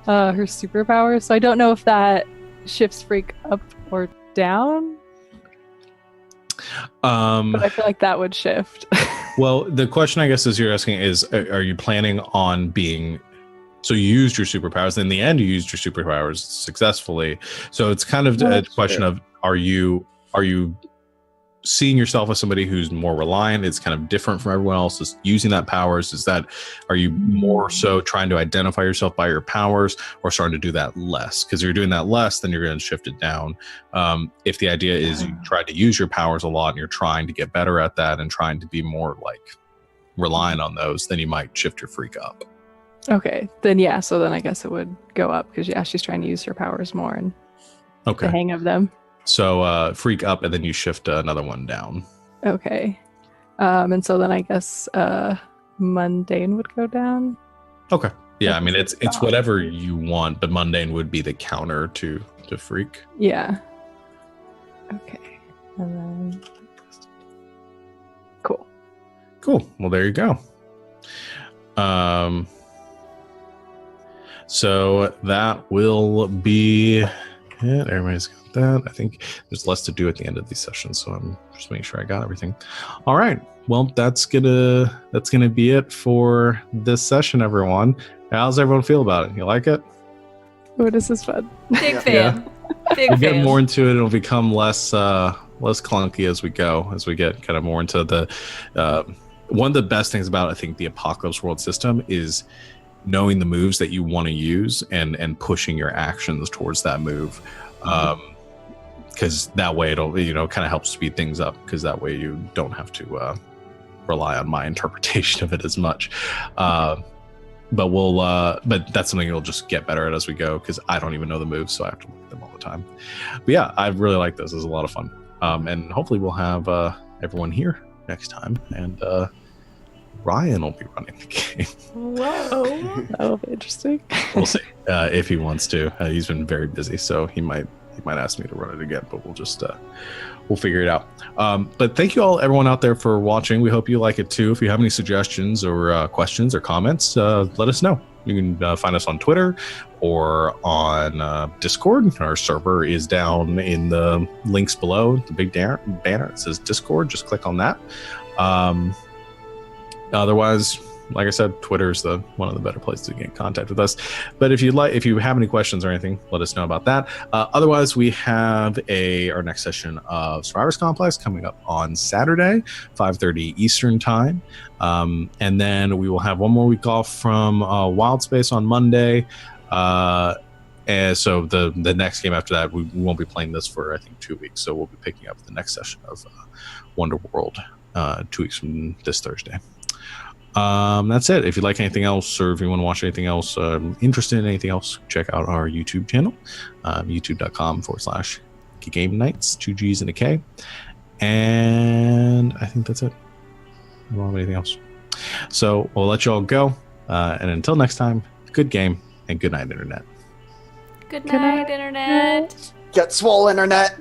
her superpower, so I don't know if that shifts Freak up or down. But I feel like that would shift. Well, the question I guess is you're asking is, are you planning on being? So you used your superpowers. In the end, you used your superpowers successfully. So it's kind of a question of, are you seeing yourself as somebody who's more reliant? It's kind of different from everyone else. Is using that powers? Are you more so trying to identify yourself by your powers, or starting to do that less? Because if you're doing that less, then you're going to shift it down. If the idea is you try to use your powers a lot and you're trying to get better at that and trying to be more like reliant on those, then you might shift your freak up. Okay, then yeah, so then I guess it would go up because she's trying to use her powers more and the hang of them. So freak up, and then you shift another one down. Okay, and so then I guess mundane would go down. Okay, yeah, I mean it's whatever you want, but mundane would be the counter to freak. Yeah. Okay, and then cool. Well, there you go. So that will be it. Everybody's got that. I think there's less to do at the end of these sessions, so I'm just making sure I got everything. All right. Well, that's gonna be it for this session, everyone. How's everyone feel about it? You like it? Oh, this is fun. Big fan. Big we'll fan. get more into it. It'll become less clunky as we go, as we get kind of more into the one of the best things about, I think, the Apocalypse World system is knowing the moves that you want to use and pushing your actions towards that move, because that way it'll kind of help speed things up, because that way you don't have to rely on my interpretation of it as much. but but that's something you'll just get better at as we go, because I don't even know the moves, so I have to look at them all the time. But yeah, I really like this. This is a lot of fun. And hopefully we'll have everyone here next time, and Ryan will be running the game. Whoa. That'll be interesting. We'll see if he wants to. He's been very busy, so he might ask me to run it again, but we'll just we'll figure it out. But thank you all, everyone out there, for watching. We hope you like it too. If you have any suggestions or questions or comments, let us know. You can find us on Twitter or on Discord. Our server is down in the links below, the big banner. It says Discord. Just click on that. Otherwise, like I said, Twitter is one of the better places to get in contact with us. But if you have any questions or anything, let us know about that. Otherwise, we have our next session of Survivors Complex coming up on Saturday, 5:30 Eastern time, and then we will have one more week off from Wild Space on Monday. And so the next game after that, we won't be playing this for I think 2 weeks. So we'll be picking up the next session of Wonder World 2 weeks from this Thursday. That's it. If you like anything else, or if you want to watch anything else, interested in anything else, check out our YouTube channel, youtube.com/GGameKnights, 2 G's and a K. And I think that's it. I don't have anything else. So we'll let you all go. And until next time, good game and good night, Internet. Good night, Internet. Get swole, Internet.